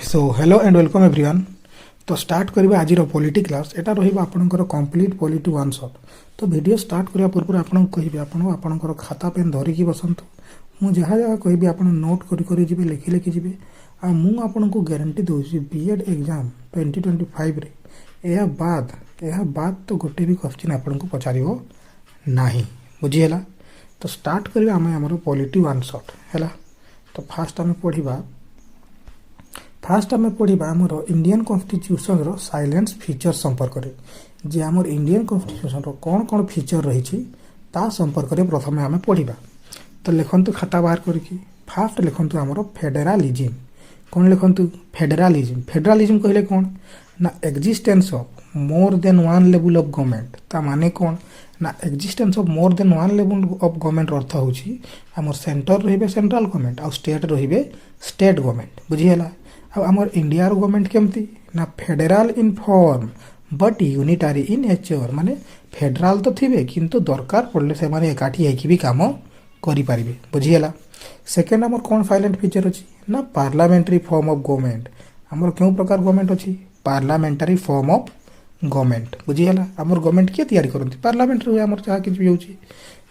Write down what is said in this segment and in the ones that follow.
So hello and welcome everyone. तो start करिबा आज पॉलिटी क्लास एटा रहिबा आपनकर कंप्लीट पॉलिटी वन शॉट। तो वीडियो स्टार्ट करिया पूर्व आपन कहिबे आपनकर खाता पेन धरिकी बसंतु मु जहाँ जहाँ कहिबे आपन नोट करि करि जिबे लिखि लिखि जिबे आ मु आपनको गारंटी दोछि बीएड एग्जाम 2025 रे एहा बाद तो गोटे भी क्वेश्चन आपनको पचारिबो नाही बुझी हैला। तो स्टार्ट करिबा हमर पॉलिटी वन शॉट हैला। तो फास्ट आम पढ़ा आमर इंडियन कॉन्स्टिट्यूशन रो साइलेंस फीचर संपर्क रे जे आमर इंडियन कॉन्स्टिट्यूशन रो कौन कौन फीचर रही ता संपर्क रे प्रथम आम पढ़ा। तो लिखंतु खाता बाहर करके फास्ट लिखंतु आमर फेडरालिज्म कौन लिखंतु फेडरालिज्म कहले कौन ना existence of more than one level of government ता माने कौन ना existence of more than one level of government अर्थ होची आमर सेंटर रहिबे सेंट्रल गवर्नमेंट आ स्टेट रहिबे स्टेट गवर्नमेंट बुझी हैला। आमर इंडिया गवर्नमेंट केमती ना federal in form but unitary in nature माने फेडराल तो थिबे किंतु दरकार पड़ले से माने एकाठी हेकी भी काम करि पारिबे बुझी हैला। सेकंड आमर कोन साइलेंट फीचर अछि ना पार्लियामेंटरी फॉर्म ऑफ गवर्नमेंट आमर केउ प्रकार गवर्नमेंट अछि पार्लियामेंटरी फॉर्म ऑफ गवर्नमेंट बुझी हैला। आमर गवर्नमेंट के तैयारी करंती पार्लियामेंट रे आमर चाह किछ भी होछि।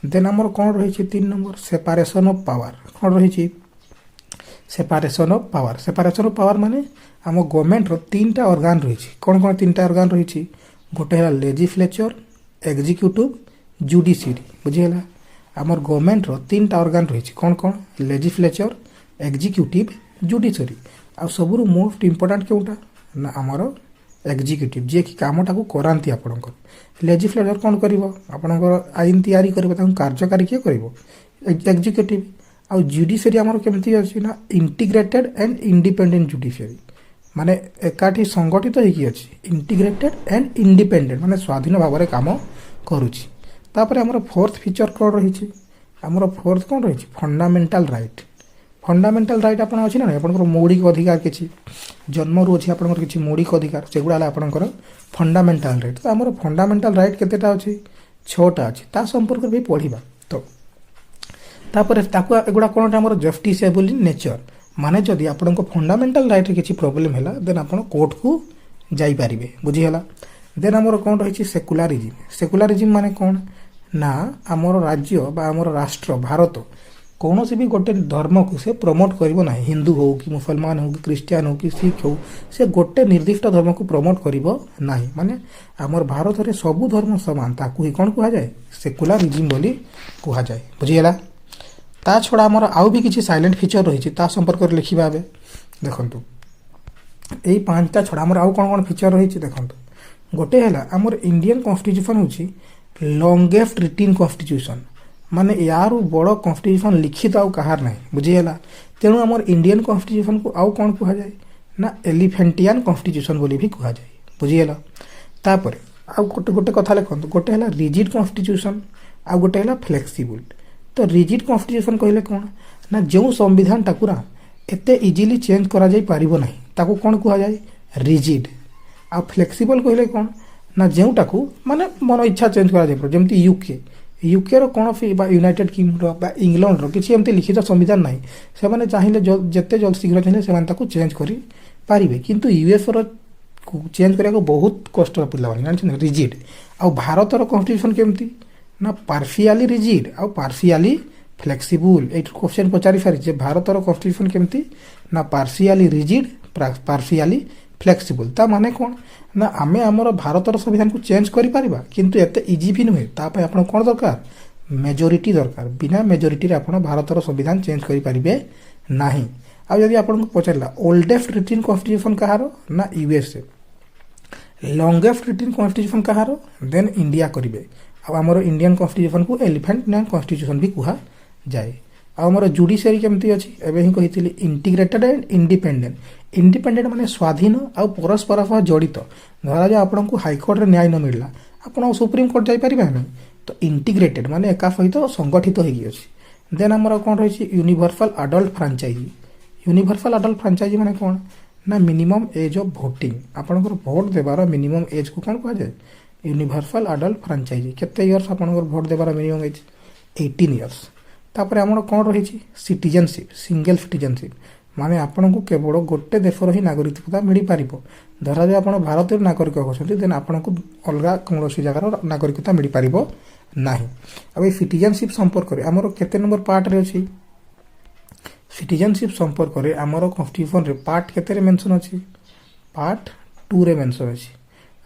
देन आमर कोन रहिछि 3 नंबर सेपरेशन ऑफ पावर कोन रहिछि सेपरेशन ऑफ पावर माने आम गवर्नमेंट रो तीनटा ऑर्गन रही कौन कौन तीनटा ऑर्गन रही गोटे है लेजिस्लेचर एग्जीक्यूटिव जुडिशियरी बुझी है आमर गवर्नमेंट रो तीनटा ऑर्गन रही कौन कौन लेजिस्लेचर एग्जीक्यूटिव जुडिशियरी आ सबुरु मोस्ट इंपोर्टेंट केउटा ना आमर एग्जीक्यूटिव जे कि कामटा को करांती आपनकर लेजिस्लेचर कौन करिवो आपनकर आईन तैयारी करिवो ताकू कार्यकारी के करिवो एग्जीक्यूटिव आ जुडिशियरी आमर केमती अछि ना इंटीग्रेटेड एंड इंडिपेंडेंट जुडिशियरी माने एकाठी संगठित होइकी अछि इंटीग्रेटेड एंड इंडिपेंडेंट माने स्वाधीन भाव रे काम करूछि। तापर आमर फोर्थ फीचर कोन रहिछि आमर फोर्थ कोन रहिछि फंडामेंटल राइट आपण अछि ना आपनकर मौलिक अधिकार किछि जन्म रु अछि आपनकर किछि मौलिक अधिकार सेगुडा आपनकर फंडामेंटल राइट। तो आमर फंडामेंटल राइट केतेटा अछि 6टा अछि ता संपर्क भी पढिबा। तो तापर ताकू एगुडा कोन हमर जस्टिसेबल इन नेचर माने जदि आपनको फंडामेंटल राइट रे किछि प्रॉब्लम हैला देन आपण कोर्ट को जाई पारिबे बुझी हैला। देन हमर कोन रहिछि सेकुलरिज्म माने कोन ना हमर राज्य बा हमर राष्ट्र भारत कौन से भी गोटे धर्म को से प्रमोट करिवो नाही हिंदू हो कि मुसलमान हो कि क्रिश्चियन हो कि सिख हो से गोटे निर्दिष्ट धर्म को प्रमोट करिवो नाही माने हमर भारत रे सब धर्म समान ताकू ही कोन कुहा जाय सेकुलरिज्म बोली कुहा जाय बुझी हैला। ता छड़ा आमर आउ भी किसी साइलेंट फीचर रही ता संपर्क में लिखा देखु यही 5टा छड़ा आमर आउ कौन कौन फीचर रही देखु गोटे है आमर इंडियन कॉन्स्टिट्यूशन हूँ लॉन्गेस्ट रिटिन कॉन्स्टिट्यूशन माने यार बड़ कॉन्स्टिट्यूशन लिखित आउ कहार ना बुझीगला तेणु आमर इंडियन कॉन्स्टिट्यूशन को आउ कौन कह जाए ना एलिफेंटियन कॉन्स्टिट्यूशन बोली भी कह जाए बुझीगला। तापर आउ गोटे गोटे कथा लिखु गोटे है रिजिड कॉन्स्टिट्यूशन आउ गोटे है फ्लेक्सिबल। तो रिजिड कॉन्स्टिट्यूशन कहले कौन ना जो संविधान टाकुरा एते इजिली चेंज करा जाई पारिबो नाही ताकू कौन कहा जाए रिजिड। आ फ्लेक्सिबल कहले कौन ना जोटाकू माने मन इच्छा चेंज करा जाई जेमती यूके रो कौन बा यूनाइटेड किंगडम बा इंग्लैंड रो किछि एमती लिखित संविधान नाही से माने चाहिए जते जल्द शीघ्र चाहिए से माने ताकू चेंज करी पारिबे किंतु यूएस रो चेंज करिया को बहुत कष्ट पिला माने रिजिड। आ भारत रो कॉन्स्टिट्यूशन केमती ना पार्शियली रिजिड आ पार्शियली फ्लेक्सिबल ए क्वेश्चन पचारि सारी भारत कॉन्स्टिट्यूशन केमती ना पार्शियली रिजिड पार्शियली फ्लेक्सिबल ता माने कौन ना आमे आमर भारत संविधान को चेंज करि परिबा किंतु एते इजी भी नुहे ता पे आपण कोन दरकार मेजोरिटी दरकार बिना मेजोरिटी रे आपण भारत संविधान चेंज करि परिबे नाही। आ यदि आपण को पचारला ओल्डेस्ट रिटिन कॉन्स्टिट्यूशन कहारो ना यूएसए लॉन्गेस्ट रिटिन कॉन्स्टिट्यूशन कहारो देन इंडिया करिवे आमर इंडियन कॉन्स्टिट्यूशन को एलिफेंटियन कॉन्स्टिट्यूशन भी कहा जाए। आमर जुडिशियरी केमती अछि एबे ही कहितली इंटीग्रेटेड एंड इंडिपेंडेंट माने स्वाधीन आ परस्पर सह जड़ित धरा जा आपन को हाईकोर्ट रे न्याय न मिलला आपन सुप्रीम कोर्ट जाई परिबे नै तो इंटीग्रेटेड माने एका सहित संगठित होई अछि। देन आमर कोन रहिछि यूनिवर्सल अडल्ट फ्रैंचाइजी माने कोन ना मिनिमम एज ऑफ वोटिंग आपनकर वोट देबार मिनिमम एज को कोन कहा जाय यूनिवर्सल अडल्ट फ्रैंचाइजी केते इयर्स आपनकर वोट देबार मिनिमम एज 18 इयर्स। तापर आमर कोन रहिछि सिटीजनशिप सिंगल सिटीजनशिप माने आपको केवल गोटे देशर ही नागरिकता मिल पार। धरा जाए आप भारत नागरिक होती देन आपको अलग कौन जगार नागरिकता मिल पार ना। अब सिटीजनशिप संपर्क में आमर केते नंबर पार्ट रे अच्छी सिटीजनशिप संपर्क में आमर कन्स्टिट्यूशन रे पार्ट केते मेंशन अच्छी पार्ट 2 रे मेंशन अच्छी।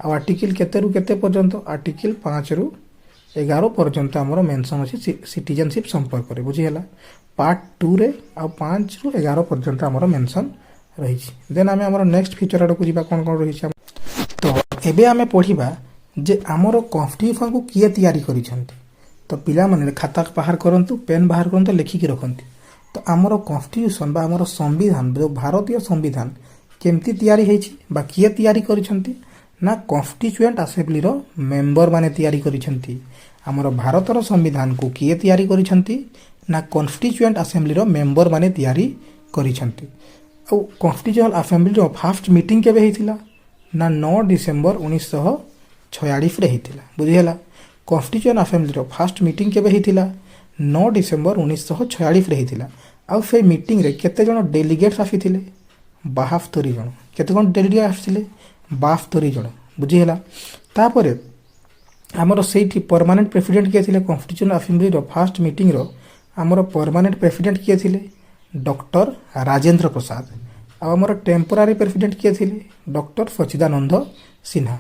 आर्टिकल केते रु केते पर्यंत आर्टिकल 5 रु 11 पर्यंत आमर मेंशन अच्छी सिटीजनशिप संपर्क में बुझीगला। पार्ट 2 रे आ 5 रु 11 पर्यंत आमर मेंशन रही। देन आम आम नेक्स्ट फीचर आड़ को जी कौन कौन रही। तो एबे आमे पढ़िबा जे आमर कन्स्टिट्यूशन को किए तैयारी करिसेंती। तो पिला माने खाता बाहर करंतु पेन बाहर करंतु लिखिकी रखंती। तो आमर कन्स्टिट्यूशन बा आमर संविधान जो भारतीय संविधान केमती तैयारी हेछि बा किए तैयारी करिसेंती ना कन्स्टिट्यूएंट असेंबली रो मेंबर माने तैयारी करिसेंती। आमर भारतर संविधान को किए तैयारी करिसेंती ना कन्स्टिट्यूएंट असेंबली रो मेंबर माने तैयारी करिसेंती। आ constituent assembly row first meeting केबे हेतिला ना 9 डिसेंबर 1946 रे हेतिला बुझिहेला। Constituent assembly row first meeting केबे हेतिला 9 डिसेंबर 1946 रे हेतिला। आ से मीटिंग रे केते जण डेलीगेट्स आसीथिले 72 जण। केते जण डेलीगेट आसीथिले 72 जण बुझिहेला। तापरे आमर सेठी परमानेंट प्रेसिडेंट किए थिले constituent assembly row first meeting रो आमर परमानेंट प्रेसिडेंट किए थिले डॉक्टर राजेंद्र प्रसाद। आमर टेम्पोरारी प्रेसिडेंट किए थिले डॉक्टर सच्चिदानंद सिन्हा।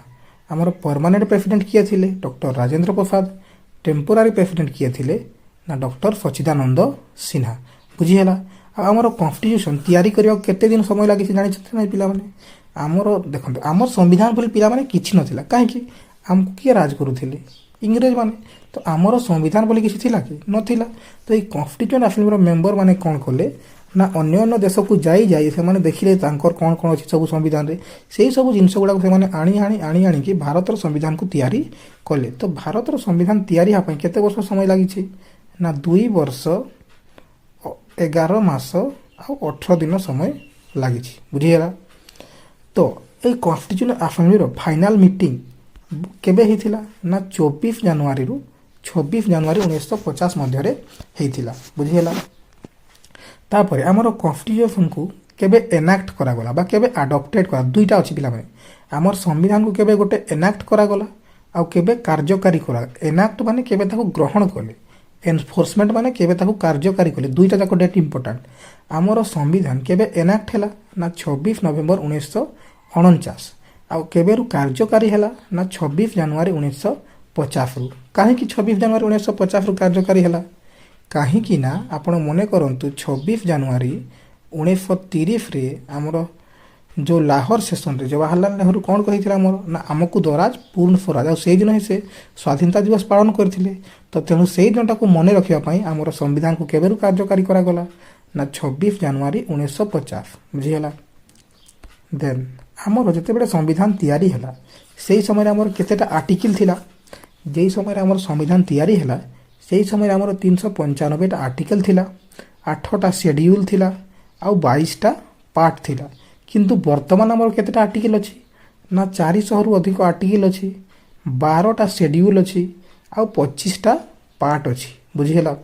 आमर परमानेंट प्रेसिडेंट किए थिले डॉक्टर राजेंद्र प्रसाद। टेम्पोरारी प्रेसिडेंट किए थिले ना डॉक्टर सच्चिदानंद सिन्हा बुझीगला। आमर कन्स्टिट्यूशन तैयारी करने केते दिन समय लगी जानी ना पिला माने आमर देखो आमर संविधान बोली पिला माने किछि नथिला काहेकि आमको किए राज करुथिले इंग्रेज माने। तो आमर संविधान बोली किछि थिला कि नथिला। तो ये कन्स्टिट्यूएंट असेंबली मेंबर माने कोन कले ना अन्य अन्य देश को जाई जाई से माने देखिले तांकर कोन कोन अछि सब संविधान रे सेही सब जिंस गुडा से माने आनी कि भारतर संविधान को तैयारी कले। तो भारतर संविधान तैयारी हा पई केते वर्ष समय लागि छि ना 2 वर्ष 11 मास आ 18 दिन समय लागि छि बुझियला। तो ए कन्स्टिट्यूएंट असेंबली रो फाइनल मीटिंग केबे हेतिला ना 24 जनवरी रु 26 जनवरी 1950 मध्य रे हेतिला बुझियला। तापर आमर कन्स्टिट्यूशन को केबे एनाक्ट करा गला बा केबे अडॉप्टेड करा दुईटा अछि पिला माने आमर संविधान को केबे गोटे एनाक्ट करा गला आ केबे कार्यकारी करा। एनाक्ट माने केबे ताको ग्रहण कले एनफोर्समेंट माने केबे ताको कार्यकारी कले दुईटा जाको डेट इंपोर्टेंट। आमर संविधान केबे एनाक्ट हैला ना 26 नवेम्बर 1949 आ केबे रु कार्यकारी हैला ना 26 जनवरी 1950 रु। काहे कि 26 जनवरी 1950 रु कार्यकारी हैला कहीं ना आपण मने करंतु 26 जनवरी 1930 रे आमर जो लाहौर सेशन रे जवाहरलाल नेहरू कौन कही आमर ना आमको दराज पूर्ण स्वराज आ से दिन ही से स्वाधीनता दिवस पालन करथिले। तो तेणु से दिनटा को मने रखिया पई आमर संविधान को केबेरु कार्यकारी करा गला ना 26 जनवरी 1950 बुझिहला। देन आमर जते बेले संविधान तैयारी हला सेही समय आमर केतेटा आर्टिकल थिला जेई समय आमर संविधान तैयारी हला सेही समय आमर 395 आर्टिकल थिला 8टा शेड्यूल थिला आ 22टा पार्ट थिला। किंतु वर्तमान आमर केतेटा आर्टिकल अछि ना 400 रु अधिक आर्टिकल अछि 12टा शेड्यूल अछि आ 25टा पार्ट अछि बुझिहेला।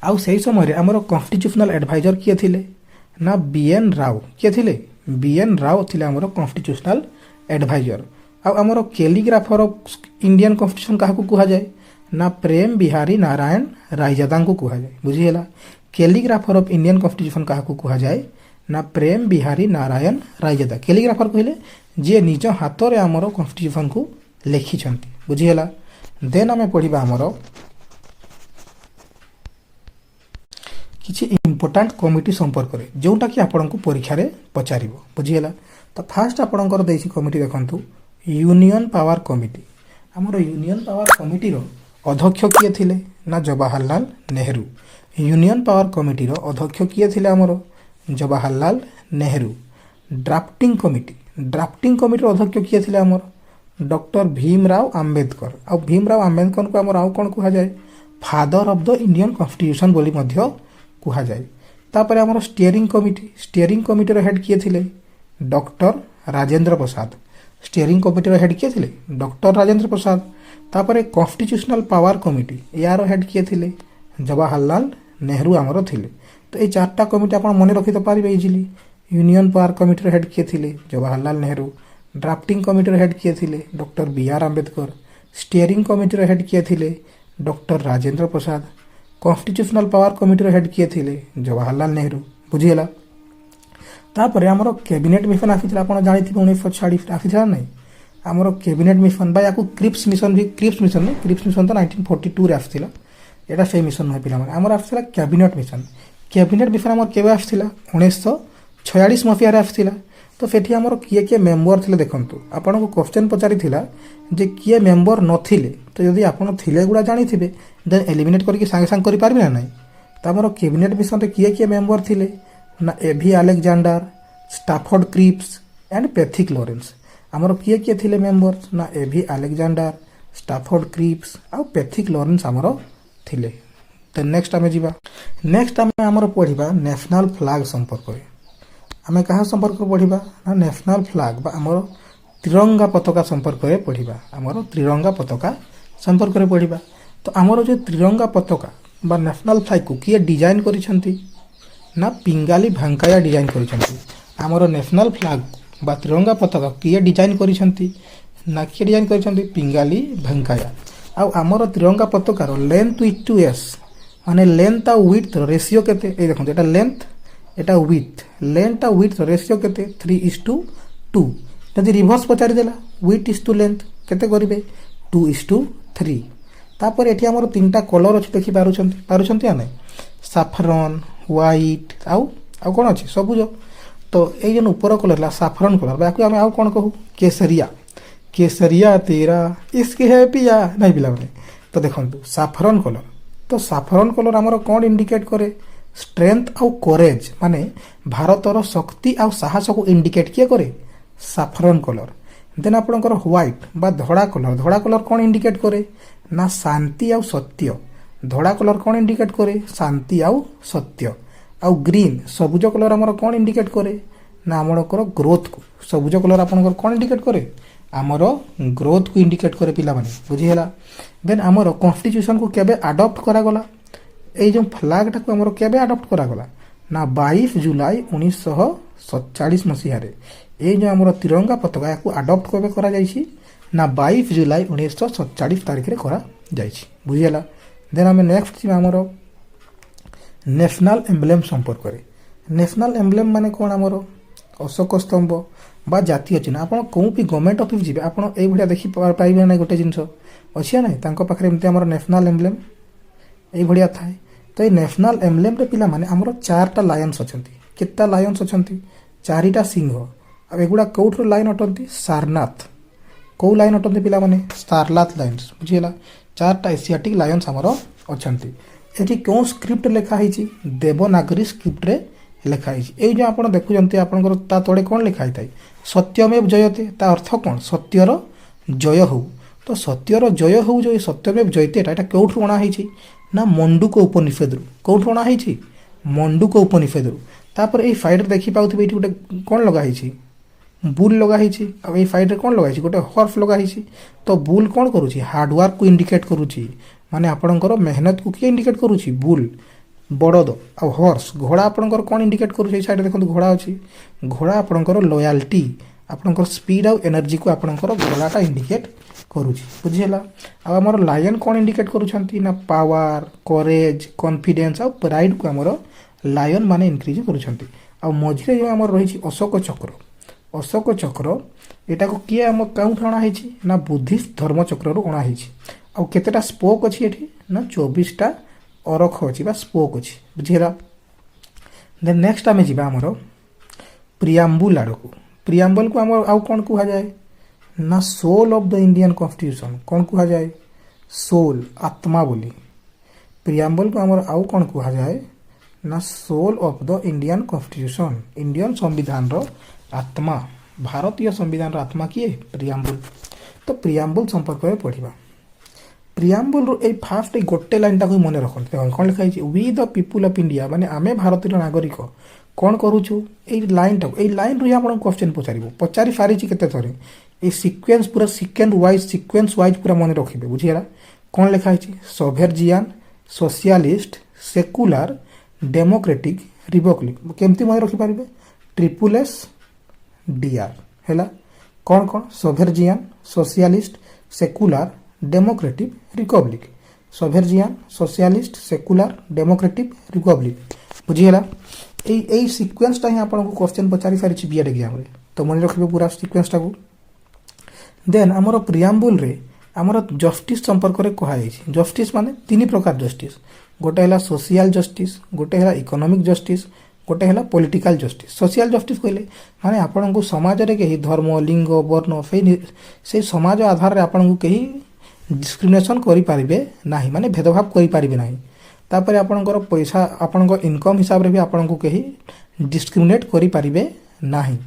आ सेही समय आमर कन्स्टिट्यूशनल एडवाइजर किए थिले ना बीएन राव किए थिले बीएन राव थिले आमर कन्स्टिट्यूशनल एडवाइजर। आ आमर कैलीग्राफर ऑफ इंडियन कन्स्टिट्यूशन काहाकू कुहा जाए ना प्रेम बिहारी नारायण रायजादा को कुहा जाए बुझिहेला। कैलीग्राफर ऑफ इंडियन कन्स्टिट्यूशन काहाकू कुहा जाए ना प्रेम बिहारी नारायण रायजादा। कैलीग्राफर कहले जे निज हाथ रे आमर कन्स्टिट्यूशन को लिखिछंती बुझिहेला। देन आमे पढ़िबा आमर किछि इंपोर्टेंट कमिटी संपर्क रे जोटा कि आपन को परीक्षा रे पचारिबो बुझिहेला। तो फास्ट आपनकर देसी कमिटी देखंतु यूनियन पावर कमिटी। आमर यूनियन पावर कमिटी रो अध्यक्ष किए थिले ना Jawaharlal Nehru. Union power committee रो अध्यक्ष किए थिले आमर जवाहरलाल नेहरू। ड्राफ्टिंग कमिटी रो अध्यक्ष किए थिले आमर डॉक्टर भीमराव अंबेडकर। आ भीमराव अंबेडकर को आमर आउ कोन कुहा जाए father of the Indian constitution बोली मध्य कुहा जाए। तापर आमर स्टीयरिंग कमिटी रो हेड किए थिले डॉक्टर राजेंद्र प्रसाद। स्टीयरिंग कमिटी रो हेड किए थिले डॉक्टर राजेंद्र प्रसाद। तापर कॉन्स्टिट्यूशनल पावर कमिटी यार हेड किए थिले जवाहरलाल नेहरू आमर थिले। तो ये चार्टा कमिटी आप मन रखी तो पारे easily. Union power committee head किए थे Jawaharlal Nehru. Drafting committee head किए थे doctor B R Ambedkar. Steering committee head किए थे doctor Rajendra Prasad. Constitutional power committee head किए थे जवाहरलाल नेहरू। बुझीगला। तापर आमर कैबिनेट मिशन आसी आप जानी 1946 आसी ना आमर कैबिनेट मिशन बा या क्रिप्स मिशन भी क्रिप्स मिशन नहीं क्रिप्स मिशन तो 1942 आसाला यहाँ से मिशन नुहे पे आमर आसाला कैबिनेट मिशन। कैबिनेट मिशन आम के 1946 मसीह आसाला। तो सेठी आमर किए किए मेम्बर थे देखूँ आपन को क्वेश्चन पचारि जे किए मेम्बर नथिले तो जदि आपन थिले गुड़ा जानी थे देन एलिमिनेट करके सांगे सांग करि पारबे ना नहीं। तो आमर कैबिनेट मिशन रे किए किए मेम्बर थिले ना A V Alexander Stafford Cripps and Pethick Lawrence. आमर किए किए थिले मेम्बर्स ना एभी अलेक्जेंडर स्टाफोर्ड क्रिप्स आउ पैथिक लॉरेंस आमर थिले। तो नेक्स्ट आमे जीवा नेक्स्ट आमे आमर पढ़िबा नेशनल फ्लैग संपर्क रे। आमे कहा संपर्क पढ़िबा ना नेशनल फ्लैग बा आमर तिरंगा पताका संपर्क रे पढ़िबा। आमर तिरंगा पताका संपर्क रे पढ़िबा। तो आमर जो तिरंगा पताका बा नेशनल फ्लैग को किए डिजाइन करिसंती ना पिंगाली भेंकैया डिजाइन करिसंती। आमर नेशनल फ्लैग बा तिरंगा पताका किए डिजाइन करिसंती ना किए डिजाइन करिसंती पिंगाली भेंकैया। आउ आमर तिरंगा पताकार लेंथ विथ टू एस माने लेंथ आ विड्थ रेशियो केते ए देखो एटा लेंथ एटा विड्थ लेंथ आ विड्थ रेशियो केते 3:2। जदि रिवर्स पचारि देला विड्थ इज टू लेंथ केते करिवे 2:3। तापर एठी आमर तीनटा कलर अछि देखि पारुछंती आ नै साफरन व्हाइट आउ कोन अछि सबुज। तो ये जो ऊपर कलर ला साफरन कलर बाकी आम आउ कौन कहू केसरिया केसरिया तेरा इसकी है पिया नहीं पिला मैंने। तो देखो साफरन कलर तो साफरन कलर आमर कौन इंडिकेट करे स्ट्रेंथ आउ करेज माने भारतर शक्ति आउ साहस को इंडिकेट किए करे साफरन कलर। देन आपणकर व्हाइट बा धड़ा कलर कौन इंडिकेट करे ना शांति आउ सत्य। धड़ा कलर कौन इंडिकेट करे शांति आउ सत्य। आउ ग्रीन सबुज कलर आमर कौन इंडिकेट करे ना आमर ग्रोथ को। सबुज कलर आपनकर कौन इंडिकेट करे आमर ग्रोथ को इंडिकेट करे पिला माने बुझीला। देन आमर कॉन्स्टिट्यूशन को केबे अडॉप्ट करा गला ए जो फ्लैग टा को आमर केबे अडॉप्ट करा गला ना 22 जुलाई 1947 मसीह रे ए जो आमर तिरंगा पताका को अडॉप्ट केबे करा जाईछि ना 22 जुलाई 1947 तारिख रे करा जाईछि बुझीला। देन आमे नेक्स्ट आमर नेशनल एम्ब्लेम संपर्क रे। नेशनल एम्ब्लेम माने कौन आमर अशोक स्तंभ बा जातीय चिन्ह। आपन कोउ भी गवर्नमेंट ऑफिस जिबे आपन ए भडिया देखि पाइबे नै गोटे जिंस अछि नै तांको पाखरे एमते आमर नेशनल एम्ब्लेम ए भडिया थाए। तो ए नेशनल एम्ब्लेम रे पिला माने आमर चारटा लायंस अछंती। केता लायंस अछंती चारिटा सिंह। आ एगुडा कोउठर लाइन अटंती सारनाथ को लाइन अटंती पिला माने सारनाथ लाइन्स बुझिला। चारटा एशियाटिक लायंस आमर अछंती। एठी क्यों स्क्रिप्ट लिखा है देवनागरी स्क्रिप्ट रे लिखा है। ये जो आप देखुंत आपंकर ता तले कौन लिखा है सत्यमेव जयते ता अर्थ कौन सत्यर जय हो। तो सत्यर जय हो जो सत्यमेव जयते एटा कौठू अणा ना मंडूक उपनिषद कौठू अणा मंडूक उपनिषद। तापर ये फाइट देखी पाउथे ये गोटे कौन लगाई बुल लगाई आई फाइट कौन लगाई गोटे हॉर्स लगाई। तो बुल कौन करुँची हार्डवर्क को इंडिकेट करुँची माने आपणकर मेहनत को किए इंडिकेट करुँची बुल बड़द आ हॉर्स घोड़ा आपणकर कौन इंडिकेट करुँची साइड देखो घोड़ा अच्छी घोड़ा आपणकर लॉयल्टी आपणकर स्पीड आउ एनर्जी को आपणकर घोड़ाटा इंडिकेट करुँची बुझीला। आमर लायन कौन इंडिकेट करुँच ना पावर करेज कॉन्फिडेंस आउ प्राइड को आमर लायन माने इनक्रीज करुँच। आ मझिरे जो आमर रही अशोक चक्र एटा को किए आम कौन अणा ना बुद्धिस्ट धर्म चक्र रू अणा आउ केतेटा स्पोक अच्छी एठी ना 24टा अरख अच्छी बा स्पोक अच्छी बुझीला। देन नेक्स्ट आमे जिबा हमर प्रियम्बुल आड़को। प्रियम्बल को आम आउ कौन कहा जाए ना soul of the Indian constitution कौन कहा जाए सोल आत्मा बोली। प्रियम्बल को आम आउ कौन कहा जाए ना soul of the Indian constitution Indian संविधान रो आत्मा भारतीय संविधान रो आत्मा किए प्रियम्बुल। तो प्रियम्बुल संपर्क में पढ़िबा। प्रियम्बुल रो ए फास्ट गोटे लाइन टाको मन रखते कौन लिखा है we the people of India माने आमे भारतीय नागरिक कौन करूछु ए लाइन टाको ए लाइन रू आपण क्वेश्चन पचारि सारी केते थरे ए सीक्वेंस पूरा सीक्वेंस वाइज पूरा मन रखिबे बुझियला। कौन लिखा है sovereign socialist secular democratic republic केमती मन रखिपारे ट्रिपल एस डीआर है कौन कौन sovereign socialist secular democratic republic sovereign socialist secular democratic republic बुझीगला यही सिक्वेन्सटा ही आपको क्वेश्चन पचारि सारी बीएड एग्जाम रे तो मन रखिबे पूरा सिक्वेन्सटा को देन आमर प्रियाम्बुल रे आमर जस्टिस संपर्क में कहुई जस्टिस माने तीन प्रकार जस्टिस गोटे है सोशियाल जस्टिस गोटे है इकोनॉमिक जस्टिस गोटे है पॉलिटिकल जस्टिस सोशियाल जस्टिस कहले माने आपन को समाज रे कहीं धर्म लिंग वर्ण से समाज आधार रे आपन को कहीं डिस्क्रिमिनेशन करि पारिबे नाही माने भेदभाव करि पारिबे नाही तापर आपनकर पैसा आपनकर इनकम हिसाब रे भी आपन को कहीं डिस्क्रिमिनेट करि पारिबे नाही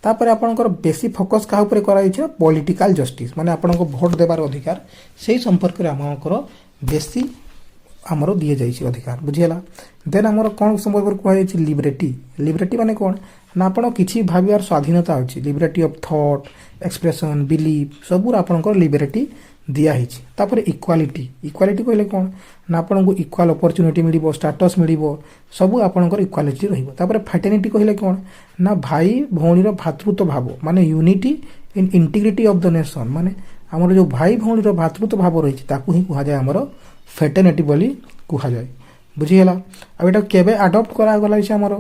तापर आपनकर बेसी फोकस का ऊपर करा पॉलिटिकल जस्टिस माने आपनको भोट देबार अधिकार से संपर्क में आमकर बेसी आमर दि जाइए अधिकार बुझीगला देन आमर कौन संपर्क कहुई लिबर्टी लिबर्टी माने कौन ना आपण किसी भावियार स्वाधीनता अच्छी liberty of thought expression belief सबूर आपनकर लिबर्टी दिखाई तापर इक्वालिटी इक्वालिटी कहले कौन ना आपन को इक्वाल अपॉर्चुनिटी मिलिबो स्टेटस मिलिबो सबू आपनकर इक्वालिटी रहिबो तापर फ्रेटर्निटी कहले कौन ना भाई भौणीर भातृत्व भाव माने unity in integrity of the nation माने हमर जो भाई भौणीर भातृत्व भाव रही ताकू ही कहा जाए हमर फ्रेटर्निटी बोली कहा जाए बुझीगला अब एटा केबे अडॉप्ट करा गला छै हमर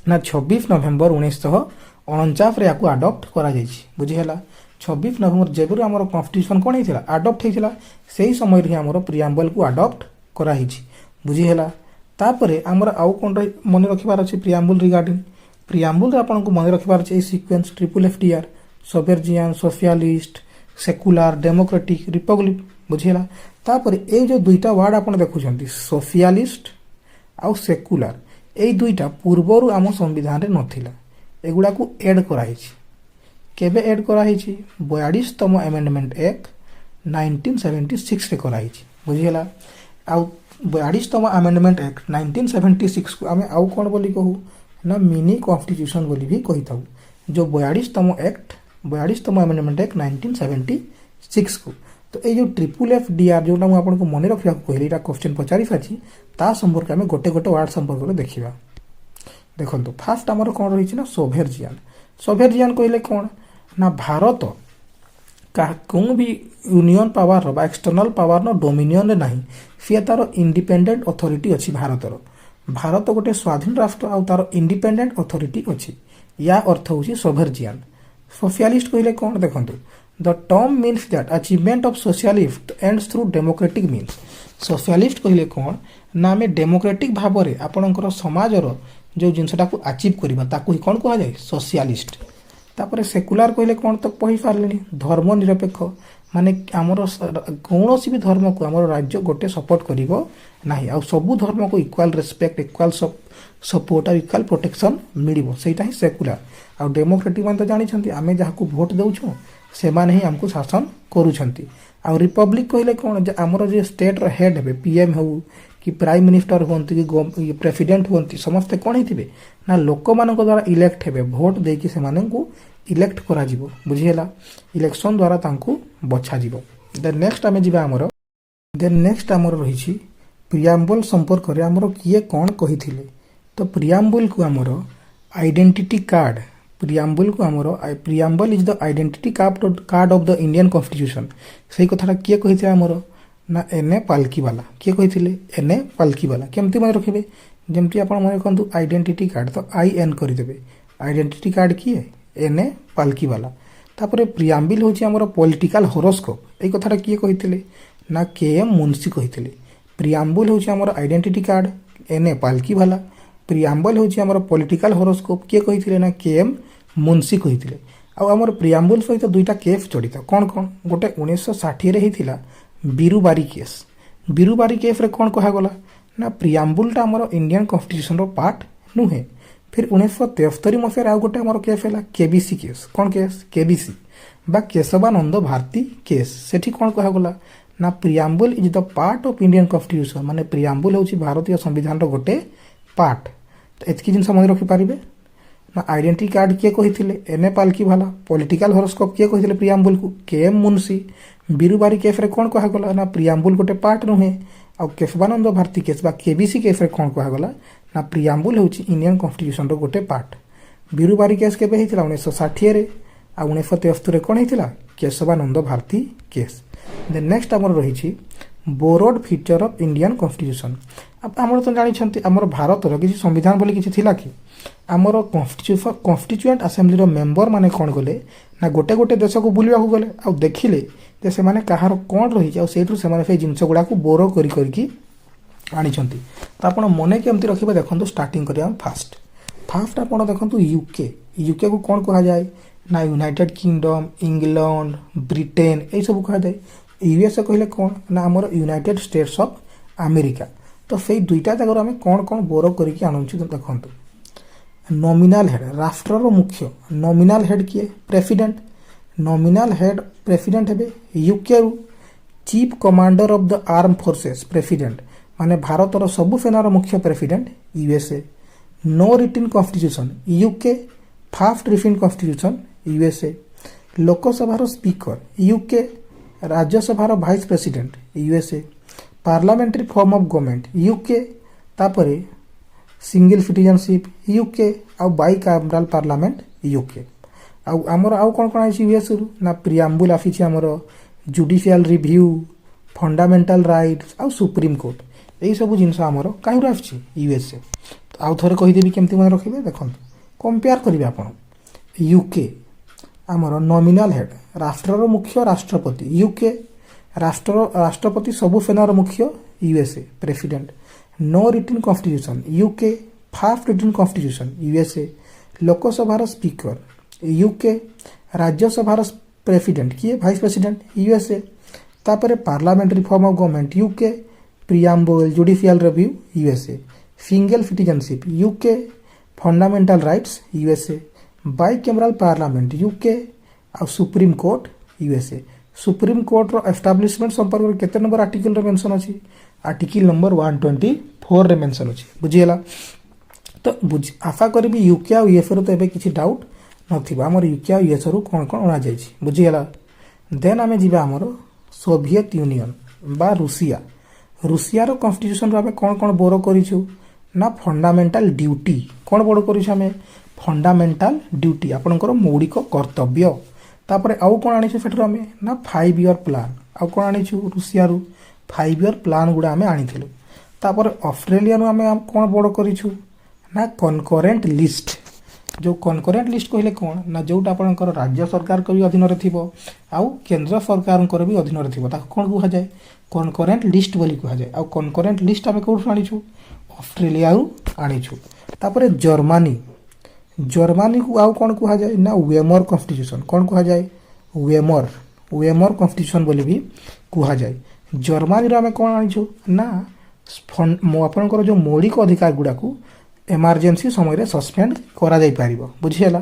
ना 26 नवेम्बर 1949 रे याकू अडॉप्ट करा जाय छै बुझीगला 26 नवेम्बर जेबुर हमर कॉन्स्टिट्यूशन कोन हिथिला अडॉप्ट हिथिला सेही समय रे हमर प्रियम्बल को अडॉप्ट करा हिछि बुझीगला तापरे हमर आउ कोन मन रखिबार अछि प्रियम्बल रिगार्डिंग प्रियम्बल आपन को मन रखिबार अछि sequence triple F D R sovereign socialist secular democratic republic बुझीगला तापरे ए जो दुईटा वर्ड आपन देखुछंती सोशियालिस्ट आउ सेकुलार ए दुईटा पूर्वरु आम संविधान रे नथिला एगुडा को ऐड कराइछि केबे ऐड कराइछि 42तम अमेंडमेंट एक्ट 1976 रे कराइछि बुझीगला आउ 42तम अमेंडमेंट एक्ट 1976 को आमे आउ कोन बोली कहू ना मिनी कॉन्स्टिट्यूशन बोली भी कही था जो 42तम अमेंडमेंट एक्ट 1976 को तो ये जो ट्रिपल एफ डीआर जो आपको मन रखा कहली क्वेश्चन पचारि सारी ता संपर्क में गोटे गोटे वार्ड संपर्क में देखा देखो फास्ट आमर कौन रही ना सोभेर्जियान सोभेर्जियान कहले कौन ना भारत कौन भी यूनियन पावर बा एक्सटर्नल पावर न डोमिनियन ना सी तार इंडिपेंडेंट अथॉरिटी अच्छी भारतर भारत गोटे स्वाधीन राष्ट्र आ तार इंडिपेंडेंट अथॉरिटी अच्छी या अर्थ हूँ सोभेर्जियान सोशियालिस्ट कहले कौन देखो the term means that achievement of socialist ends through democratic means socialist कहले कौन ना आम डेमोक्रेटिक भाव में आपणकर समाजर जो जिनसा अचीव करवा ताकू ही कौन कह जाए सोशियालिस्ट तापर सेकुलार कहले कौन तो कही सारे धर्मनिरपेक्ष माने आमर कौन भी धर्म को आमर राज्य गोटे सपोर्ट करिवो नाही आ सबु धर्म को इक्वाल रेस्पेक्ट इक्वाल सपोर्ट और इक्वाल प्रोटेक्शन मिलिबो सेटा ही सेकुलार आ डेमोक्रेटिक मान तो जानी आमे जहां भोट देउछु से माने ही हमको शासन करूछंती आ रिपब्लिक कहले कौन आमर जे स्टेट रो हेड हेबे पीएम हो कि प्राइम मिनिस्टर होंती कि प्रेसिडेंट होंती समस्ते कौन ही ना लोक मान द्वारा इलेक्ट हेबे भोट देकी से माने को इलेक्ट करा जिवो बुझीला इलेक्शन द्वारा तांको बछा जिवो देन नेक्स्ट आमे जिबा हमर रही प्रियम्बल संपर्क रे हमर किए कौन कहिथिले तो प्रियम्बल को हमर आइडेंटिटी कार्ड प्रियम्बल को हमर preamble is the identity card of the Indian constitution सही कथाटा किए कहिथिले हमर ना एने पालकी वाला किए कहिथिले एने पालकी वाला केमती मन रखिबे जेमती आपण मन रखंतु आइडेंटिटी कार्ड तो आई एन कर देबे आइडेंटिटी कार्ड किए एने पालकी वाला तापर प्रियम्बल होची हमर पॉलिटिकल होरोस्कोप ए कथाटा किए कहिथिले ना के एम मुंशी कहिथिले प्रियम्बल होची हमर आइडेंटिटी कार्ड एने पालकी वाला प्रियम्बल होची हमर पॉलिटिकल होरोस्कोप किए कहिथिले ना के एम मुंशी कहिथिले आ हमर प्रियम्बल सहित दुईटा केस जड़ित कौन कौन गोटे 1960 रे हिथिला बिरुबारी केस रे कौन कहा गला ना प्रियम्बलटा हमर इंडियन कॉन्स्टिट्यूशन रो पार्ट नुहे फिर 1973 मसीह आउ गोटे हमर केस है केबीसी केस कौन केस केबीसी बा केशवानंद भारती केस सेठी कौन कहा गला ना preamble is the part of Indian constitution माने प्रियम्बल होची भारतीय संविधान रो गोटे पार्ट तो एतकी जिनस मन रखि पारिबे ना आइडेंटिटी कार्ड किए कहिथिले एने पालकी वाला पॉलिटिकल होरोस्कोप किए कहिथिले प्रियम्बल को के एम मुंशी बिरुबारी केस रे कौन कहा गला ना प्रियम्बल गोटे पार्ट नुहे आउ केशवानंद भारती केस बा केबीसी केस रे कौन कहगला ना प्रियाम्बुल होची इंडियन कॉन्स्टिट्यूशन रो गोटे पार्ट। बीरुबारी केस केबे हेतिला 1960 रे आ 1973 रे कोन हेतिला Keshavananda Bharati case. Then next हमर रहिछि broad feature of Indian constitution. अब हमर तो जानि छथि हमर भारत रो किछि संविधान बोली किछि थिला कि हमर कॉन्स्टिट्यूएंट असेंबली रो मेंबर माने कोन गले ना गोटे गोटे देश को बुलिया को गले आ देखिले जे से माने कहार कोन रहि आ सेठु से माने से जिंस गुडा को बोरो करी करी की आनी छथि। त आपण मने केमति रखिबे देखंतु स्टार्टिंग करिया फास्ट आपण देखंतु यूके को कोन कहा जाय ना यूनाइटेड किंगडम इंग्लैंड ब्रिटेन ए सब कहा जाय। यूएसए कहले कोन ना हमर यूनाइटेड स्टेट्स ऑफ अमेरिका। तो से दुईटा जगह हमें कौन कौन बोरो करके आणुछु देखंतु। नॉमिनल हेड राष्ट्र रो मुख्य नॉमिनल हेड किए प्रेसिडेंट। नॉमिनल हेड प्रेसिडेंट हेबे यूके रू chief commander of the arm forces president माने भारत रो सब सेना रो मुख्य president USA. No written constitution UK first written constitution USA. Lok Sabha रो स्पीकर यूके राज्यसभा रो vice president USA. Parliamentary form of government UK तापरे सिंगल सिटीजनशिप यूके आउ बाई कैमरल पार्लियामेंट यूके। आउ हमर आउ कोन कोन आछि यूएस रु ना प्रियाम्बुल आछि हमर जुडिशियल रिव्यू फंडामेंटल राइट्स आउ सुप्रीम कोर्ट एई सब जिंस हमर काहि आछि यूएस। तो आउ थरे कहि देबी केमति मन रखिबे देखंतु कंपेयर करिवे आपण। यूके हमर नॉमिनल हेड राष्ट्र रो मुख्य राष्ट्रपति यूके राष्ट्रपति सब सेना रो मुख्य USA president. No written constitution UK first written constitution USA. Lok Sabha रो स्पीकर यूके राज्यसभा रो प्रेसिडेंट किए वाइस प्रेसिडेंट यूएसए। तापरे parliamentary form of government UK preamble judicial review USA. Single citizenship UK fundamental rights USA. Bicameral parliament UK और supreme court USA. Supreme court रो establishment संपर्क में केते number article रे mention अछि article number 124 रे mention अछि बुझियला। तो आशा करबी यूके आ यूएस रो तो एबे किछि डाउट नथिबा हमर यूके आ यूएस रो कोन कोन ओना जाय छी बुझियला। देन आमे जिबा हमर सोवियत यूनियन बा रूसिया रो कॉन्स्टिट्यूशन रो आमे कोन कोन बोरो करिछु ना फंडामेंटल ड्यूटी कोन बोरो करिछु आमे फंडामेंटल ड्यूटी आपनकर मौलिक कर्तव्य। तापरे आउ कोन आनिछु सेठरो आमे ना 5 ईयर प्लान आउ कोन आनिछु रूसिया रू 5 ईयर प्लान गुडा आमे आनिथिलु। तापरे ऑस्ट्रेलिया नु आमे कोन बोरो करिछु ना कनकरेंट लिस्ट। जो कनकरेंट लिस्ट कहले कोन ना जोटा आपनकर राज्य सरकार को भी अधीन रे थिबो आउ केंद्र सरकार को भी अधीन रे थिबो ता कोन कुहा जाय कनकरेंट लिस्ट बोली कुहा जाय। आउ कनकरेंट लिस्ट आमे कोठु आनिछु ऑस्ट्रेलिया रू आनिछु। तापरे जर्मनी को आउ कौन कहा जाए ना वेमर कॉन्स्टिट्यूशन कौन कहा जाए वेमर कॉन्स्टिट्यूशन बोली भी कहा जाए। जर्मनी रो आमे कौन आनिछु ना आपनकर जो मौलिक अधिकार गुडा को इमरजेंसी समय रे सस्पेंड करा जाई पारिबो बुझियला।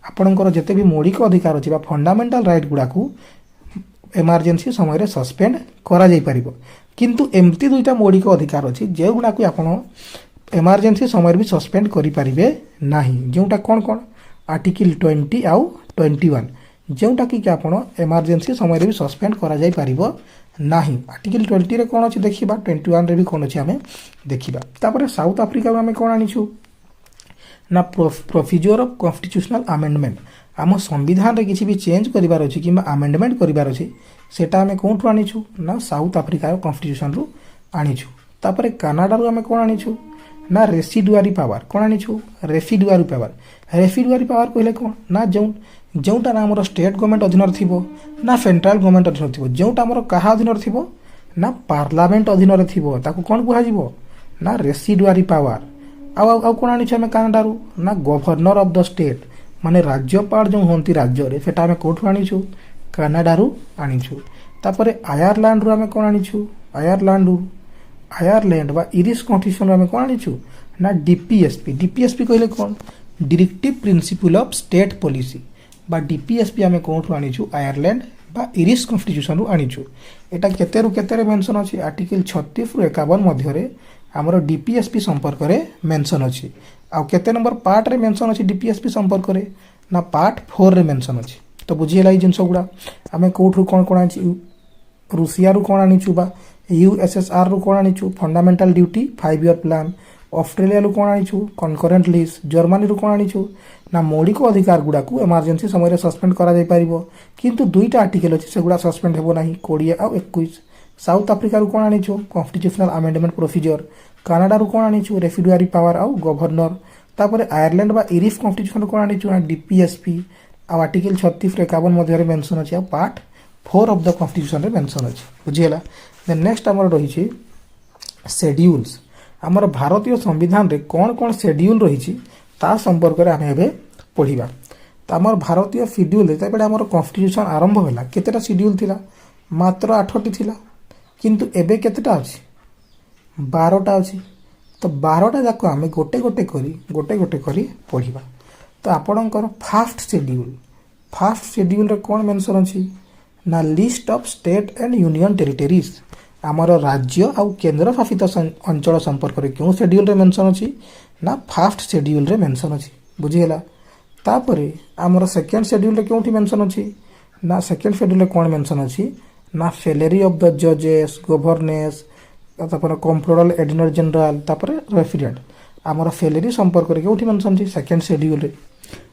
आपनकर जते भी मौलिक अधिकार अछि बा फंडामेंटल राइट गुडा को इमरजेंसी समय रे सस्पेंड करा जाई पारिबो। किंतु एमती दुईटा मौलिक अधिकार अछि जे गुडा को आपण इमरजेंसी समय भी सस्पेंड करि पारिबे नाही जोटा कोन कोन आर्टिकल 20 आउ 21 जोटा कि आपण इमरजेंसी समय भी सस्पेंड करा जाई पारिबो नाही। आर्टिकल 20 रे कोन अछि देखिबा 21 रे भी कोन अछि हमें देखिबा। तापरे साउथ अफ्रीका रो हमें कोन आनिछु ना प्रोसीजर ऑफ कॉन्स्टिट्यूशनल अमेंडमेंट आम संविधान रे किछि भी चेंज करिवार अछि किबा अमेंडमेंट करिवार अछि सेटा हमें कोठु आनिछु ना साउथ अफ्रीका रो कॉन्स्टिट्यूशन रू आनिछु। तापरे कनाडा रो हमें कोन आनिछु ना रेसिडुआरी पावर कोन आनिछु रेसिडुआरी पावर कहले कोन ना जोटा ना हमर स्टेट गवर्नमेंट अधीन थिबो ना सेंट्रल गवर्नमेंट अधीन थिबो जोटा हमर कहा अधीन थिबो ना पार्लियामेंट अधीन थिबो ताको कोन कुहा जिवो ना रेसिडुआरी पावर। आउ कोन आनिछु हमें कनाडा रू ना गवर्नर ऑफ द स्टेट माने राज्यपाल जो होंती राज्य रे सेटा हमें कोठु आनिछु कनाडा रू आनिछु। तापरे आयरलैंड रू हमें कोन आनिछु आयरलैंड बा इरिश कॉन्स्टिट्यूशन हमें कोन आनिछु ना डीपीएसपी कहले कोन directive principle of state policy बा डीपीएसपी हमें कोठु आनिछु आयरलैंड बा इरिश कॉन्स्टिट्यूशन रू आनिछु। एटा केते रू केते रे मेंशन अछि आर्टिकल 36 रू 51 मध्य रे हमरो डीपीएसपी संपर्क रे मेंशन अछि। आ केते नंबर पार्ट रे मेंशन अछि डीपीएसपी संपर्क रे ना पार्ट 4 रे मेंशन अछि। तो बुझियला ई जिंस गुडा हमें कोठु कोन कोन अछि रूसिया रू कोन आनिछु बा यूएसएसआर रू कौन आनीचु fundamental duty 5 year plan Australia रू कौन आनीचु कनकरेंट लिस्ट जर्मनी रू कौन आनीचु ना मौलिक अधिकार गुड़ा को इमरजेंसी समय सस्पेंड करा जाय परिबो किंतु दुईटा आर्टिकल अछि से गुड़ा सस्पेंड हेबो नाही 20 आ 21 साउथ अफ्रीका रू कौन आनीचु कॉन्स्टिट्यूशनल अमेंडमेंट प्रोसीजर कनाडा रू कौन आनीचु रेफिडुआरी पावर आउ गवर्नर तापर आयरलैंड बा इरिश कॉन्स्टिट्यूशन कौन आनीचु ना डीपीएसपी आ आर्टिकल 36 रे 51 मध्ये रे मेंशन अछि आ पार्ट 4 ऑफ द कॉन्स्टिट्यूशन रे मेंशन अछि बुझियला देन नेक्स्ट हमर रही छी शेड्यूल्स आमर भारतीय संविधान रे कौन कौन शेड्यूल रही ता संपर्क में आम ए पढ़ा तो आम भारतीय शेड्यूल आम कॉन्स्टिट्यूशन आरंभ होला केतेटा शेड्यूल थिला मात्र 8टी थिला किंतु एबे केतेटा अछि 12टा अछि तो 12टा जाक आम गोटे गोटे करी पढ़ा तो आपणकर फास्ट शेड्यूल रे कौन मेंशन अछि ना list of state and union territories आमर राज्य आउ केंद्र शासित अंचल संपर्क में क्यों शेड्यूल रे मेंशन अछि ना फास्ट शेड्यूल रे मेंशन अछि बुझिहेला तापरे आमर सेकंड शेड्यूल रे क्योंठी मेंशन अछि ना सेकंड शेड्यूल रे कौन मेंशन अछि ना सैलरी ऑफ द जजेस गवर्नेंस तापर कंट्रोलर एडिटर जनरल तापर रेफिडेंट आमर सैलरी संपर्क में क्योंठी मेंशन अछि सेकंड शेड्यूल रे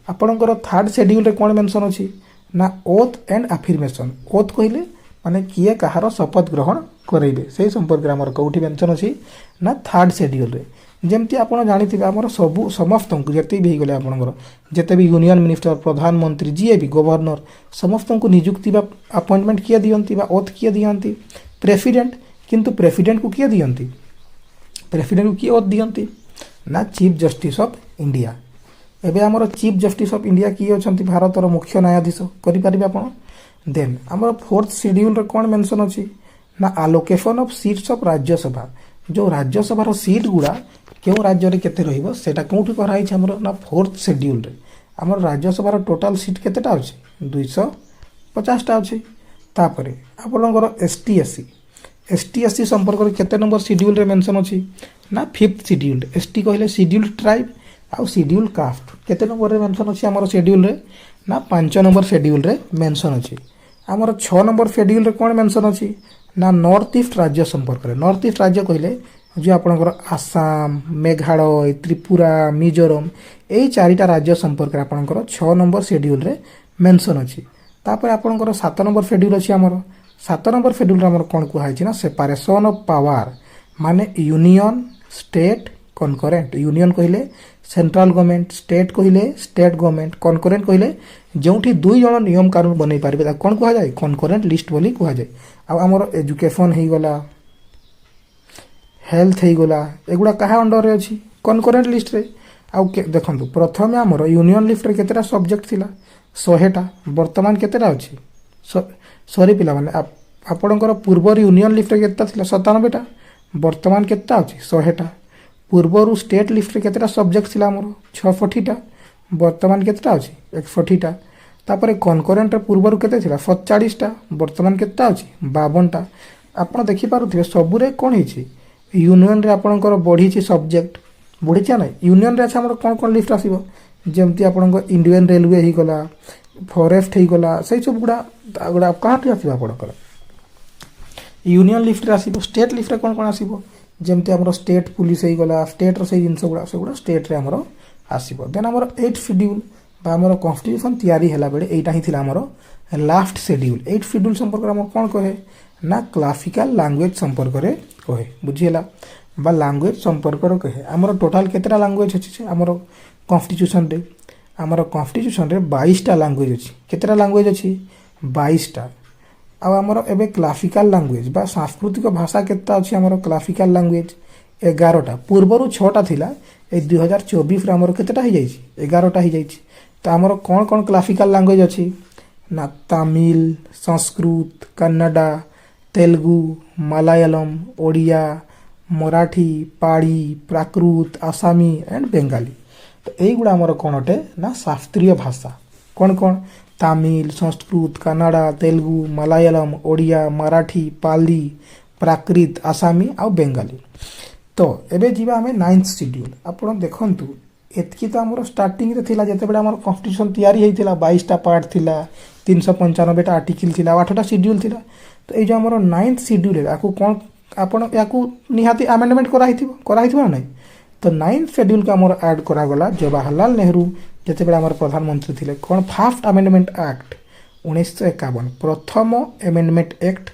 आपणकर थर्ड शेड्यूल रे कौन मेंशन अछि ना ओथ एंड अफर्मेशन ओथ कहले माने किए कहार शपथ ग्रहण करेबे से संपर्क आमर कौठी मेंशन अछि ना थर्ड शेड्यूल रे जेमती आपण जानिथिबे आमर सबु समस्त जते भी गले आपनकर जते भी यूनियन मिनिस्टर प्रधानमंत्री जीए भी गवर्नर समस्त को नियुक्ति बा अपॉइंटमेंट किए दियंती बा ओथ किए दियंती प्रेसिडेंट किंतु प्रेसिडेंट को किए दियंती प्रेसिडेंट को किए ओथ दियंती ना चीफ जस्टिस ऑफ इंडिया एबे आमर चीफ जस्टिस ऑफ इंडिया किए अछंती भारतर मुख्य न्यायाधीश करि परिबे आपण देन आमर फोर्थ शेड्यूल रे कोन मेंशन अछि ना allocation of seats of Rajya Sabha जो राज्यसभा सीट गुड़ा क्यों राज्य रे केते रहिबो सेटा कोठी कराई छै हमर ना फोर्थ शेड्यूल रे हमर राज्यसभा टोटल सीट केतेटा अछि 250 टा अछि तापरे आपनकर एसटी संपर्क रे केते नंबर शेड्यूल रे मेंशन अछि ना फिफ्थ शेड्यूल एसटी कहले शेड्यूल ट्राइब आउ शेड्यूल कास्ट केते नंबर रे मेंशन अछि हमर शेड्यूल रे ना 5 नंबर शेड्यूल रे मेंशन अछि हमर 6 नंबर शेड्यूल रे कोन मेंशन अछि ना नॉर्थ ईस्ट राज्य संपर्क रे नॉर्थ ईस्ट राज्य कहले जो आपणकर आसाम मेघालय त्रिपुरा मिजोरम यही 4टा राज्य संपर्क आपणकर 6 नंबर शेड्यूल रे मेंशन अछि तापर आपणकर 7 नंबर शेड्यूल अछि हमर 7 नंबर शेड्यूल रे हमर कोन कुहा छै ना सेपरेशन ऑफ पावर माने यूनियन स्टेट कनकरेंट यूनियन कहले सेंट्रल गवर्नमेंट स्टेट कहले स्टेट गवर्नमेंट कनकरेंट कहले जोठी दुई जण नियम कानून बनै पारबे कोन कुहा जाय कनकरेंट लिस्ट बोली कुहा जाय आ हमर एजुकेशन हे गला हेल्थ हे गला एगुडा कहा अंडर रे अछि कनकरेंट लिस्ट रे आ देखंतु प्रथमे हमर यूनियन लिस्ट रे केतेटा सब्जेक्ट थिला 100टा वर्तमान केतेटा अछि सॉरी पिला माने आपणकर पूर्व यूनियन लिस्ट रे केतेटा थिला 97टा वर्तमान केतेटा अछि 100टा पूर्वरु स्टेट लिस्ट रे केतेटा सब्जेक्ट थिला हमर 640टा वर्तमान केतेटा अछि 140टा तापरे कनकरेंट रे पूर्वरु केते थिला 47टा वर्तमान केतेटा अछि 52टा आपण देखि पारुथिबे सबुरे कोन हिछि यूनियन रे आपणकर बढ़ी छि सब्जेक्ट बढ़ी छ ना यूनियन रे अच्छा हमर कोन कोन लिस्ट आसीबो जेमति आपणकर इंडियन रेलवे ही गला फॉरेस्ट ही गला सही सब गुडा कहां आसीबो आपणकर यूनियन लिस्ट रे आसीबो स्टेट लिस्ट रे कोन कोन आसीबो जेमति हमर स्टेट पुलिस हे गला स्टेट रो सही जिंस गुडा से गुडा स्टेट रे हमर आसीबो देन हमर 8th शेड्यूल बा हमर कॉन्स्टिट्यूशन तयारी हैला बेले एटा ही थिला हमर लास्ट शेड्यूल 8th शेड्यूल संपर्क हमर कोन कहे ना क्लासिकल लैंग्वेज संपर्क रे कहे बुझियला बा लैंग्वेज संपर्क रे कहे हमर टोटल केतेटा लैंग्वेज अछि हमर कॉन्स्टिट्यूशन रे 22टा लैंग्वेज अछि केतेटा लैंग्वेज अछि 22टा आ हमर एबे क्लासिकल लैंग्वेज बा सांस्कृतिक भाषा केतेटा अछि हमर क्लासिकल लैंग्वेज 11टा पूर्वरु 6टा थिला ए 2024 रे हमर केतेटा hi जाई 11टा hi जाई त हमर कोन कोन क्लासिकल लैंग्वेज अछि ना तमिल संस्कृत कन्नड़ा तेलुगु मलयालम ओडिया मराठी पाड़ी प्राकृत आसामी एंड बेंगाली तो यही गुड़ा हमर कोन अटे ना शास्त्रीय भाषा कौन कौन तमिल संस्कृत कन्नड़ा तेलुगु मलयालम ओडिया मराठी पाली प्राकृत आसामी आ बेंगाली तो एबे जीवा हमें 9th शेड्यूल आपण देखंतु एतकी तो हमर स्टार्टिंग रे थिला जते बेला हमर कॉन्स्टिट्यूशन तयारी हेतिला 22टा पार्ट थिला 395टा आर्टिकल थिला 8टा शेड्यूल थिला तो ए जो हमर 9th शेड्यूल है आको कोन ଆପଣ ୟାକୁ ନିହାତି ଆମେଣ୍ଡମେଣ୍ଟ କରାହେଇଥିବ ନା ନାହିଁ। ତ 9th शेड्यूल आमर आड करागला जवाहरलाल नेहरू जितेबाला आमर प्रधानमंत्री थे कौन फास्ट आमेंडमेंट एक्ट 1951 प्रथम एमेंडमेंट एक्ट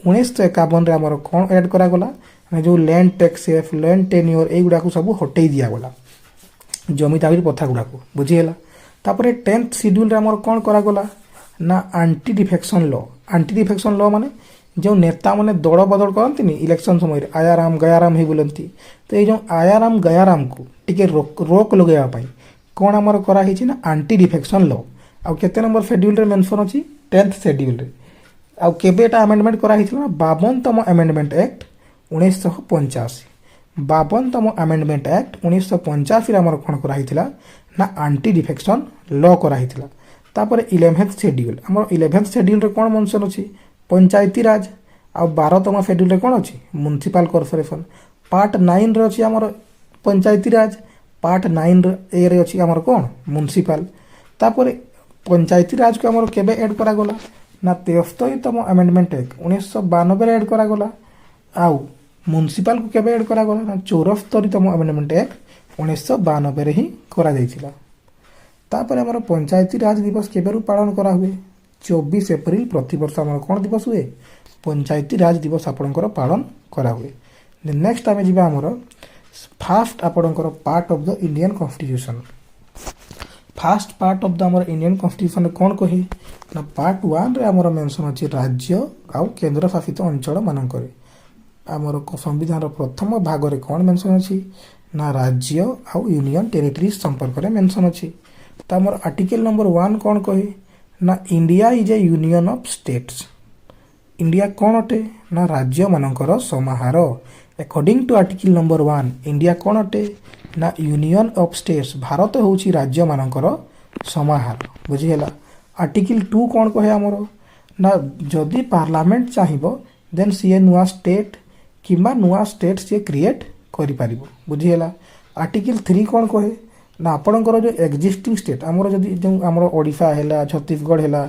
1951 आमर कौन ऐड करागला जो लैंड टैक्स लैंड टेन्योर एगुड़ा सब हटई दिगला जमी दाबी प्रथा गुड़ाक बुझीगला। तापर 10th शेड्यूल आमर कौन करागला ना आंटी डिफेक्शन लॉ माने जो नेता मैंने दौड़ बदल करती इलेक्शन समय आयाराम गयाराम ही बोलती तो ये आयाराम गयाराम को टिके रोक लगेगा कौन आमर कराई ना आंटी डिफेक्शन लॉ आउ केते नंबर शेड्यूल रे मेंशन अछि 10th शेड्यूल रे आउ केबेटा अमेंडमेंट कराई ना 52तम अमेंडमेंट एक्ट 1985 52तम अमेंडमेंट एक्ट 1985 रे आमर कोन कराई ना आंटी डिफेक्शन लॉ कराई तापर 11th शेड्यूल आमर 11th शेड्यूल रे कोन मेंशन अछि पंचायती राज आ 12तम शेड्यूल रे कोन अछि म्युनिसिपल कॉर्पोरेशन पार्ट 9 रे अछि आमर पंचायती राज पार्ट 9 ए रे अछि आमर कोन म्युनिसिपल। तापर पंचायती राज को आमर केबे ऐड करा गला ना 73तम अमेंडमेंट एक्ट 1992 रे ऐड करा गला आउ म्युनिसिपल को केबे ऐड करा गला ना 74तम अमेंडमेंट एक्ट 1992 रे ही करा जायतिला। तापर आमर पंचायती राज दिवस केबेरु पालन करा हुए 24 एप्रिल प्रतिवर्ष आमर कौन दिवस हुए पंचायती राज दिवस आपणकर पालन करा हुए। नेक्स्ट आम जी आमर फास्ट आपणकर part of the Indian constitution fast part of the आमर इंडियन कॉन्स्टिट्यूशन कौन कहे ना पार्ट 1 रे आमर मेंशन अछि राज्य आउ केंद्र शासित अंचल मानकर आमर संविधान प्रथम भाग रे कौन मेंशन अछि ना राज्य आउ यूनियन टेरिटरी संपर्क रे मेंशन अछि। त आमर आर्टिकल नंबर 1 कौन कहे ना India is a union of states India कौन अटे ना राज्य मानकर समाहार according to article number 1 India कौन अटे ना यूनियन ऑफ स्टेट्स भारत होची राज्य मानकर समाहार बुझीगला। आर्टिकल 2 कौन कहे आमर ना जदि पार्लियामेंट चाहिबो देन सीए नुआ स्टेट किंबा नुआ स्टेट से क्रिएट करि पारिबो बुझीगला। आर्टिकल 3 कौन कहे ना आपणकर जो एक्जिस्टिंग स्टेट आमर जदि जो आमर ओडिशा हैला छत्तीसगढ़ हैला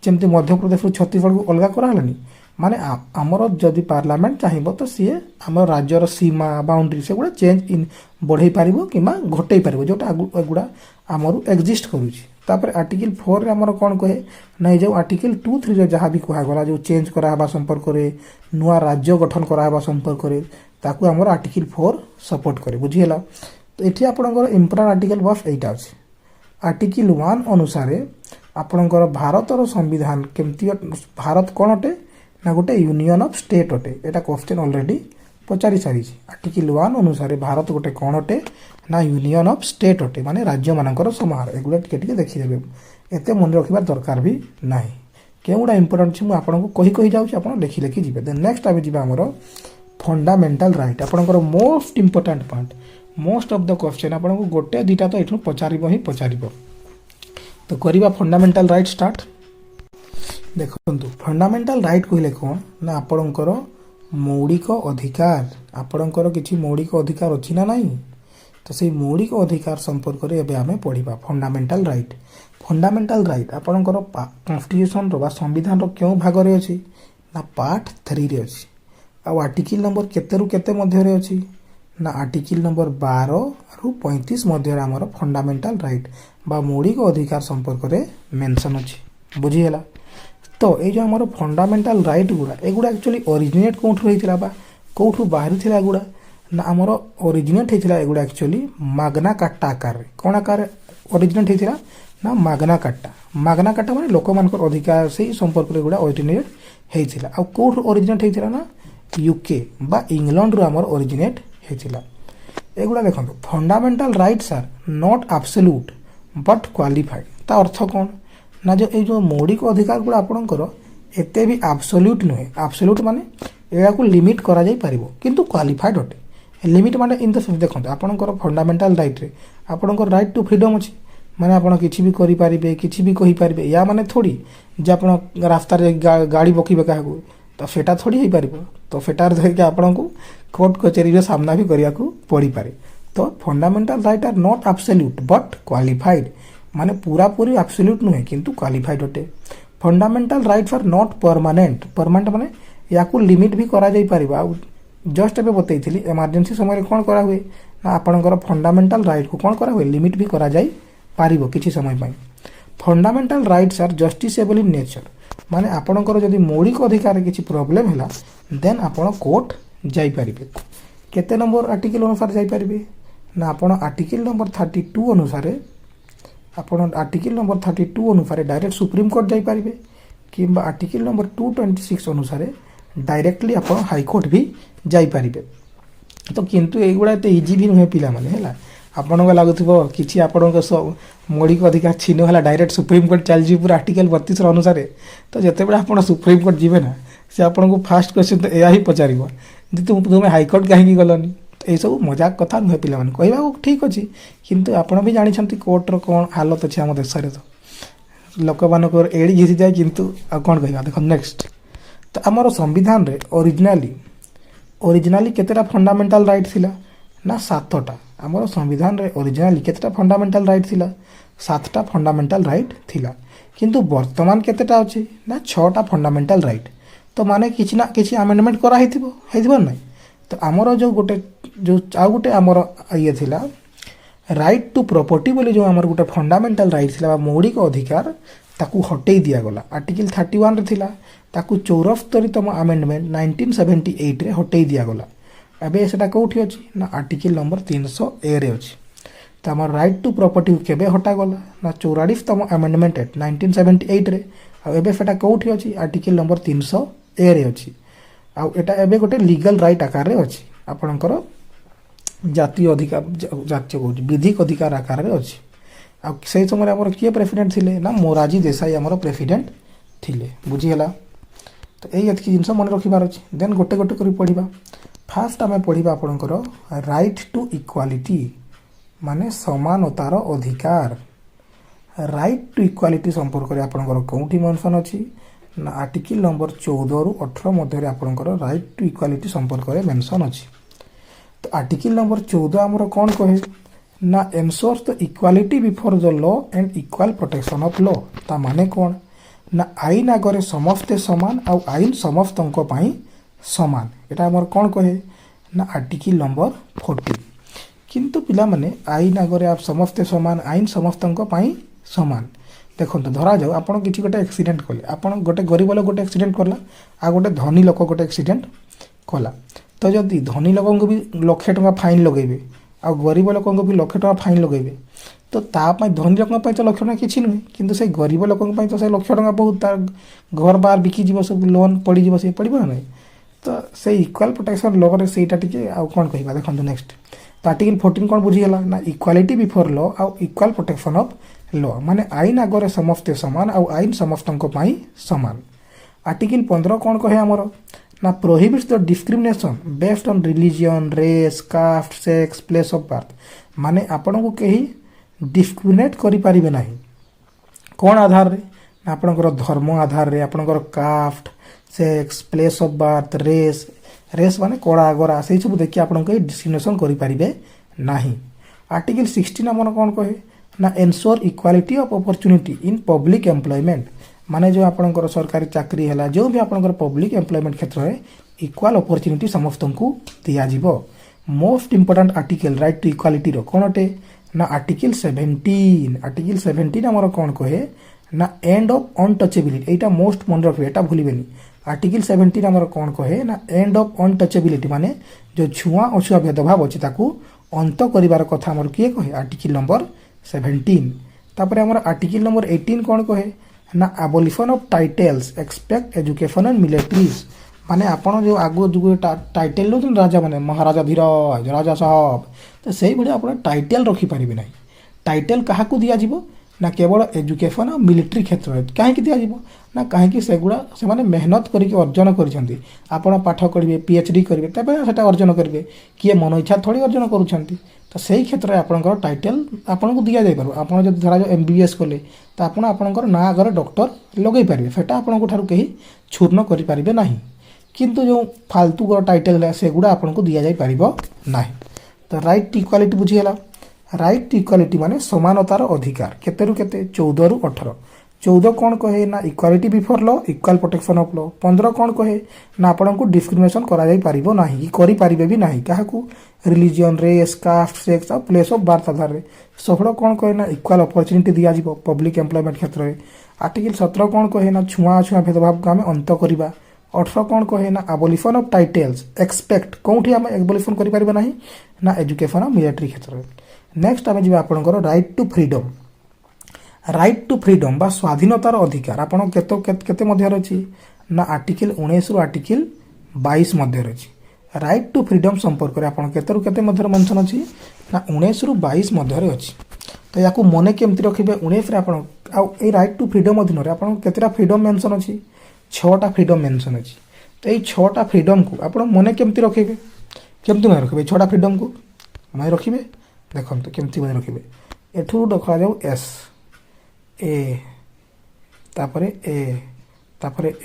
जमती मध्य प्रदेश छत्तीसगढ़ को अलग करालानी माने आमर जदि पार्लियामेंट चाहिबो तो सी आम राज्यर सीमा बाउंड्री से गुड़ा चेंज इन बढ़ई पारिबो किंबा घटई पारिबो जोटा गुड़ा आमर एक्जिस्ट करूची। तापर आर्टिकल 4 रे आमर कोन कहे ना जो आर्टिकल 2 3 रे जहां भी कहा गला जो चेंज करा हबा संपर्क रे नुआ राज्य गठन करा हबा संपर्क रे ताकू आमर आर्टिकल 4 सपोर्ट करे बुझियला। तो एठी आपणकर इंपोर्टेंट आर्टिकल बस एटा अछि आर्टिकल 1 अनुसार आपणकर भारतर संविधान केमती भारत कोन अटे ना गोटे यूनियन ऑफ स्टेट अटे एटा क्वेश्चन ऑलरेडी पचारि सारी आर्टिकल 1 अनुसार भारत गोटे कोन अटे ना यूनियन ऑफ स्टेट अटे माने राज्य मानकर समाहार एगुला टिके देखि देबे एते मन रखिबा दरकार भी नाही केउडा इंपोर्टेंट छी मु आपनको कहि जाउची आपण लिखि जिबे। देन नेक्स्ट आबे जिबा हमरो फंडामेंटल राइट आपणकर most important point most of the question आपनको गोटे दिटा तो एठु पचारिबो तो करिबा फंडामेंटल राइट स्टार्ट। देखंतु फंडामेंटल राइट कहले कोन ना आपणकर मौलिक अधिकार आपणकर किछि मौलिक अधिकार अछि ना नाही तो से मौलिक अधिकार संपर्क रे एबे हमें पढिबा फंडामेंटल राइट आपणकर कॉन्स्टिट्यूशन रो बा संविधान रो क्यों भाग रे अछि ना पार्ट 3 रे अछि आ आर्टिकल नंबर केते रु केते मध्य रे अछि ना आर्टिकल नंबर 12 रु 35 मध्य रे हमर फंडामेंटल राइट बा मौलिक अधिकार संपर्क रे मेंशन अछि बुझियला। तो ये जो हमारे फंडामेंटल राइट गुड़ा एगुड़ा एक्चुअली ओरिजिनेट कौटू होता बा कौटू बाहरी थिला एगुड़ा ना आमर ओरिजिनेट होता एगुड़ा एक्चुअली मागना कार्टा आकार कौन आकार ओरिजिनेट होता ना मागना कार्टा माने लोक मानकर अधिकार से संपर्क रे गुड़ा ओरिजिनेट होता आ कौटू ओरिजिनेट होता ना यूके बा इंग्लैंड रो आमर ओरिजिनेट होता। एगुड़ा देखो fundamental rights are not absolute but qualified ता अर्थ कौन ना जो ये जो मौलिक अधिकार गुड़ा आपणकर एते भी एब्सोल्यूट नुहे एब्सोल्यूट माने एया को लिमिट करा जाई परिबो किंतु क्वालिफाइड होते लिमिट माने इन द सेंस देखंत आपणकर फंडामेंटल राइट रे आपणकर राइट टू फ्रीडम अछि माने आपण किछि भी करि पारिबे किछि भी कहि पारिबे या माने थोड़ी जे आपण रास्ता रे गाड़ी बकिबे काहू तो सेटा थोड़ी ही पारिबो तो सेटार धरि के आपण को कोर्ट कचेरी रे सामना भी करिया को पड़ी पारे। तो fundamental right are not absolute but qualified माने पूरा पूरी एब्सोल्यूट नुहे किंतु क्वालिफाइड होते। Fundamental rights are not permanent माने या को लिमिट भी करा जाई परिबा जस्ट एबे बतैथिली इमरजेंसी समय कौन करा हुए ना आपणकर फंडामेंटल राइट को कौन करा हुए लिमिट भी करा जाई पारिबो किछि समय पई। Fundamental rights are justiciable in nature माने आपणकर जदि मौलिक अधिकार किछि प्रॉब्लम हैला देन आपण कोर्ट जाई परिबे। केते नंबर आर्टिकल अनुसार जाई परिबे ना आपण आर्टिकल नंबर 32 अनुसार आपण आर्टिकल नंबर 32 अनुसार डायरेक्ट सुप्रीम कोर्ट जाई परिबे किंबा आर्टिकल नंबर 226 अनुसार डायरेक्टली आपण हाई कोर्ट भी जाई परिबे। तो किंतु एगुड़ा एते इजी भी नुहे पिला माने हैला आपन को लागुथिबो किछि आपन को मौलिक अधिकार छीन होला डायरेक्ट सुप्रीम कोर्ट चल जी पूरा आर्टिकल 32 अनुसार। तो जते बेला आपन सुप्रीम कोर्ट जीवे ना से आपन को फर्स्ट क्वेश्चन तो एया ही पचारिबो जे तुम हाई कोर्ट काहे की गलनी। तो ए सब मजाक कथा नुहे पिला माने कहबा ठीक अछि किंतु आपन भी जानि छंती कोर्ट रो कोन हालत अछि हम देश रे। तो लोक मानकर एडी घिसी जाय किंतु आ कोन कहबा देखो नेक्स्ट। तो आमर संविधान रे ओरिजिनाली केतेटा फंडामेंटल राइट थिला ना 7टा। आमर संविधान रे ओरिजिनाली केतेटा फंडामेंटल राइट थिला 7टा फंडामेंटल राइट थिला किंतु वर्तमान केतेटा अछि ना 6टा फंडामेंटल राइट। तो माने किछि ना किछि अमेंडमेंट करा हेतिबो नै। तो आमर जो गोटे जो आ गोटे आमर ये थिला राइट टू प्रॉपर्टी बोली जो आमर गोटे फंडामेंटल राइट थिला मौलिक अधिकार ताकू हटेई दिया गला आर्टिकल 31 रे थिला ताकू 74तम अमेंडमेंट 1978 रे हटेई दिया गला। एबे सेटा कोठी अछि ना आर्टिकल नंबर 300 ए रे अछि। तो हमर राइट टू प्रॉपर्टी केबे हटा गला ना 44तम अमेंडमेंट एक्ट 1978 रे। आ एबे सेटा कोठी अछि आर्टिकल नंबर 300 ए रे अछि। आ एटा एबे गोटे लीगल राइट आकार रे अछि आपणकर जातीय अधिकार जातीय कोठी विधिक अधिकार आकार रे अछि। आ से समय हमर किए प्रेसिडेंट थिले ना मोरारजी देसाई हमर प्रेसिडेंट थिले बुझी हला। तो यही एतकी जिनस मन रखिबार अछि। देन गोटे गोटे करी पढ़िबा। फास्ट आमे पढ़िबा आपणकर राइट टू इक्वालिटी माने समानतार अधिकार। राइट टू इक्वालिटी संपर्क रे आपणकर कोठी मेंशन अछि ना आर्टिकल नंबर 14 रु 18 मध्य रे आपणकर राइट टू इक्वालिटी संपर्क रे मेंशन अछि। तो आर्टिकल नंबर 14 हमर कोन कहे ना ensures the equality before the law and equal protection of law. ता माने कोन ना आईन आगरे समस्ते समान आ आईन समस्तंक पई समान। एटा हमर कोन कहे ना आर्टिकल नंबर 40। किंतु पिला माने आईन आगरे आप समस्ते समान आईन समस्तंक पई समान। देखंतु धरा जाऊ आपण किछि गोटे एक्सीडेंट कले आपण गोटे गरीब लोक गोटे एक्सीडेंट करला आ गोटे धनी लोक गोटे एक्सीडेंट कला। तो जदि धनी लोक को भी लाख टका फाइन लगेबे आ गरीब लोक को भी लाख टका फाइन लगेबे तो ता पई धनी लोक पई तो लाख टका किछि नुहे किंतु से गरीब लोक पई तो से लाख टका बहुत तार घर बार बिकी जीव सब लोन पड़ी जीव से पड़िबो ना। तो से इक्वल प्रोटेक्शन लॉ रे सेटा टिके आ कोन कहबा देखंतु नेक्स्ट। तो आर्टिकल 14 कोन बुझी हला ना इक्वालिटी बिफोर लॉ आ इक्वल प्रोटेक्शन ऑफ लॉ माने आईन आगरे समस्ते समान आ आईन समस्तंक पई समान। आर्टिकल 15 कोन कहे हमर ना prohibits the discrimination based on religion race caste sex place of birth माने आपण को कहीं डिस्क्रिमिनेट करि परिबे नाही कोन आधार रे ना आपणकर धर्म आधार रे आपणकर caste sex place of birth race race माने कोड़ा आगरा से सब देखि आपण को डिस्क्रिमिनेशन करि परिबे नाही। आर्टिकल 16 हमन कोन कहे ना ensure equality of opportunity in public employment माने जो आपणकर सरकारी चाकरी हैला जो भी आपणकर पब्लिक एम्प्लॉयमेंट क्षेत्र रे इक्वल अपॉर्चुनिटी समस्त को दिया जीवो। Most important article right to equality रो कोनटे ना आर्टिकल 17 हमर कोन कहे ना एंड ऑफ अनटचेबिलिटी। एटा मोस्ट मन रखबे एटा भूलिबेनी। आर्टिकल 17 हमर कोन कहे ना एंड ऑफ अनटचेबिलिटी माने जो छुआ अछुआ भेदभाव अछि ताकू अंत करिवार कथा हमर किए कहे आर्टिकल नंबर 17। तापर हमर आर्टिकल नंबर 18 कोन कहे ना abolition of titles expect education and militaries माने आपण जो आगो जो टाइटल लो राजा माने महाराजा धीरज राजा साहब तो सही भले आपण टाइटल रखि परिबे नाही। टाइटल काहा को दिया जीवो ना केवल एजुकेशन और मिलिट्री क्षेत्र रे काहे कि दिया जीवो ना काहे कि सेगुडा से माने मेहनत करिके अर्जन करिसंती आपण पाठ करिवे पीएचडी करिवे तबे सेटा अर्जन करिवे किए मन इच्छा थोड़ी अर्जन करूछंती। तो सही क्षेत्र में आपणकर टाइटल आपन को दिया जाय पारो आपण जब धरा जो एमबीबीएस कले तो आपण आपणकर ना आगर डॉक्टर लगै पारिबे सेटा आपण को थारु केही छूर्न करि पारिबे नाही। किंतु जो फालतू गो टाइटल है सेगुडा आपन को दिया जाय पारिबो नाही। तो राइट टू इक्वालिटी बुझी हला। राइट टू इक्वालिटी माने समानतार अधिकार केते रु केते 14 रु 18 14 कौन कहे ना equality before law equal protection of law 15 कौन कहे ना आपको डिस्क्रिमिनेशन करा जाई परिबो नाही करि परिबे भी नाही काहाकू रिलीजन रेस कास्ट सेक्स और प्लेस ऑफ बर्थ आधार रे 16 कौन कहे ना इक्वाल अपॉर्चुनिटी दिया जिवो पब्लिक एम्प्लॉयमेंट क्षेत्र में आर्टिकल 17 कौन कहे ना छुआ छुआ भेदभाव को आम अंत करवा 18 कौन कहे ना अबोलिशन ऑफ टाइटल्स एक्सपेक्ट कौटी आम एबोलिशन करि परिबे नाही ना एजुकेशन मिलिटरी क्षेत्र में नेक्स्ट आम जी आपंकर right to freedom right to freedom बा स्वाधीनतार अधिकार आपण केते मध्य अछि ना आर्टिकल 19 रु आर्टिकल 22 मध्य अछि राइट टू फ्रीडम संपर्क रे आपण केते रु केते मध्य मेंशन अछि ना 19 रु 22 मध्य अछि तो याकू मने केमति रखिबे 19 रे आपण आ ए राइट टू फ्रीडम अधीन रे आपण केतेटा फ्रीडम मेंशन अछि 6टा फ्रीडम मेंशन अछि तो ए 6टा फ्रीडम को आपण मने केमति रखिबे केमति मने रखिबे 6टा फ्रीडम को मने रखिबे देखंतु केमति मने रखिबे एठू देखा जाऊ एस ए तापरे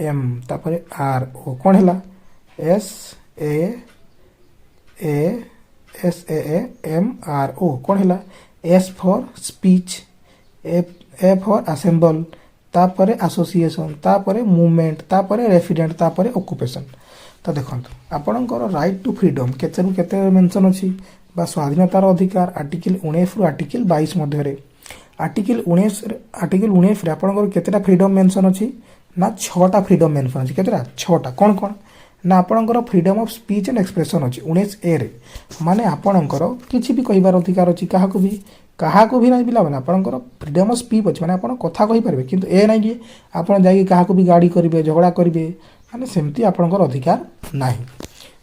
एम तापरे आर ओ कौन है S A M R O कौन है S for speech A for assemble तापरे एसोसिएशन तापरे मूवमेंट तापरे रेसिडेंट तापरे ऑक्युपेशन तो देखंतु आपणकर राइट टू फ्रीडम केते रु केते मेंशन अछि बा स्वाधीनतार अधिकार आर्टिकल 19 रु आर्टिकल 22 मध्य रे आर्टिकल 19 रे आपणकर केतेटा फ्रीडम मेंशन अछि ना 6टा फ्रीडम मेंशन अछि केतेटा 6टा कोन कोन ना आपणकर freedom of speech and expression अछि 19 ए रे माने आपणकर किछि भी कहिबार अधिकार अछि काहाको भी नै बिला माने आपणकर फ्रीडम ऑफ स्पीच अछि माने आपण कथा कहि परबे किंतु ए नै कि आपण जाई काहाको भी गाड़ी करिवे झगड़ा करिवे माने सेमति आपणकर अधिकार नाही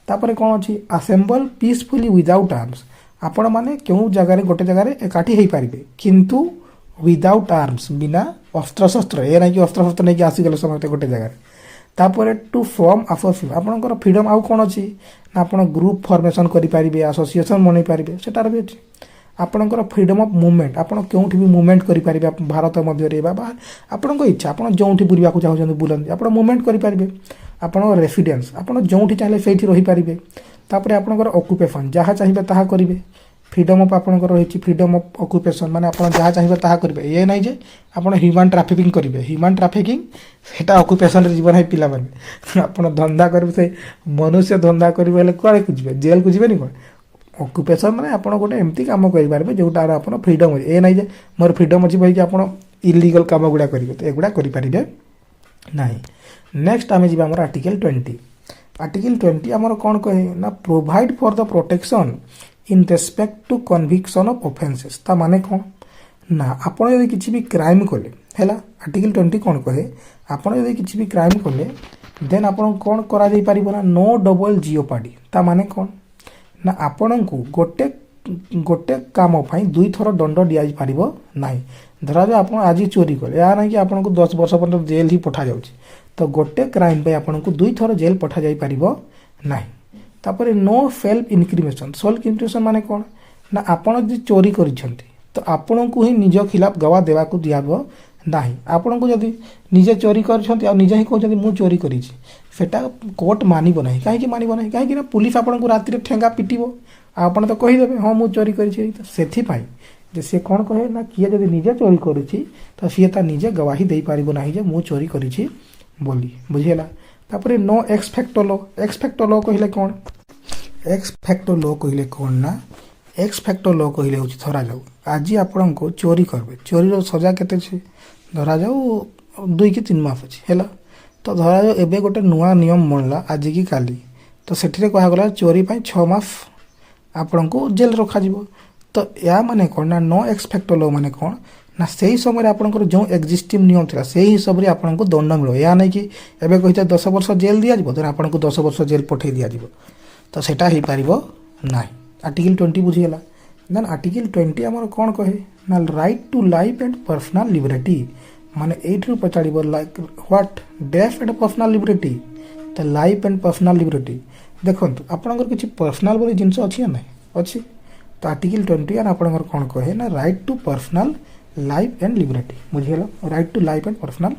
तापरे कोन अछि असेंबल पीसफुली विदाउट आर्म्स आपण माने केउ जगह रे गोटे जगह रे एकाठी हेई परिबे किंतु विदाउट आर्म्स बिना अस्त्र शस्त्र ए नै कि अस्त्र शस्त्र नै कि आसी गेल समते गोटे जगह रे तापरे टू फॉर्म एसोसिएशन आपणकर फ्रीडम आउ कोन अछि ना आपण ग्रुप फॉर्मेशन करि परिबे एसोसिएशन बनै परिबे सेटार भी अछि आपणकर फ्रीडम ऑफ मूवमेंट आपण केउठी भी मूवमेंट करि परिबे भारत मध्य रे बा आपणक इच्छा आपण जोंठी बुलिबा को चाहउछन बुलंदी आपण मूवमेंट करि परिबे आपण रेसिडेंस आपण जोंठी चाहे सेठी रहि परिबे तापरे आपणकर ऑक्युपेशन जहा चाहिबे ताहा करिवे फ्रीडम ऑफ आपणकर रहिछि फ्रीडम ऑफ ऑक्युपेशन माने आपण जहा चाहिबे ताहा करिवे ए नै जे आपण ह्यूमन ट्रैफिकिंग करिवे ह्यूमन ट्रैफिकिंग सेटा ऑक्युपेशन रे जीवन है पिला माने आपण धंधा करिवे से मनुष्य धंधा करिवे ले कोळे कुजिबे जेल कुजिबे नि कोन ऑक्युपेशन माने आपण गोटे एमती काम करि पारबे जोटा आपण फ्रीडम ए नै जे मोर फ्रीडम अछि भाई कि आपण इलीगल काम गुडा करिवे तो एगुडा करि पारिबे नाही नेक्स्ट आमे जिबा हमर आर्टिकल 20 हमर कोन कहे ना provide for the protection in respect to conviction of offences ता माने कोन ना आपण यदि किछि भी क्राइम कले हैला आर्टिकल 20 कोन कहे आपण यदि किछि भी क्राइम कले देन आपण कोन करा जाई परिबो ना नो डबल जियोपार्डी ता माने कोन ना आपण को गोटे काम पाई दुई थर दंड दिया पारिबो नाही धरा जो आपण आज चोरी कले या ना कि आपण को 10 वर्ष पर्यंत जेल ही पठा जाउची तो गोटे क्राइम पे आपण को दुई थर जेल पठा जाई पारिबो नाही तापरे no self incrimination self incrimination माने कोन ना आपण जे चोरी करिसंती तो आपण को ही निज खिलाफ गवाह देवा को दियाबो नाही आपण को जदी निजे चोरी करछंती आ निजे ही कहछंती मु चोरी करिछि सेटा कोर्ट मानिबो नाही काहे कि मानिबो नाही काहे कि ना पुलिस आपण को रात्रि ठेंगा पिटिबो आपण तो कहि देबे हां मु चोरी करिछि तो सेथि पाई जे से कोन कहे ना किए जदी निजे चोरी करिछि तो सिए ता निजे गवाही देई पारिबो नाही जे मु चोरी करिछि बोली बुझियला तापरे नो एक्स फैक्टर लॉ कहिले कोन एक्स फैक्टर लॉ कहिले कोन ना एक्स फैक्टर लॉ कहिले होछि धरा जाऊ आज आपण को चोरी करबे चोरी रो सजा केते छै धरा जाऊ 2 कि 3 मास अछि हैला तो धरा जाऊ एबे गोटे नुवा नियम मनला आज की काली तो सेठिरे कहा गला चोरी पई 6 मास आपण को जेल रखा जिवो तो या माने कोन ना नो एक्स फैक्टर लॉ माने कोन ना सही समय आपंकर जो एक्जिस्टिंग नियम था से हिसाब से आपको दंड मिलो या नहीं कि एवं कही 10 वर्ष जेल दि जाए देन आपको 10 वर्ष जेल पठे दि जाए तो सेटा हो पार ना आर्टिकल 20 बुझीगला देन आर्टिकल 20 आमर कौन कहे ना right to life and personal liberty माने एठू पचाड़ो like what death and personal liberty तो लाइफ एंड पर्सनल लिबर्टी देखो आपंकर किसी पर्सनल बोली जिनस अच्छी ना अच्छी तो आर्टिकल 20 आपंकर कौन कहे ना right to personal life and liberty बुझीगला right to life and personal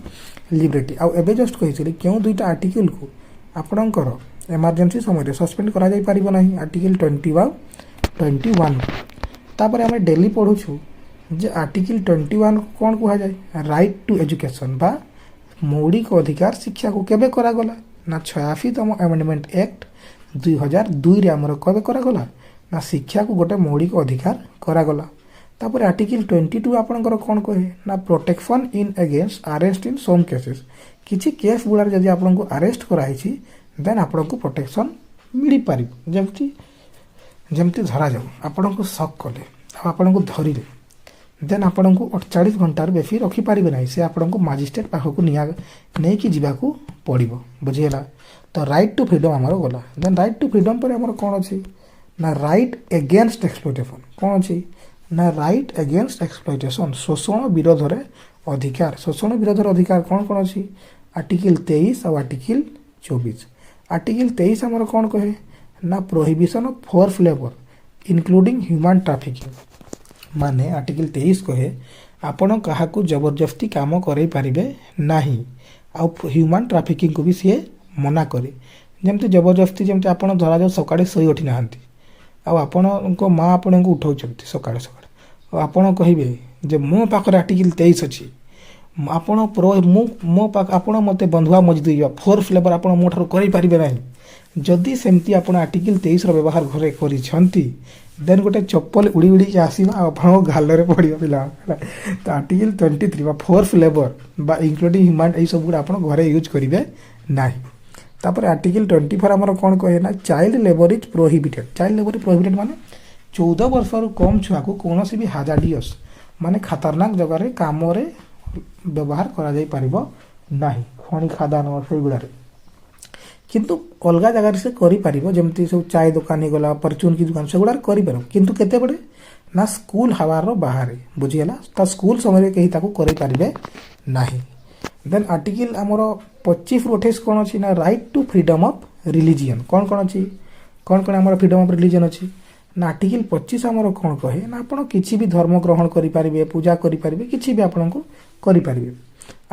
liberty आउ एबे जस्ट कही क्यों दुईटा आर्टिकल को आपणकर इमरजेंसी समय सस्पेंड करा जाई पारिबो नाही आर्टिकल 20 वा 21 तापर आमे डेली पढुछु जे आर्टिकल 21 कौन कह जाए राइट टू एजुकेशन बा मौलिक अधिकार शिक्षा को केबे करागला ना 86तम एमेंडमेंट एक्ट 2002 रे हमर कबे करागला ना शिक्षा को गोटे मौलिक अधिकार करागला तापर आर्टिकल 22 आपनकर कौन कहे ना protection in against arrest in some cases किछि केस गुड़ार जदि आपन को अरेस्ट कराई देन आपन को प्रोटेक्शन मिली पारि जेमती जेमती धरा जाऊ आपन को शक कले आपन को धरिले देन आपन को 48 घंटार बेसी रखी पारिबे नाही से आपन को मजिस्ट्रेट पाखो को निया नै कि जिबा को पड़िबो बुझियला तो राइट टू फ्रीडम हमर गला देन राइट टू फ्रीडम पर हमर कोन अछि ना राइट अगेंस्ट एक्सप्लॉइटेशन कोन अछि ना राइट अगेंस्ट एक्सप्लॉइटेशन शोषण विरोध रे अधिकार शोषण विरोध रे अधिकार कोन अछि आर्टिकल 23 और आर्टिकल 24 आर्टिकल 23 हमर कोन कहे ना prohibition of force labour including human trafficking माने आर्टिकल 23 कहे आपण कहा को जबरदस्ती काम करई पारिबे नाही आ ह्यूमन ट्रैफिकिंग को भी सी मना करे जेमती जबरदस्ती जेमती आपण धरा जाऊ सकाळे सोई उठी नाहंती आ आपण को मां आपण को उठाउछंती सकाळे सकाळे आपण कहिबे जे मो पाखरे आर्टिकल 23 अछि आपण प्रो मो पाख आपण मते बंधुआ मजदूरी फोर्स लेबर आपण मोठार करि पारिबे नाही जदि सेमती आपण आर्टिकल 23 रो व्यवहार घरे करि छंती देन गोटे चप्पल उड़ी उड़ी आसीबा आपण गालरे पड़िबा पिला तो आर्टिकल 23 बा फोर्स लेबर बा इंक्लूडिंग ह्यूमन ए सब गुडा आपण घरे यूज करिवे नाही तापर आर्टिकल 24 हमर कोन कहे ना child labour is prohibited child labour prohibited माने 14 वर्ष रु कम छुआ को कोनोसी भी हाजार्डियस माने खतरनाक जगह रे काम रे व्यवहार करा जाई पारिबो नाही खणी खादान और से गुडा रे किंतु अलगा जगह से करि पारिबो जेमती सब चाय दुकान ही गला परचून की दुकान से गुडा करि पारो किंतु केते बडे ना स्कूल हवार रो बाहर बुझियला त स्कूल समय केही ताको करि पारिबे नाही देन आर्टिकल हमर 25 रो 28 कोन अछि ना right to freedom of religion कोन कोन अछि कोन कोन हमर फ्रीडम ऑफ रिलीजियन अछि ना आर्टिकल 25 हमर कोन कहे ना आपण किछि भी धर्म ग्रहण करि पारिबे पूजा करि पारिबे किछि भी आपण को करि पारिबे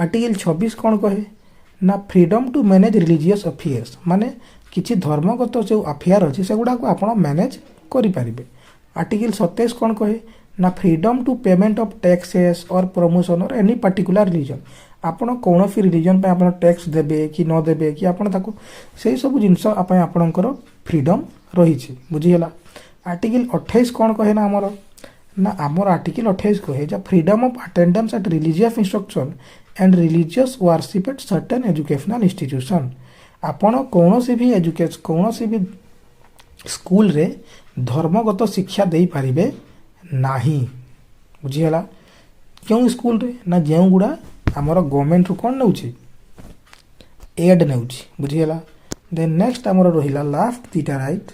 आर्टिकल 26 कोन कहे ना freedom to manage religious affairs माने किछि धर्मगत जो अफेयर अछि सेगुडा को आपण मैनेज करि पारिबे आर्टिकल 27 कोन कहे ना freedom to payment of taxes और प्रमोशन और एनी पर्टिकुलर रिलीजन आपण कोनोसी रिलीजन पे आपण टैक्स देबे कि न देबे कि आपण ताको सेही सब जिंस आपन आपनकर फ्रीडम रही छी बुझियला आर्टिकल 28 कोन कहे ना हमर ना हमर आर्टिकल 28 कहे जा freedom of attendance eight religious instruction and religious worship at certain educational institution आपण कोनोसी भी एजुकेशन कोनोसी भी स्कूल रे धर्मगत शिक्षा देई पारिबे नाही बुझियला क्यों स्कूल रे ना जेउ गुडा हमर गवर्नमेंट रो कोन नउची एड नउची बुझियला देन नेक्स्ट हमर रहिला लास्ट तीटा राइट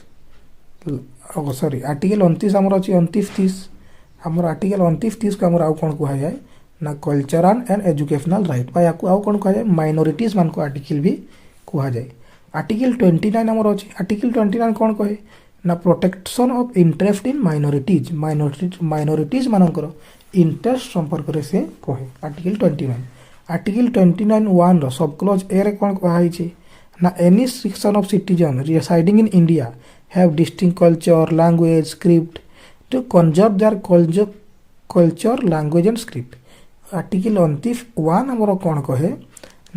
सॉरी आर्टिकल 29 हमर अछि 29 30 हमर आर्टिकल 29 30 को हमर आउ कोन कुहा जाय ना कल्चरल एंड एजुकेशनल राइट बा याकू आउ कोन कुहा जाय माइनॉरिटीज मान को आर्टिकल भी कुहा जाय आर्टिकल 29 हमर अछि आर्टिकल 29 कोन कहे ना protection of interest in minorities मानकर इंटरेस्ट संपर्क रे से कहे article 29 1 row sub clause A रे कोन कहा हिची ना any section of citizen residing in India have distinct culture language script to conserve their culture language and script article 29 1 हमर कोन कहे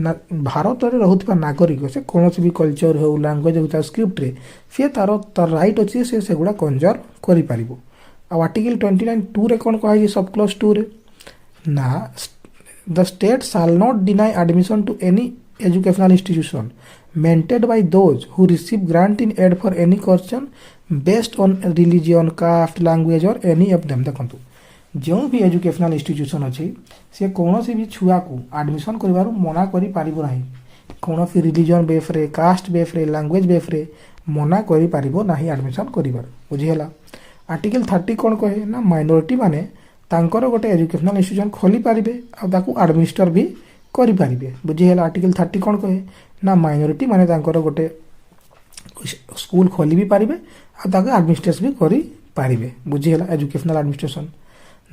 ना भारत रे रहुतबा नागरिक से कोनोसी भी कल्चर हो लैंग्वेज हो स्क्रिप्ट रे से तार राइट अछि से सेगुडा कंजर्व करि पारिबो आ आर्टिकल 29 2 रे कोन कहा सब क्लॉज 2 रे ना the state shall not deny admission to any educational institution maintained by those who receive grant in aid for any question based on religion caste language or any of them देखंतु जो भी educational institution अछि से कोनोसी भी छुआ को admission करिवारु मना करि पारिबो नाही कोनोसी रिलीजन बेस रे कास्ट बेस रे लैंग्वेज बेस रे मना करि पारिबो नाही एडमिशन करिवार बुझियला आर्टिकल 30 कोन कहे ना माइनॉरिटी माने तांकर गोटे एजुकेशनल इंस्टीट्यूशन खोली पारिबे आ ताकू एडमिनिस्टर भी करि पारिबे बुझियला आर्टिकल 30 कोन कहे ना माइनॉरिटी माने तांकर गोटे स्कूल खोली भी पारिबे आ ताकू एडमिनिस्ट्रेशन भी करि पारिबे बुझियला एजुकेशनल एडमिनिस्ट्रेशन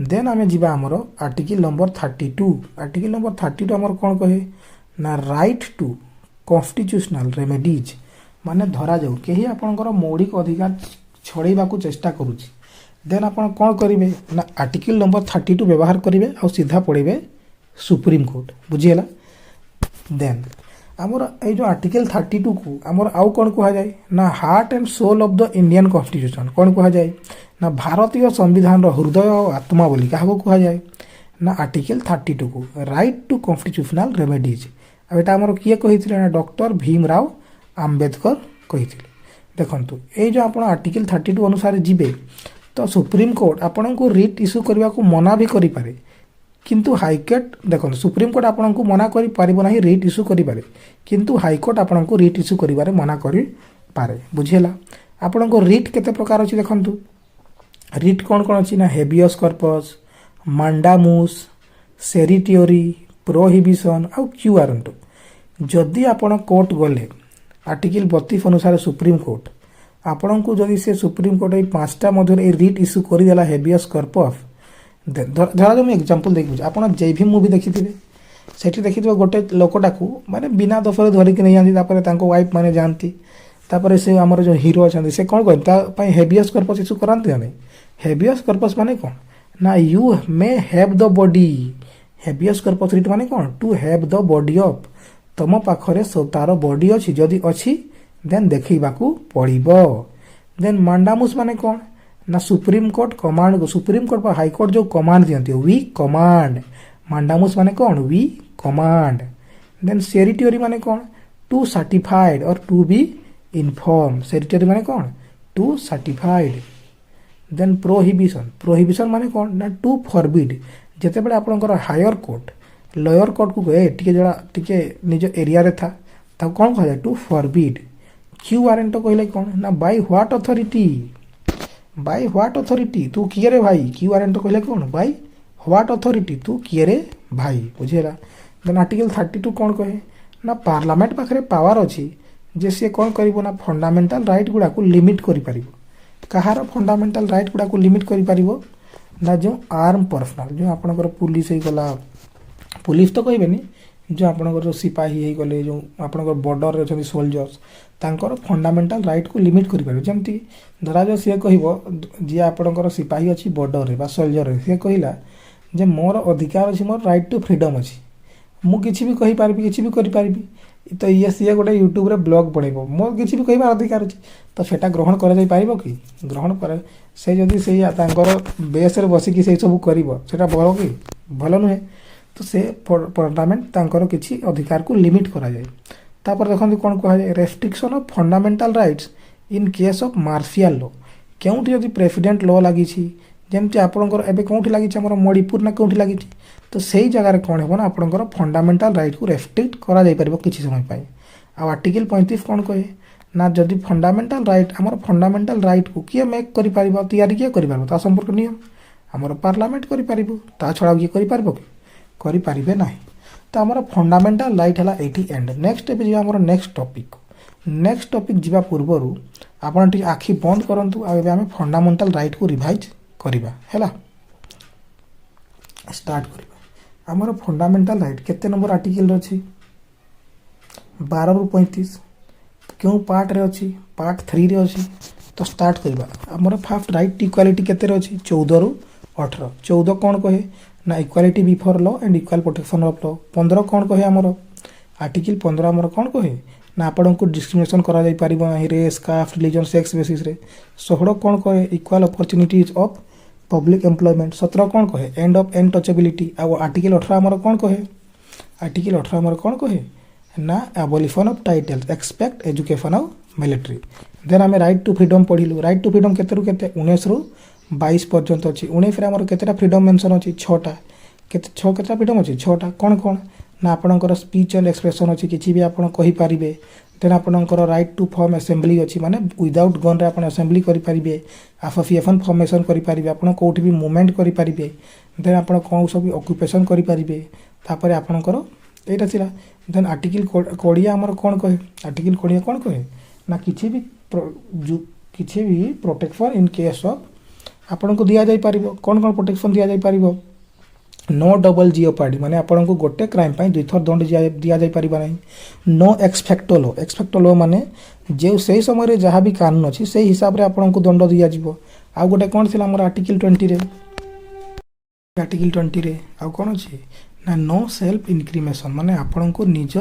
देन आमे जिबा हमरो आर्टिकल नंबर 32 हमर कोन कहे ना राइट टू कॉन्स्टिट्यूशनल रेमेडीज माने धरा जाऊ केही आपनकर मौलिक अधिकार छड़ेबा को चेष्टा करूची देन आप कौन करेंगे ना आर्टिकल नंबर 32 व्यवहार करेंगे और सीधा पढ़े सुप्रीम कोर्ट बुझीगला। देन आमर ये जो आर्टिकल 32 को आमर आउ कौन कह जाए ना heart and soul of the Indian constitution कौन कह जाए ना भारतीय संविधान हृदय और आत्मा बोली क्या कह जाए ना आर्टिकल 32 को राइट टू कॉन्स्टिट्यूशनल रेमेडीज। अब यहाँ आमर किए कही ना डॉक्टर भीमराव आम्बेडकर कही। देखो ये जो आप आर्टिकल 32 अनुसार जीवे तो सुप्रीम कोर्ट आपन को रिट इश्यू करने को मना भी करें किंतु हाईकोर्ट देखो सुप्रीम कोर्ट आपन को मना कर पारिबो नाही रिट इश्यू करें किंतु हाईकोर्ट आपन को रिट इश्यू करिबारे मना करि पारे बुझेला। आपन को रिट केते प्रकार अछि देखंतु रिट कौन कौन अच्छी ना हेबियस कर्पस मांडामुस सेरिटियोरी प्रोहिबिशन आउ क्यू वारंट। जदि आपण कोर्ट गले आर्टिकल 32 अनुसार सुप्रीम कोर्ट आपण को जदि से सुप्रीम कोर्ट ये 5टा मध्य रिट इश्यू करदेला हेबियस कर्पस धरा जो मुझे एग्जांपल देखिए आप जेभी मुवी देखी से देखी गोटे लोकटा को माने बिना दोषर धरिक नहीं जाती वाइफ मैंने जाती से आमर जो हीरो अच्छा से कौन करें हेबियस कर्पस इश्यू कराते नहीं। हेबियस कर्पस माने कौन ना you may have the body habeas corpus writ माने कौन to have the body of तुम पाखरे तार बॉडी अच्छी जदि अच्छी देन देखा पड़ो। देन मांडामुस माने कौन ना supreme court command supreme court पर हाई कोर्ट जो कमांड दियंती वी कमांड मांडामुस माने कौन वी कमांड। देन सेरिटोरी माने कौन टू सर्टिफाइड और टू बी इनफॉर्म सेरिटोरी माने कौन टू सर्टिफाइड। देन प्रोहिबिशन माने कौन ना टू फॉरबिड जेते बेले आपनकर हायर कोर्ट लोअर कोर्ट को गए टिके जड़ा टिके निज एरिया रे था तब कौन कह जाए टू फॉरबिड। क्यू वारंट कहले कौन ना बाय व्हाट अथॉरिटी तू किए रे भाई क्यू वारंट कहले कौन बाय व्हाट अथॉरिटी तू किए रे भाई बुझेला। देन आर्टिकल 32 कौन कहे ना पार्लियामेंट पाखरे पावर अच्छी जे सी कौन करिवो ना फंडामेंटल राइट गुड़ा को लिमिट करि परिवो। कहार फंडामेंटल राइट गुड़ा को लिमिट करि परिवो ना जो आर्म पर्सनल जो आपनकर पुलिस ही गला पुलिस तो कहबेनी जो आपनकर जो सिपाही ही गले जो आपनकर बॉर्डर रे अछन सोल्जर्स तांकर फंडामेंटल राइट को लिमिट करि परिवो। जेमती धरा जो सी कहबो जे आपनकर सिपाही अछि बॉर्डर रे बा सोल्जर रे से कहिला जे मोर अधिकार अछि मोर राइट टू फ्रीडम अछि मु किछि भी कहि पारबी किछि भी करि पारबी तो ये सी गोटे यूट्यूब रे ब्लॉग बनइबो मोर किछि भी कहबार अधिकार अछि तो सेटा ग्रहण करा जाय पारिबो कि ग्रहण करे से जदि से तांकर बेस रे बसी कि से सब करिवो सेटा भलो कि भलो नुहे तो से पार्लियामेंट तांकर किछि अधिकार को लिमिट करा जाय। तापर देखंतु कोन कहा जाय restriction of fundamental rights in case of martial law केउठी यदि प्रेसिडेंट लॉ लागि छी जेमती आपनकर एबे कोउठी लागि छी हमर मणिपुर ना कोउठी लागि छी तो सही जगह रे कोन हेबो ना आपनकर फंडामेंटल राइट को रेस्ट्रिक्ट करा जाय परबो किछि समय पई। आ आर्टिकल 35 कोन कहे ना जदि फंडामेंटल राइट हमर फंडामेंटल राइट को किए मेक करि पारिबो तैयारी किए करि पारिबो ता संपर्क नियम हमर पार्लियामेंट करि पारिबो ता छडा किए करि पारिबो कि करि पारिबे नाही। तो हमर फंडामेंटल राइट हला एठी एंड नेक्स्ट एबे जे हमर नेक्स्ट टॉपिक जीवा पूर्वरु आपण टी आखि बंद करंतु आ एबे हम फंडामेंटल राइट को रिवाइज करिबा हैला स्टार्ट करिबा। हमर फंडामेंटल राइट केते नंबर आर्टिकल अछि 12 रु 35 क्यों पार्ट रे अछि पार्ट 3 रे अछि तो स्टार्ट करिबा। हमर फर्स्ट राइट इक्वालिटी केते रे अछि 14 रु 18 14 कोन कहे ना equality before law and equal protection of law. 15 कौन कहे आमर आर्टिकल 15 आमर कौन कहे ना आपण को डिस्क्रिमिनेशन करा जाय पारिबो नाही race caste religion sex basis रे। 16 कौन कहे equal opportunities of public employment. 17 कौन कहे एंड ऑफ अनटचेबिलिटी। आ आर्टिकल 18 आमर कौन कहे आर्टिकल 18 आमर कौन कहे ना abolition of titles expect education of military. Then आमे राइट टू फ्रीडम पढिलु राइट टू फ्रीडम केते रु केते 19 रु 22 पर्यंत अच्छी 19 आमर केतेटा फ्रीडम मेंशन अच्छी 6टा केते 6 केतेटा फ्रीडम अच्छी 6टा कौन कौन ना आपणकर स्पीच एंड एक्सप्रेशन अच्छी किसी भी आपण कहि पारिबे। देन आपणकर राइट टू फॉर्म असेंबली अच्छी माने विदाउट गन रे आपण असेंबली करि पारिबे एसोसिएशन फॉर्मेशन करि पारिबे आपण कोठी भी मूवमेंट करि पारिबे। देन आपण कोन सब ऑक्युपेशन करि पारिबे तापर आपणकर एटा थिला। देन आर्टिकल कोडिया आमर कोन कहे आर्टिकल कोडिया कोन कहे ना किछि भी प्रोटेक्शन इन केस ऑफ आपन को दिया जाय पारिबो कोन कोन प्रोटेक्शन दिया जाय पारिबो नो डबल जियोपार्डी माने आपन को गोटे क्राइम पई दुई थर दंड दिया जाय पारिबा नै। नो एक्सपेक्ट लो माने जे सही समय रे जहाँ भी कानून अछि सही हिसाब रे आपन को दंड दिया जिवो आउ गोटे कौन थिला हमर आर्टिकल 20 रे आर्टिकल 20 रे आउ कौन अछि ना नो सेल्फ इनक्रिमेशन माने आपण को निज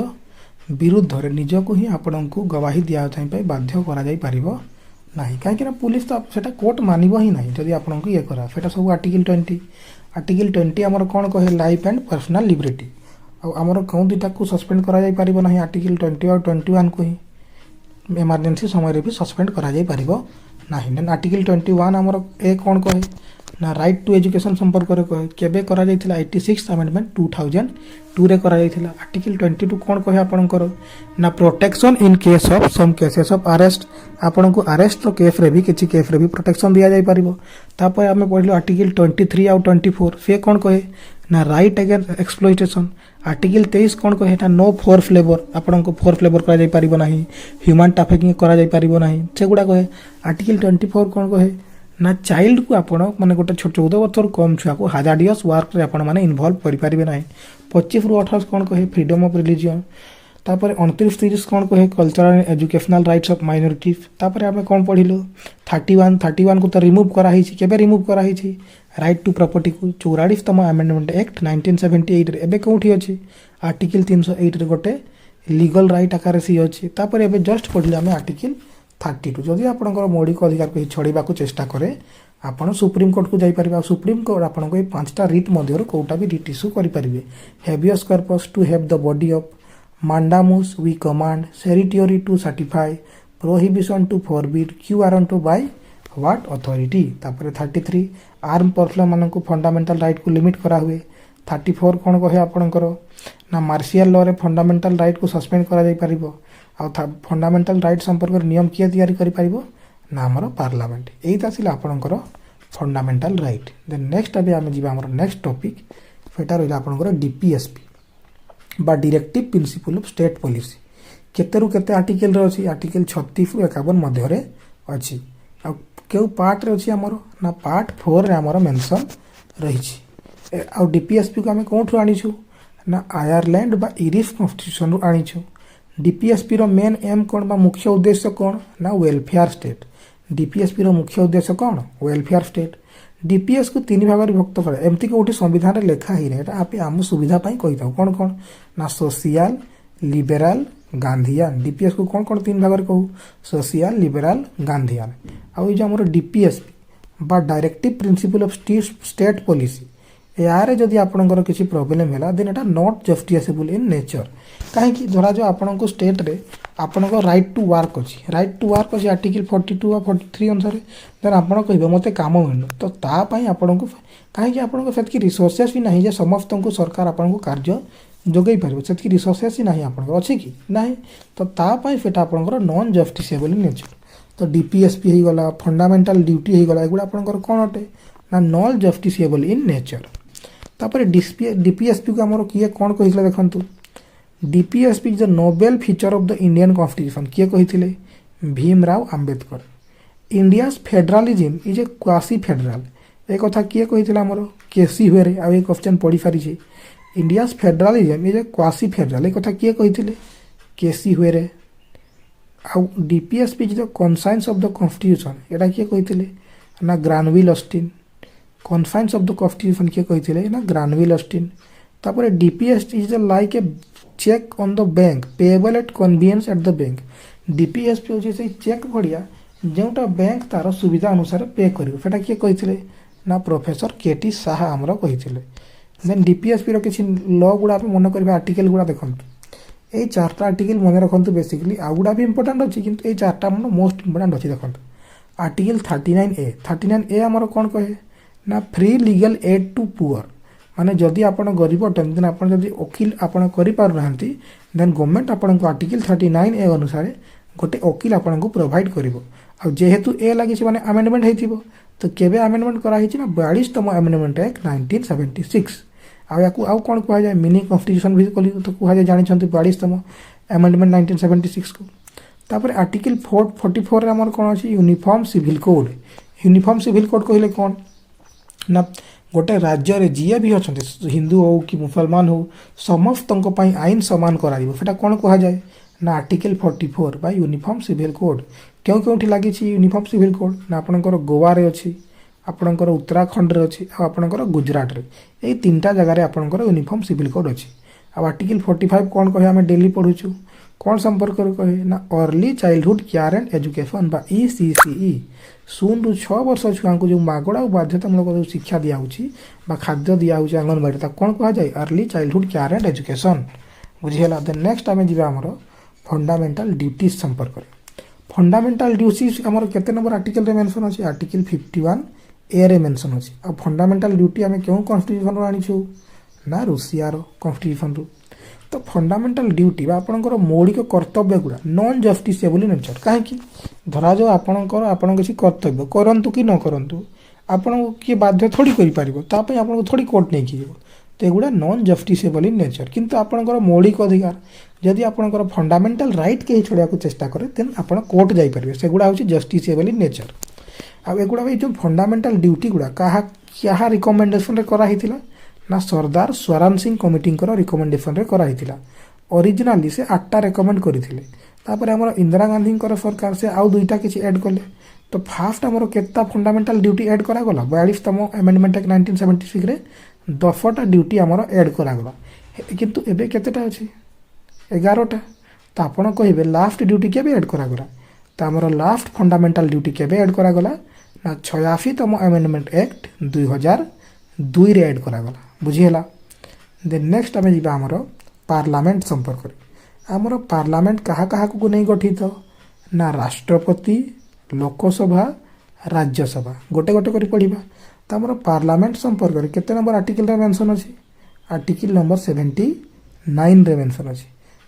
विरुद्ध रे निज को ही आपण को गवाही दिया चाहिए बाध्य करा जाई परिबो नहीं कहीं पुलिस तो सेटा कोर्ट मानिब ही नहीं जदि आपण को ये करा सेटा सब आर्टिकल 20 आमर कौन कहे लाइफ एंड पर्सनल लिबर्टी आमर कौन दुटा को सस्पेंड करा जाई परिबो नहीं आर्टिकल 20 और 21 को ही इमरजेंसी समय रे भी सस्पेंड करा जाई परिबो नहीं देन आर्टिकल 21 आमर ए कौन कहे ना राइट टू एजुकेशन संपर्क रे कहे केबे करा जाइथिला 86 अमेंडमेंट 2002 रे करा जाइथिला आर्टिकल 22 कौन कहे आपनकर ना protection in case of some cases of arrest आपन को अरेस्ट रो केस रे भी किछि केस रे भी प्रोटेक्शन दिया जाई परिबो तापर हमें पढलो आर्टिकल 23 और 24 से कौन कहे ना राइट अगेंस्ट एक्सप्लॉइटेशन आर्टिकल 23 कौन कहे ना नो फोर्स लेबर आपन को फोर्स लेबर करा जाई परिबो नाही ह्यूमन ट्रैफिकिंग करा जाई परिबो नाही सेगुडा कहे आर्टिकल 24 कौन कहे ना चाइल्ड को आपण माने गोटे छोट 14 वर्ष कम छुआ को हाजार्डियस वर्क रे आपण माने इन्वॉल्व करि परिबे नाही 25 रु 28 कौन कहे फ्रीडम ऑफ रिलीजन तापर 29-30 कौन कहे cultural and educational rights of minorities तापर हमें कौन पढिलो 31 को तो रिमूव करा हिची केबे रिमूव करा हिची राइट टू प्रॉपर्टी को 44तम अमेंडमेंट एक्ट 1978 रे एबे कोठी अछि आर्टिकल 308 रे गोटे लीगल राइट आकार सी अछि तापर एबे जस्ट पढिले हमें आर्टिकल 32 जदि आपनकर मौलिक अधिकार को छड़ीबा को चेष्टा करे आपण सुप्रीम कोर्ट को जाई परिबा सुप्रीम कोर्ट आपन को 5टा रिट मध्य कोटा भी रिट इशू करि परिबे habeas corpus to have the body of mandamus we command territory to certify prohibition to forbid q to by what authority तापर 33 आर्म पर्सनल मान को फंडामेंटल राइट को लिमिट करा हुए 34 कौन कहे आपनकर ना मार्शियल लॉ रे फंडामेंटल राइट को सस्पेंड करा जाई परिबो आ फंडामेंटल राइट संपर्क नियम किए तैयारी करि परिबो ना हमर पार्लियामेंट एइता सिला आपनकर फंडामेंटल राइट देन नेक्स्ट अबे हम जीवा हमर नेक्स्ट टॉपिक फेटा रहला आपनकर डीपीएसपी बा directive principle of state policy केते रु केते आर्टिकल रे अछि आर्टिकल 36 रु 51 मध्य रे अछि आ केउ पार्ट रे अछि हमर ना पार्ट 4 रे हमर मेंशन रही छी आ डीपीएसपी को हम कोठु आनी छु ना आयरलैंड बा इरिश कॉन्स्टिट्यूशन रु आनी छु डीपीएसपी रो मेन एम कोन बा मुख्य उद्देश्य कोन ना वेलफेयर स्टेट डीपीएसपी रो मुख्य उद्देश्य कोन वेलफेयर स्टेट डीपीएस को 3 भाग रे विभक्त करे एमती कोठी संविधान रे लेखा ही रे आपे आम सुविधा पई कहि दउ कोन कोन ना सोशल लिबरल गांधीयन डीपीएस को कोन कोन 3 भाग रे कहू सोशल लिबरल गांधीयन आ ई जे हमर डीपीएसपी बा directive principle of state policy यारे जदि आपनकर किसी प्रॉब्लम हैला then Etah not justifiable in nature काहे कि धरा जो आपनको स्टेट रे आपनको राइट टू वर्क अछि आर्टिकल 42 और 43 अनुसार देन आपण कहबे मते काम मिलु तो ता पई आपनको काहे कि आपनको सेत की रिसोर्सेस भी नहीं जे समस्त को सरकार आपनको कार्य जोगई परबो सेत की रिसोर्सेस ही नहीं आपनको अछि कि नहीं तो ता पई फेटा आपनको नॉन जस्टिफिएबल इन नेचर तो डीपीएसपी ही गला फंडामेंटल ड्यूटी ही गला एगुडा आपनको कोन अटे ना नॉन जस्टिफिएबल इन नेचर तापर डीपीएसपी को हमरो किए कोन कहिसला देखंतु DPSP is the noble feature of the Indian constitution किए कहिथिले Bhimrao Ambedkar India's federalism is a quasi federal ए कथा किए कहिथिला हमरो केसी हुएरे आ ए क्वेश्चन पढी सारी छै India's federalism is a quasi federal ए कथा किए कहिथिले केसी हुएरे आ DPSP is the conscience of the constitution एटा किए कहिथिले ना Granville Austin confines of the constitution किए कहिथिले ना ग्रानविल ऑस्टिन तापर DPS is like a cheque on the bank payable at convenience at the bank DPSP होची से चेक भडिया जेउटा बैंक तार सुविधा अनुसार पे करियो फेटा किए कहिथिले ना प्रोफेसर केटी साहा हमरो कहिथिले देन डीपीएसपी रो किछि लॉ गुडा पे मन करबे आर्टिकल गुडा देखंतु ए चारटा आर्टिकल मन रखंतु बेसिकली आ गुडा भी इंपोर्टेंट अछि किंतु ए चारटा मन मोस्ट इंपोर्टेंट अछि देखंतु आर्टिकल 39 ए हमरो कोन कहे ना free legal aid to poor माने जदि आपण गरीब अटन देन आपण जदि वकील आपण करि पार रहंती देन गवर्नमेंट आपण को आर्टिकल 39 ए अनुसार गोटे वकील आपण को प्रोवाइड करिवो आ जेहेतु ए लागि से माने अमेंडमेंट हेतिबो तो केबे अमेंडमेंट करा हिछि ना 42तम अमेंडमेंट एक्ट 1976 आ याकू आ कोन कहै जाय मिनी कॉन्स्टिट्यूशन भी कली तो कहै जाय जानि छंती 42तम अमेंडमेंट 1976 को तापर आर्टिकल 44 रे हमर कोन अछि यूनिफॉर्म सिविल कोड कहले कोन ना गोटे राज्य रे जिए भी अछंती हिंदू हो कि मुसलमान हो समस्त आईन समान कराइबो फेटा कोन कहा जाय ना आर्टिकल 44 बा यूनिफॉर्म सिविल कोड क्यों क्यों लगी यूनिफॉर्म सिविल कोड ना आपनकर गोवा रे अछि ଆପଣଙ୍କର ଉତ୍ତରାଖଣ୍ଡରେ ଅଛି ଆଉ ଆପଣଙ୍କର ଗୁଜରାଟରେ। ଏଇ ତିନିଟା ଜାଗାରେ ଆପଣଙ୍କର ୟୁନିଫର୍ମ ସିଭିଲ୍ କୋଡ୍ ଅଛି। ଆଉ ଆର୍ଟିକଲ 45 କ'ଣ କହେ ଆମେ ଡେଲି ପଢ଼ୁଛୁ, କ'ଣ ସମ୍ପର୍କରେ କହେ ନା early childhood care and education ବା ECCE। 0ରୁ 6 ବର୍ଷ ଛୁଆଙ୍କୁ ଯେଉଁ ମାଗଣା ଆଉ ବାଧ୍ୟତାମୂଳକ ଯେଉଁ ଶିକ୍ଷା ଦିଆହେଉଛି ବା ଖାଦ୍ୟ ଦିଆହେଉଛି ଅଙ୍ଗନବାଡ଼ିରେ ତାକୁ କ'ଣ କୁହାଯାଏ? Early childhood care and education. ବୁଝିହେଲା। ଦେନ୍ ନେକ୍ସଟ ଆମେ ଯିବା ଆମର ଫଣ୍ଡାମେଣ୍ଟାଲ ଡ୍ୟୁଟିଜ୍ ସମ୍ପର୍କରେ। ଫଣ୍ଡାମେଣ୍ଟାଲ ଡ୍ୟୁଟିଜ୍ ଆମର କେତେ ନମ୍ବର ଆର୍ଟିକଲରେ ମେନସନ୍ ଅଛି? ଆର୍ଟିକଲ 51A ରେ ମେନସନ୍ ଅଛି। ଆଉ ଫଣ୍ଡାମେଣ୍ଟାଲ ଡ୍ୟୁଟି ଆମେ କେଉଁ କନଷ୍ଟିଟ୍ୟୁସନରୁ ଆଣିଛୁ? ନା ରୁଷିଆର କନଷ୍ଟିଟ୍ୟୁସନରୁ। ତ ଫଣ୍ଡାମେଣ୍ଟାଲ ଡ୍ୟୁଟି ବା ଆପଣଙ୍କର ମୌଳିକ କର୍ତ୍ତବ୍ୟ ଗୁଡ଼ା ନନ୍ ଜଷ୍ଟିସିଏବଲ୍ ନେଚର। କାହିଁକି? ଧରାଯାଉ ଆପଣ କିଛି କର୍ତ୍ତବ୍ୟ କରନ୍ତୁ କି ନ କରନ୍ତୁ, ଆପଣଙ୍କୁ କିଏ ବାଧ୍ୟ ଥୋଡ଼ି କରିପାରିବ, ତା ପାଇଁ ଆପଣଙ୍କୁ ଥୋଡ଼ି କୋର୍ଟ ନେଇକି ଯିବ। ତ ଏଗୁଡ଼ା ନନ୍ ଜଷ୍ଟିସିଏବଲ୍ ଇନ୍ ନେଚର। କିନ୍ତୁ ଆପଣଙ୍କର ମୌଳିକ ଅଧିକାର, ଯଦି ଆପଣଙ୍କର ଫଣ୍ଡାମେଣ୍ଟାଲ ରାଇଟ୍ କେହି ଛଡ଼ାଇବାକୁ ଚେଷ୍ଟା କରେ ଦେନ୍ ଆପଣ କୋର୍ଟ ଯାଇପାରିବେ, ସେଗୁଡ଼ା ହେଉଛି ଜଷ୍ଟିସିଏବଲ୍ ଇନ୍ ନେଚର। ଆଉ ଏଗୁଡ଼ା ଏଇ ଯେଉଁ ଫଣ୍ଡାମେଣ୍ଟାଲ ଡ୍ୟୁଟି ଗୁଡ଼ା କାହା ରିକମେଣ୍ଡେସନରେ କରାହେଇଥିଲା? ନା ସର୍ଦ୍ଦାର ସ୍ୱରାନ ସିଂ କମିଟିଙ୍କର ରିକମେଣ୍ଡେସନରେ କରାହେଇଥିଲା। ଅରିଜିନାଲି ସେ 8ଟା ରେକମେଣ୍ଡ କରିଥିଲେ। ତାପରେ ଆମର ଇନ୍ଦିରା ଗାନ୍ଧୀଙ୍କର ସରକାର ସେ ଆଉ 2ଟା କିଛି ଆଡ଼୍ କଲେ। ତ ଫାଷ୍ଟ ଆମର କେତେଟା ଫଣ୍ଡାମେଣ୍ଟାଲ ଡ୍ୟୁଟି ଆଡ଼୍ କରାଗଲା? 42ତମ ଆମେଣ୍ଡମେଣ୍ଟ ଆକ୍ଟ 1976ରେ 10ଟା ଡ୍ୟୁଟି ଆମର ଆଡ଼୍ କରାଗଲା। କିନ୍ତୁ ଏବେ କେତେଟା ଅଛି? 11ଟା। ତ ଆପଣ କହିବେ ଲାଷ୍ଟ ଡ୍ୟୁଟି କେବେ ଆଡ଼୍ କରାଗଲା? ତ ଆମର ଲାଷ୍ଟ ଫଣ୍ଡାମେଣ୍ଟାଲ ଡ୍ୟୁଟି କେବେ ଆଡ଼୍ କରାଗଲା? ନା 86ତମ ଆମେଣ୍ଡମେଣ୍ଟ ଆକ୍ଟ 2002ରେ ଆଡ଼୍ କରାଗଲା। ବୁଝିହେଲା। ଦେନ୍ ନେକ୍ସଟ ଆମେ ଯିବା ଆମର ପାର୍ଲାମେଣ୍ଟ ସମ୍ପର୍କରେ। ଆମର ପାର୍ଲାମେଣ୍ଟ କାହାକୁ ନେଇ ଗଠିତ? ନା ରାଷ୍ଟ୍ରପତି, ଲୋକସଭା, ରାଜ୍ୟସଭା। ଗୋଟେ ଗୋଟେ କରି ପଢ଼ିବା। ତ ଆମର ପାର୍ଲାମେଣ୍ଟ ସମ୍ପର୍କରେ କେତେ ନମ୍ବର ଆର୍ଟିକଲରେ ମେନସନ୍ ଅଛି? ଆର୍ଟିକଲ ନମ୍ବର 79ରେ ମେନସନ୍ ଅଛି।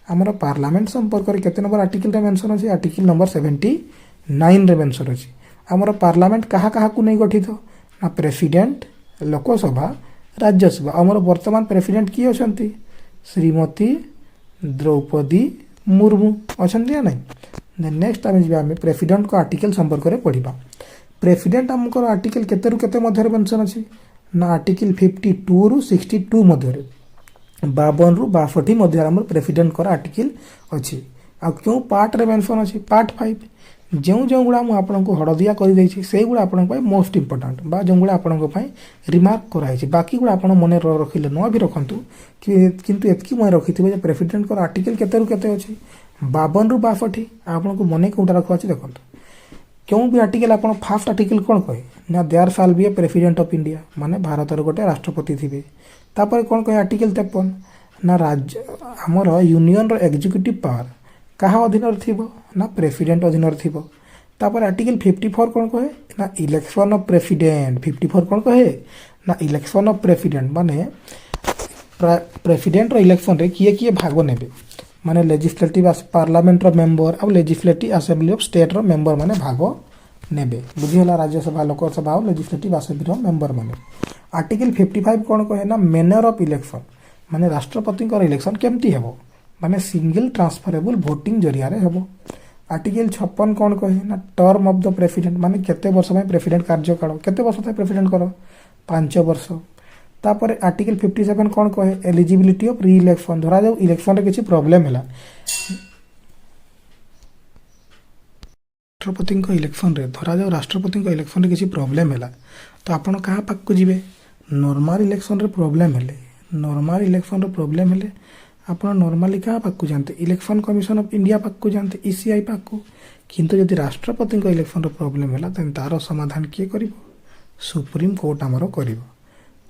ଆମର ପାର୍ଲାମେଣ୍ଟ ସମ୍ପର୍କରେ କେତେ ନମ୍ବର ଆର୍ଟିକଲରେ ମେନସନ୍ ଅଛି? ଆର୍ଟିକଲ ନମ୍ବର 79ରେ ମେନସନ୍ ଅଛି। ଆମର ପାର୍ଲାମେଣ୍ଟ କାହାକୁ ନେଇ ଗଠିତ? ନା ପ୍ରେସିଡେଣ୍ଟ, ଲୋକସଭା, ରାଜ୍ୟସଭା। ଆମର ବର୍ତ୍ତମାନ ପ୍ରେସିଡେଣ୍ଟ କିଏ ଅଛନ୍ତି? ଶ୍ରୀମତୀ ଦ୍ରୌପଦୀ ମୁର୍ମୁ ଅଛନ୍ତି ନା ନାହିଁ? ଦେନ୍ ନେକ୍ସଟ ଆମେ ଯିବା ଆମେ ପ୍ରେସିଡେଣ୍ଟଙ୍କ ଆର୍ଟିକଲ ସମ୍ପର୍କରେ ପଢ଼ିବା। ପ୍ରେସିଡେଣ୍ଟ ଆମଙ୍କର ଆର୍ଟିକଲ କେତେରୁ କେତେ ମଧ୍ୟରେ ମେନସନ୍ ଅଛି? ନା ଆର୍ଟିକଲ 52ରୁ 62 ମଧ୍ୟରେ। 52ରୁ 62 ମଧ୍ୟରେ ଆମର ପ୍ରେସିଡେଣ୍ଟଙ୍କର ଆର୍ଟିକଲ ଅଛି। ଆଉ କେଉଁ ପାର୍ଟରେ ମେନସନ୍ ଅଛି? ପାର୍ଟ 5। ଯେଉଁଗୁଡ଼ା ମୁଁ ଆପଣଙ୍କୁ ହଳଦିଆ କରିଦେଇଛି ସେଇଗୁଡ଼ା ଆପଣଙ୍କ ପାଇଁ ମୋଷ୍ଟ ଇମ୍ପୋର୍ଟାଣ୍ଟ ବା ଯେଉଁଗୁଡ଼ା ଆପଣଙ୍କ ପାଇଁ ରିମାର୍କ କରାହେଇଛି। ବାକିଗୁଡ଼ା ଆପଣ ମନେ ରଖିଲେ ନ ବି ରଖନ୍ତୁ, କିନ୍ତୁ ଏତିକି ମନେ ରଖିଥିବେ ଯେ ପ୍ରେସିଡେଣ୍ଟଙ୍କର ଆର୍ଟିକଲ କେତେରୁ କେତେ ଅଛି? 52ରୁ 62। ଆପଣଙ୍କୁ ମନେ କେଉଁଟା ରଖିବା ଅଛି ଦେଖନ୍ତୁ। କେଉଁ ବି ଆର୍ଟିକଲ ଆପଣ ଫାର୍ଷ୍ଟ ଆର୍ଟିକଲ କ'ଣ କହେ? ନା there shall be a president of India, ମାନେ ଭାରତର ଗୋଟେ ରାଷ୍ଟ୍ରପତି ଥିବେ। ତାପରେ କ'ଣ କହେ ଆର୍ଟିକଲ 53? ନା ଆମର ୟୁନିୟନର ଏକ୍ଜିକ୍ୟୁଟିଭ ପାୱାର କାହା ଅଧୀନରେ ଥିବ? ନା ପ୍ରେସିଡେଣ୍ଟ ଅଧୀନରେ ଥିବ। ତାପରେ ଆର୍ଟିକଲ 54 କ'ଣ କହେ? ନା ଇଲେକ୍ସନ୍ ଅଫ୍ ପ୍ରେସିଡେଣ୍ଟ। 54 କ'ଣ କହେ? ନା ଇଲେକ୍ସନ୍ ଅଫ୍ ପ୍ରେସିଡେଣ୍ଟ, ମାନେ ପ୍ରେସିଡେଣ୍ଟର ଇଲେକ୍ସନରେ କିଏ ଭାଗ ନେବେ, ମାନେ ଲେଜିସ୍ଲେଟିଭ ପାର୍ଲାମେଣ୍ଟର ମେମ୍ବର ଆଉ ଲେଜିସ୍ଲେଟିଭ ଆସେମ୍ବଲି ଅଫ୍ ଷ୍ଟେଟ୍ର ମେମ୍ବର ମାନେ ଭାଗ ନେବେ। ବୁଝିହେଲା। ରାଜ୍ୟସଭା, ଲୋକସଭା ଆଉ ଲେଜିସ୍ଲେଟିଭ ଆସେମ୍ବଲିର ମେମ୍ବର ମାନେ। ଆର୍ଟିକଲ 55 କ'ଣ କହେ? ନା ମେନର ଅଫ୍ ଇଲେକ୍ସନ୍, ମାନେ ରାଷ୍ଟ୍ରପତିଙ୍କର ଇଲେକ୍ସନ୍ କେମିତି ହେବ? ମାନେ ସିଙ୍ଗଲ ଟ୍ରାନ୍ସଫରେବୁଲ ଭୋଟିଂ ଜରିଆରେ ହେବ। ଆର୍ଟିକଲ 56 କ'ଣ କହେ? ନା ଟର୍ମ ଅଫ୍ ଦ ପ୍ରେସିଡେଣ୍ଟ, ମାନେ କେତେ ବର୍ଷ ପାଇଁ ପ୍ରେସିଡେଣ୍ଟ କାର୍ଯ୍ୟକାଳ, କେତେ ବର୍ଷ ଥାଏ ପ୍ରେସିଡେଣ୍ଟଙ୍କର? 5 ବର୍ଷ। ତାପରେ ଆର୍ଟିକଲ 57 କ'ଣ କହେ? ଏଲିଜିବିଲିଟି ଅଫ୍ ରି ଇଲେକ୍ସନ୍। ଧରାଯାଉ ଇଲେକ୍ସନରେ କିଛି ପ୍ରୋବ୍ଲେମ୍ ହେଲା, ରାଷ୍ଟ୍ରପତିଙ୍କ ଇଲେକ୍ସନରେ କିଛି ପ୍ରୋବ୍ଲେମ୍ ହେଲା, ତ ଆପଣ କାହା ପାଖକୁ ଯିବେ? ନର୍ମାଲ ଇଲେକ୍ସନରେ ପ୍ରୋବ୍ଲେମ୍ ହେଲେ ଆପଣ ନର୍ମାଲି କାହା ପାଖକୁ ଯାଆନ୍ତି? ଇଲେକ୍ସନ୍ କମିଶନ ଅଫ୍ ଇଣ୍ଡିଆ ପାଖକୁ ଯାଆନ୍ତି, ECI ପାଖକୁ। କିନ୍ତୁ ଯଦି ରାଷ୍ଟ୍ରପତିଙ୍କ ଇଲେକ୍ସନର ପ୍ରୋବ୍ଲେମ୍ ହେଲା ଦେନ୍ ତା'ର ସମାଧାନ କିଏ କରିବ? ସୁପ୍ରିମକୋର୍ଟ ଆମର କରିବ।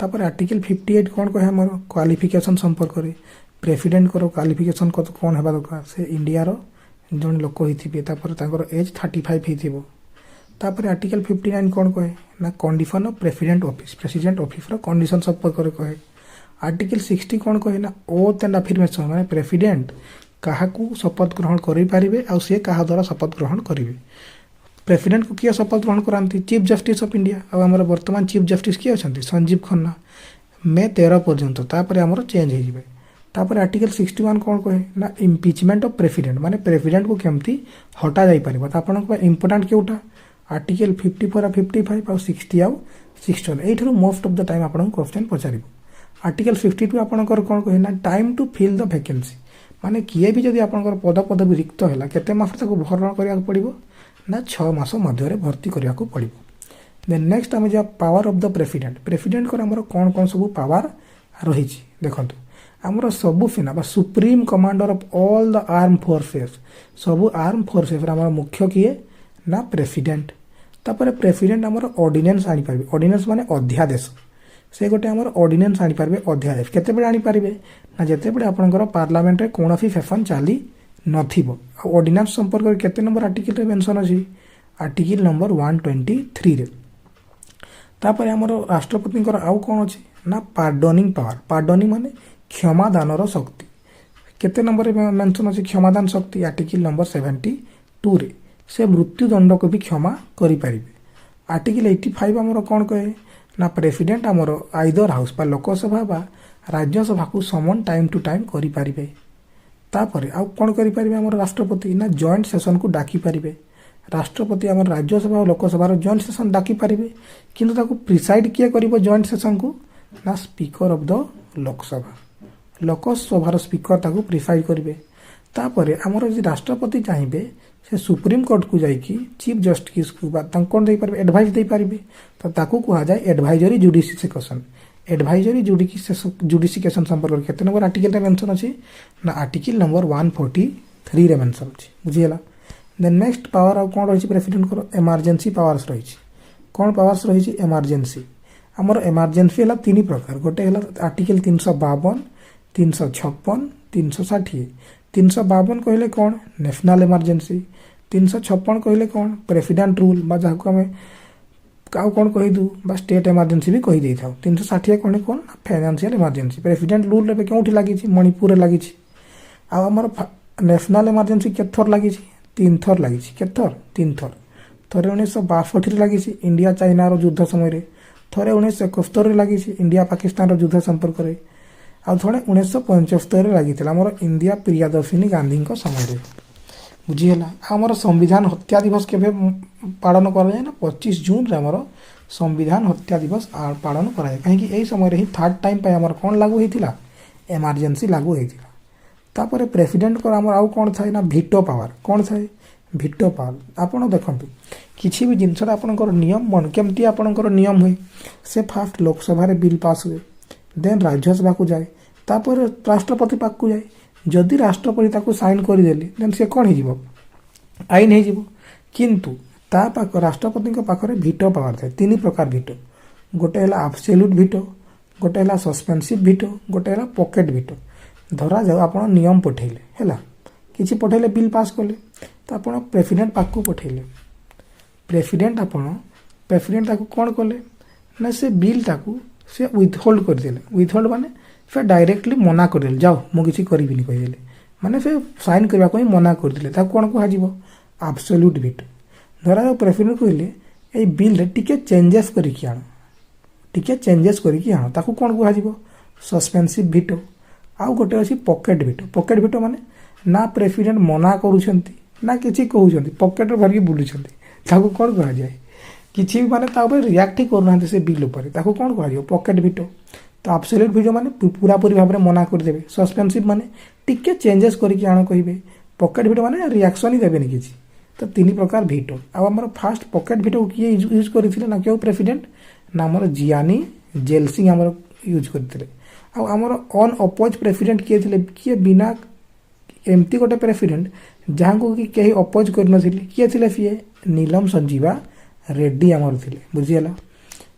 ତାପରେ ଆର୍ଟିକଲ 58 କ'ଣ କହେ? ଆମର କ୍ୱାଲିଫିକେସନ୍ ସମ୍ପର୍କରେ। ପ୍ରେସିଡେଣ୍ଟଙ୍କର କ୍ୱାଲିଫିକେସନ୍ କ'ଣ ହେବା ଦରକାର? ସେ ଇଣ୍ଡିଆର ଜଣେ ଲୋକ ହେଇଥିବେ, ତାପରେ ତାଙ୍କର ଏଜ୍ 35 ହେଇଥିବ। ତାପରେ ଆର୍ଟିକଲ 59 କ'ଣ କହେ? ନା condition of president officer condition ସମ୍ପର୍କରେ କହେ। ଆର୍ଟିକଲ 60 କ'ଣ କହେ? ନା ଓଥ୍ ଆଣ୍ଡ ଆଫର୍ମେସନ୍, ମାନେ ପ୍ରେସିଡେଣ୍ଟ କାହାକୁ ଶପଥ ଗ୍ରହଣ କରିପାରିବେ ଆଉ ସିଏ କାହା ଦ୍ୱାରା ଶପଥ ଗ୍ରହଣ କରିବେ। ପ୍ରେସିଡେଣ୍ଟକୁ କିଏ ଶପଥ ଗ୍ରହଣ କରାନ୍ତି? Chief justice of India. ଆଉ ଆମର ବର୍ତ୍ତମାନ ଚିଫ୍ ଜଷ୍ଟିସ୍ କିଏ ଅଛନ୍ତି? ସଞ୍ଜୀବ ଖନ୍ନା, ମେ 13 ପର୍ଯ୍ୟନ୍ତ। ତାପରେ ଆମର ଚେଞ୍ଜ ହେଇଯିବେ। ତାପରେ ଆର୍ଟିକଲ 61 କ'ଣ କହେ? ନା ଇମ୍ପିଚମେଣ୍ଟ ଅଫ୍ ପ୍ରେସିଡେଣ୍ଟ, ମାନେ ପ୍ରେସିଡେଣ୍ଟକୁ କେମିତି ହଟା ଯାଇପାରିବ। ତ ଆପଣଙ୍କ ପାଇଁ ଇମ୍ପୋର୍ଟାଣ୍ଟ କେଉଁଟା? ଆର୍ଟିକଲ 54 ଆଉ 55 ଆଉ 60 ଆଉ 61। ଏଇଠାରୁ ମୋଷ୍ଟ ଅଫ୍ ଦ ଟାଇମ୍ ଆପଣଙ୍କୁ କ୍ୱେଶ୍ଚନ୍ ପଚାରିବ। ଆର୍ଟିକଲ 52 ଆପଣଙ୍କର କ'ଣ କହେ? ନା time to fill the vacancy, ମାନେ କିଏ ବି ଯଦି ଆପଣଙ୍କର ପଦବୀ ରିକ୍ତ ହେଲା କେତେ ମାସରେ ତାକୁ ଭରଣ କରିବାକୁ ପଡ଼ିବ? ନା 6 ମାସ ମଧ୍ୟରେ ଭର୍ତ୍ତି କରିବାକୁ ପଡ଼ିବ। देन नेक्स्ट आम जा power of the president president को आमर कौन कौन सब पावर रही देखो आमर सबू सेना बा supreme commander of all the arm forces सबू आर्म फोर्सेस आमर मुख्य किए ना प्रेसिडेंट तापर प्रेसिडेंट आमर ऑर्डिनेंस आनी पारे ऑर्डिनेंस माने अध्यादेश से गोटे आमर ऑर्डिनेंस आनी पारे अध्यादेश केते आनी पारे ना जेते बेले आपनकर पार्लियामेंट रे कोनोसी सेशन चाली नथिबो ऑर्डिनेंस संपर्क केते नंबर आर्टिकल रे मेंशन अछि आर्टिकल नंबर 123 रे तापर आमर राष्ट्रपति आउ कौन अच्छे ना पार्डनिंग पावर पार्डनिंग माने क्षमादानर शक्ति केते नंबर मेंशन अच्छे क्षमादान शक्ति आर्टिकल नंबर 72 रे से मृत्युदंड को भी क्षमा करें आर्टिकल 85 आमर कौन कहे ना प्रेसिडेंट आमर आइदर हाउस बा लोकसभा बा राज्यसभा को समन टाइम टू टाइम करें तापर आउ कौन करें आमर राष्ट्रपति ना जॉइंट सेशन को डाकी पारे राष्ट्रपति आम राज्यसभा और लोकसभा जॉइंट सेशन डाकी पारे किंतु प्रिसाइड किए कर जॉइंट सेशन को ना speaker of the Lok Sabha speaker ताकू प्रिसाइड करेंगे तापर आमर जो राष्ट्रपति चाहिए से सुप्रीम कोर्ट को जाकि चीफ जस्टिस को कौन दे पारे एडवाइस दे पारे तो ताकू कहा जाए एडवाइजरी जुडिशिकेशन एडवाइजरी जुडिशिकेशन संपर्क केते नंबर आर्टिकल रे मेंशन अछि ना आर्टिकल नंबर 143 रे मेंशन अछि बुझियला देन नेक्स्ट पावर आ कौन रही प्रेसिडेंट को इमरजेंसी पावर्स रही कौन पावर्स रही इमरजेंसी आमर इमरजेंसी है तीन प्रकार गोटे है आर्टिकल 352 356 360 352 कहले कौन नेशनल इमरजेंसी 356 कहले कौन प्रेसिडेंट रूल जहाँ को आम कौन कहीदू बा स्टेट इमरजेंसी भी कहीदे था 360 कहने कौन फाइनेंशियल इमरजेंसी प्रेसिडेंट रूल रे क्यों लगी मणिपुर लगी आमर नेशनल इमरजेंसी के थर लगी 3 थर लगी के थर 3 थर थे 1962 लगी इंडिया चाइना युद्ध समय थे 1971 लगी इंडिया पाकिस्तान युद्ध संपर्क में आउ थे 1975 लगी आमर इंदिरा प्रियदर्शिनी गांधी समय बुझीगला आमर संविधान हत्या दिवस के पालन कराए ना 25 जून रे आमर संविधान हत्या दिवस पालन कराए कहीं यही समय ही थर्ड टाइम पे आमर कौन लागू होता इमरजेंसी लागू होता तापर प्रेसिडेंट को आमर आउ कौन थाए ना भिटो पावर कौन थाए भिटो पावर आपड़ देखु किसी भी जिनसा आपंकर नियम बन केमती आपंकर नियम हुए से फास्ट लोकसभा बिल पास हुए देन राज्यसभा को जाए तापर राष्ट्रपति पाक को जाए जदि राष्ट्रपति ताको साइन करदेले देन से कौन हो आईन हो किंतु ता पाक राष्ट्रपति पाखरे भिटो पावर थाए 3 प्रकार भिटो गोटे है एब्सोल्यूट भिटो गोटे है सस्पेंसिव भिटो गोटे है पॉकेट भिटो धरा जाओ आप नियम पठेले है किसी पठेले बिल पास कले तो आप प्रेसिडेंट पाक को पठेले प्रेसिडेंट प्रेसिडेंट कौन कले ना से बिल टाकू से विथहोल्ड करदेले विथहोल्ड माने फिर डायरेक्टली मना करदेले जाओ मु किसी करिबिनी कहिदेले माने से साइन करबा को मना करदेले ता कोन को हाजिबो एब्सोल्यूट भिटो धरा जाओ प्रेसिडेंट कहले ए बिल रे टिके चेंजेस करिकि आनो टिके चेंजेस करिकि आनो ताकू कोन को हाजिबो सस्पेंसिव भिटो आउ गोटे अछि पॉकेट भिटो माने ना प्रेसिडेंट मना करूछंती ना किछि कहउछंती पॉकेट रे भरकी बुलुछंती ताकू कोन कहा जाए किछि माने ता ऊपर रिएक्ट ही करना से बिल ऊपर ताकू कोन कहा जाए पॉकेट भिटो तो एब्सोल्यूट भिटो माने पूरा पूरी भाव में मना कर देबे सस्पेंसिव माने टिके चेंजेस करिकि आनो कहिबे पॉकेट भिटो माने रिएक्शन ही देबेनी किछि तो 3 प्रकार भिटो आ हमर फास्ट पॉकेट भिटो किए यूज करथिले ना केउ प्रेसिडेंट ना हमर जियानी जेल सिंह हमर यूज करथिले आ हमर ऑन अपोज प्रेसिडेंट किए थिले किए बिना एमती गोटे प्रेसिडेंट जहाँ को कि कहीं अपोज कर किए थिले सीए नीलम संजीवा रेड्डी आमर थिले बुझीगला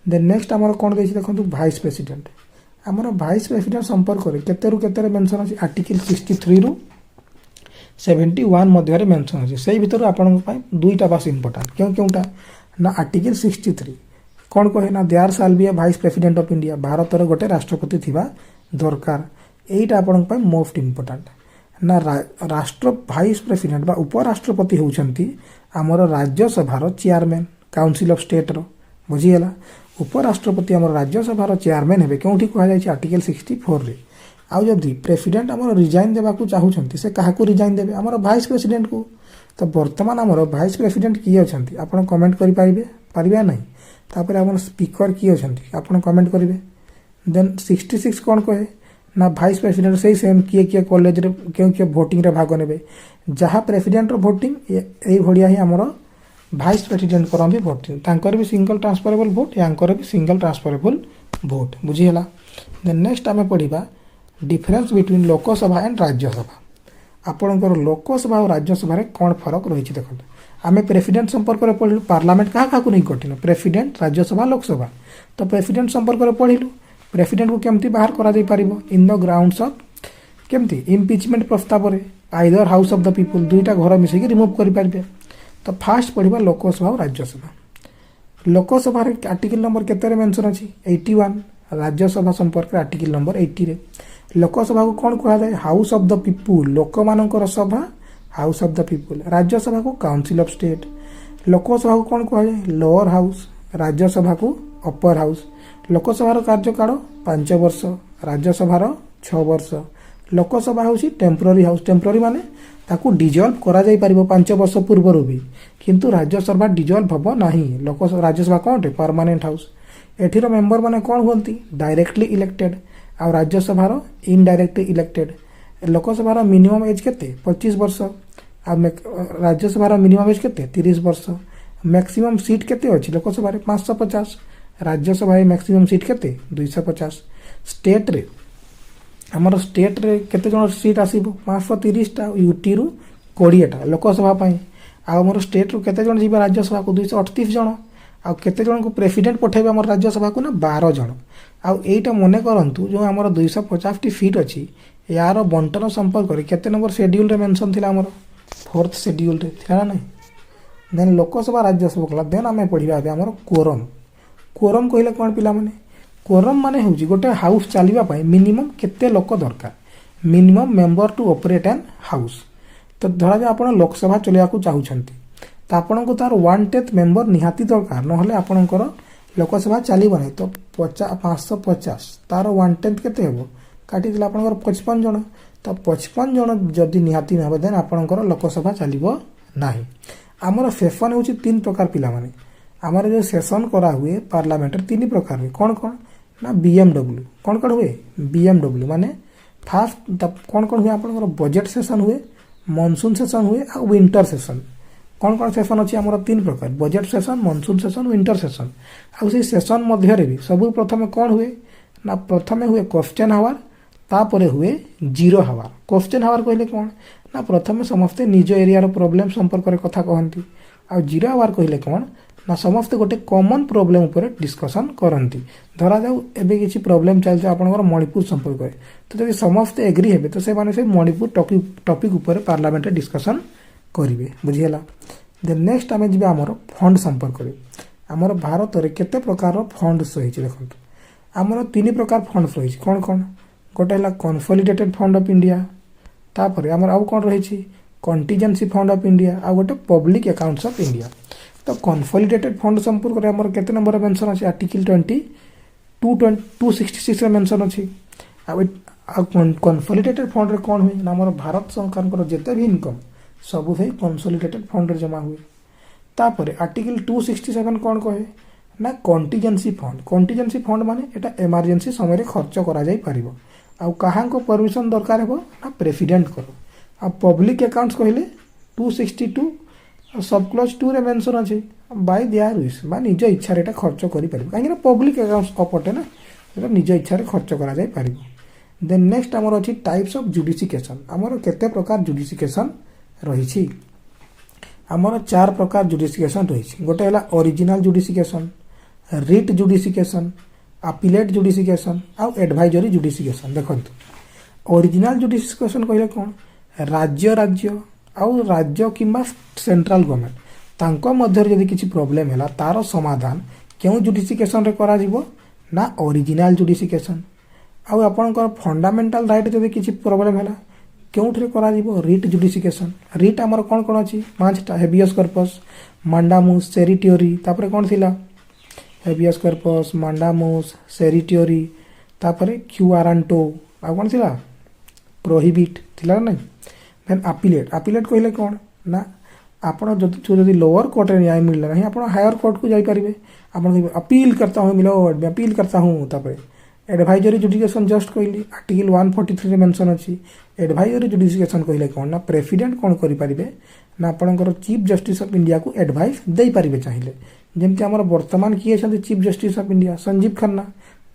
देन नेक्स्ट आमर कौन देछि देखंतु वाइस प्रेसिडेंट आमर वाइस प्रेसिडेंट संपर्क रे केते मेंशन अछि आर्टिकल 63 रु 71 मध्य रे मेंशन अछि सेही भीतर आपन पय दुईटा बास इंपोर्टेंट क्योंटा ना आर्टिकल 63 कौन कहे ना there shall be a vice president of India भारतर गोटे राष्ट्रपति थिबा दरकार एटा आपन पय मोस्ट इंपोर्टेंट ना राष्ट्र वाइस प्रेसिडेंट बा उपराष्ट्रपति होउछंती आमर राज्यसभार चेयरमैन काउंसिल ऑफ स्टेट रो बुझीगला उपराष्ट्रपति आमर राज्यसभार चेयरमैन हेबे कोठी कहा जाय आर्टिकल 64 रे आउ जदि प्रेसिडेंट आमर रिजाइन देबा को चाहुछंती से काहा को रिजाइन देबे आमर वाइस प्रेसिडेंट को तो वर्तमान आमर वाइस प्रेसिडेंट किए अछंती आपण कमेंट करि पारिबे नहीं तापर आमर स्पीकर किए अछंती आपण कमेंट करिवे देन 66 कौन कहे ना वाइस प्रेसिडेंट से सेम किए कॉलेज रे क्यों वोटिंग रे भाग नेबे जहाँ प्रेसिडेंट रो वोटिंग ए भड़िया ही आमर भाइस प्रेसिडेंट कर भी भोट तांकर भी सिंगल ट्रांसफरेबल भोट यांकर भी सिंगल ट्रांसफरेबल भोट बुझीगला। देन नेक्स्ट आम पढ़ा difference between Lok Sabha and Rajya Sabha. आपणकर लोकसभा और राज्यसभा कौन फरक रही देखो आम प्रेसिडेंट संपर्क में पढ़लु पार्लियामेंट क्या क्या नहीं गठन प्रेसिडेंट राज्यसभा लोकसभा तो प्रेसिडेंट संपर्क में पढ़लु प्रेसिडेंट को केमती बाहर करा इन द ग्राउंड्स ऑफ केमती इम्पिचमेंट प्रस्ताव either house of the people दुईटा घर मिसेक रिमूव करेंगे। तो फास्ट पढ़ा लोकसभा और राज्यसभा। लोकसभा आर्टिकल नंबर केते मेंशन अच्छी 81 राज्यसभा संपर्क आर्टिकल नंबर 80 रे लोकसभा को कौन कहा जाए हाउस ऑफ द पीपुल लोक मानकर सभा house of the people. Rajya Sabha को काउंसिल ऑफ स्टेट। लोकसभा को कौन कहा जाए लोअर हाउस राज्यसभा को अपर हाउस। लोकसभा कार्यकाल 5 वर्ष राज्यसभा 6 वर्ष। लोकसभा हूँ टेम्पोरारी हाउस टेम्पोरारी माने ताकू डिजल्व करा जाई परिबो 5 वर्ष पूर्व भी किंतु राज्यसभा डिजल्व हम ना। लोकसभा राज्यसभा कौन परमानेंट हाउस एठीर मेंबर माने कौन होती डायरेक्टली इलेक्टेड आ Rajya Sabha indirectly elected. Lok Sabha minimum age केते 25 वर्ष आ राज्यसभा मिनिमम एज केते 30 वर्ष। मैक्सिमम सीट केते अछि लोकसभा 550 राज्यसभा मैक्सिमम सीट केते 250। स्टेट रे आमर स्टेट रे केते जन सीट आसीबो 530 टा यूटी रु 20 टा लोकसभा पई आमर स्टेट रु केते जन जीवा राज्यसभा को 238 जन आ केते जन को प्रेसिडेंट पठेबे हमर राज्यसभा को ना 12 जन। आ एटा मने करंतु जो हमर 250 टी फीट अछि यार बंटन संपर्क करे केते नंबर शेड्यूल रे मेंशन थिला हमर 4th शेड्यूल रे थिला ना। देन लोकसभा राज्यसभा कला देन आमे पढिबा हमर कोरम। कोरम कहले कोन पिला माने कोरम माने होउची गोटे हाउस चलीबा पई मिनिमम केते लोक दरकार minimum member to operate an house. तो धरा जा आपण लोकसभा चलिया को चाहुछंती तो आपण को तार 1/10 मेंबर निहाती दरकार नहले आपणकर लोकसभा चलीब नहीं। तो 550 तार 1/10 केते हेबो काटी दिला आपणकर 55 जन। तो 55 जन जदि निहाती न देन आपणकर लोकसभा चलीबो नाही। आमर सेशन होउची 3 प्रकार पिला माने आमर जो सेशन करा हुए पार्लियामेंट 3 प्रकार हुए कौन कौन ना बीएमडब्ल्यू कौन कौन हुए बीएमडब्ल्यू माने फास्ट कौन कौन हुए आपणकर बजट सेशन हुए मॉनसून सेशन हुए आ विंटर सेशन। कौन कौन सेशन अच्छी आमर 3 प्रकार budget session monsoon session winter session. आ सेशन मध्य भी सब प्रथम कौन हुए ना प्रथम हुए क्वेश्चन हावर तापर हुए जीरो हावर। क्वेश्चन हावर कहले कौन ना प्रथम समस्ते निज एरिया प्रॉब्लम संपर्क में कथा कहती आ जीरो हावर कहले कौन ना समस्ते गोटे कॉमन प्रॉब्लम ऊपर डिस्कशन करती। धरा जाऊ एबे किसी प्रॉब्लम चलছে आपनकर मणिपुर संपर्क में तो जब समस्ते एग्री हेबे तो से माने से मणिपुर टॉपिक ऊपर पार्लियामेंट डिस्कशन करिवे बुझियला। देन नेक्स्ट आमे जिबे हमर फंड संपर्क करे हमर भारत रे केते प्रकार रो फंड्स रही छै देखंतु हमर 3 प्रकार फंड्स रही छै कोन कोन गोटे हला कंसोलिडेटेड फंड ऑफ इंडिया तापर हमर आउ कोन रही छै कंटीजेंसी फंड ऑफ इंडिया आ गोटे पब्लिक अकाउंट्स ऑफ इंडिया। तो कंसोलिडेटेड फंड संपर्क रे हमर केते नंबर मेंशन अछि आर्टिकल 266 रे मेंशन अछि। आ कंसोलिडेटेड फंड रे कोन होय ना हमर भारत सरकार को जेते भी इनकम सब है कंसोलिडेटेड फंड रे जमा हुए। तापर आर्टिकल 267 कौन कहे ना कंटीजेंसी फंड माने एटा इमरजेंसी समय रे खर्च करा जाई परिबो आ कहां को परमिशन दरकार हेबो ना प्रेसिडेंट करो। आ पब्लिक अकाउंट्स कहले 262 सब क्लॉज 2 रे मेंशन अछि बाय देयर विश बा निज इच्छा रे एटा खर्च करि परिबो काहे ना पब्लिक अकाउंट्स अपटे ना एटा निज इच्छा रे खर्च करा जाई परिबो। देन नेक्स्ट हमर अछि टाइप्स ऑफ जुडिशिकेशन हमर केते प्रकार जुडिशिकेशन रही आमर 4 प्रकार जुडिशिकेशन रही गोटे है ओरिजिनल जुडिशिकेशन रिट जुडिशिकेशन अपीलेट जुडिशिकेशन आउ एडवाइजरी जुडिशिकेशन। देखंतु ओरिजिनल जुडिशिकेशन कहले कौन राज्य राज्य आउ राज्य किंबा सेंट्रल गवर्नमेंट तांको मध्य यदि किसी प्रॉब्लम है तार समाधान क्यों जुडिशिकेशन रे करा जिवो ना ओरिजिनल जुडिशिकेशन। आउ आपनकर फंडामेंटल राइट यदि किसी प्रॉब्लम है क्योंठे करा जिवो रिट जुडिशिकेशन। रिट हमर कोन कोन अछि 5टा हेबियस कॉर्पस मांडामुस सेरिटोरी तापर कोन थिला हेबियस कॉर्पस मांडामुस सेरिटोरी तापर क्यूआरंटो आ कोन थिला प्रोहिबिट थिला नै। देन अपीलेट कहले कोन ना आपण जदि लोअर कोर्ट रे न्याय मिलला नहीं आपण हायर कोर्ट को जाई परिबे आपण अपील करता हूं मिलो मैं अपील करता हूं तापर एडवाइजरी जुडिकेशन जस्ट कहली आर्टिकल 143 रे मेंशन अछि। एडवाइजरी जुडिकेशन कहले कोन ना प्रेसिडेंट कोन करि परिबे ना आपनकर चीफ जस्टिस ऑफ इंडिया को एडवाइस दे परिबे चाहिए। जेमति हमर वर्तमान किए छथि chief justice of India Sanjeev Khanna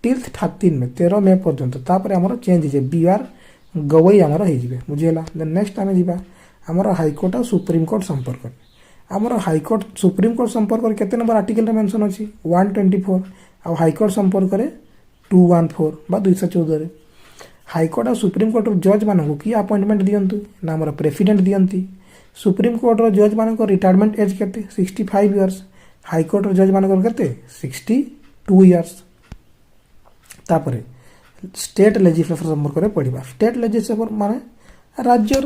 tilth 13 में 13 मई पर्यंत तापर हमर चेंज जे बीआर गवई हमर हे जिवे बुझियला। देन नेक्स्ट आमे जिबा हमर हाई कोर्ट और सुप्रीम कोर्ट संपर्क। हमर हाई कोर्ट सुप्रीम कोर्ट संपर्क केते नंबर आर्टिकल रे मेंशन अछि 124 आ हाई कोर्ट संपर्क रे 214 बा 214 रे हाईकोर्ट और सुप्रीम कोर्ट जज मान कि अपॉइंटमेंट दियंतु ना हमर प्रेसिडेंट दियंती। सुप्रीम कोर्ट जज मान रिटायरमेंट एज केते 65 इयर्स हाईकोर्ट जज मान केते 62 इयर्स। तापरे स्टेट लेजिस्लेचर संपर्क रे पढ़िबा स्टेट लेजिस्लेचर माने राज्य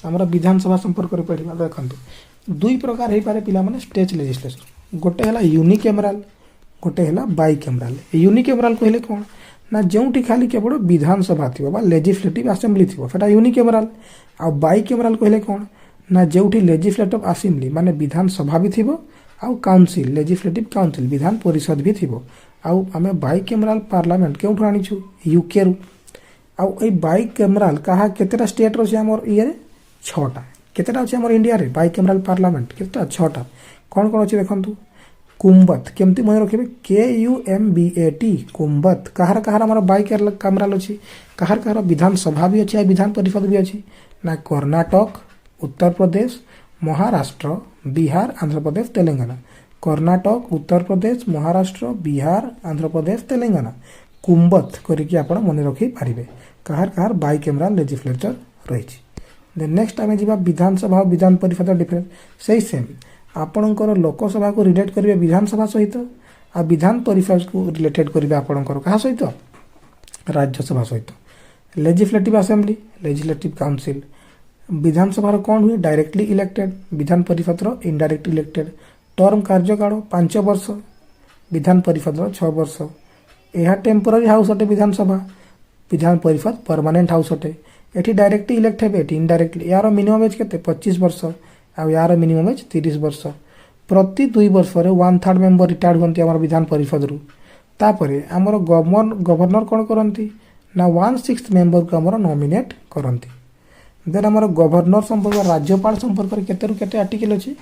हमर विधानसभा संपर्क रे पढ़िबा। देखंतु दुई प्रकार हे पारे पिला माने स्टेट लेजिस्लेचर गोटे हला यूनिकैमराल गोटे है बाइकैमराल। यूनिकैमराल कहले कौन ना जोटी खाली केवल विधानसभा थी लेजिस्लेटिव असेंबली थी सेटा यूनिकैमराल। आ बाइकैमराल कहले कौन ना जोटी लेजिस्लेटिव असेंबली माने विधानसभा भी थी आउ council legislative council Vidhan Parishad भी थी। आउ आमे बाइकैमराल पार्लियामेंट केउठु आनिछु यूके रु। आउ ए बाइकैमराल कहा केतेटा स्टेट रो छै हमर इये 6टा केतेटा अछि हमर इंडिया रे बाइकैमराल पार्लियामेंट केतेटा 6टा कोन कोन अछि देखंतु। कुंबत केमती मन रखिबे KUMBAT कुंबत कहार कहार हमर बाइकैमराल अछि कहार कहार विधानसभा भी अछि विधान परिषद भी अछि ना कर्नाटक उत्तर प्रदेश महाराष्ट्र बिहार आंध्र प्रदेश तेलंगाना। कर्नाटक उत्तर प्रदेश महाराष्ट्र बिहार आंध्र प्रदेश तेलंगाना कुंबत करिकि आपण मन रखि पारिबे कहार कहार बाइकैमराल लेजिस्लेचर रहिछि। देन नेक्स्ट आमे जिबा विधानसभा और विधान परिषद डिफरेंस सेही सेम आपणकर लोकसभा को रिलेट करेंगे विधानसभा सहित आ विधान परिषद को रिलेटेड करेंगे आपणकर क्या सहित राज्यसभा सहित। लेजिस्लेटिव असेंबली लेजिस्लेटिव काउंसिल विधानसभा कौन हुए directly elected Vidhan Parishad indirect elected. Term कार्यकाल 5 वर्ष विधान परिषद 6 वर्ष। यह टेम्पोरारी हाउस अटे विधानसभा विधान परिषद परमानेंट हाउस अटे। एटी डायरेक्टली इलेक्ट हे इनडायरेक्टली यार मिनिमम एज के 25 वर्ष आ यार मिनिमम एज 30 वर्ष। प्रति 2 वर्ष रे 1/3 मेंबर रिटायर्ड होंती हमर विधान परिषद रु। तापरे हमर गवर्नर कोन करंती ना 1/6 मेंबर को हमर नॉमिनेट करंती। देन हमर गवर्नर संपर्क राज्यपाल संपर्क रे केते रु केते आर्टिकल अछि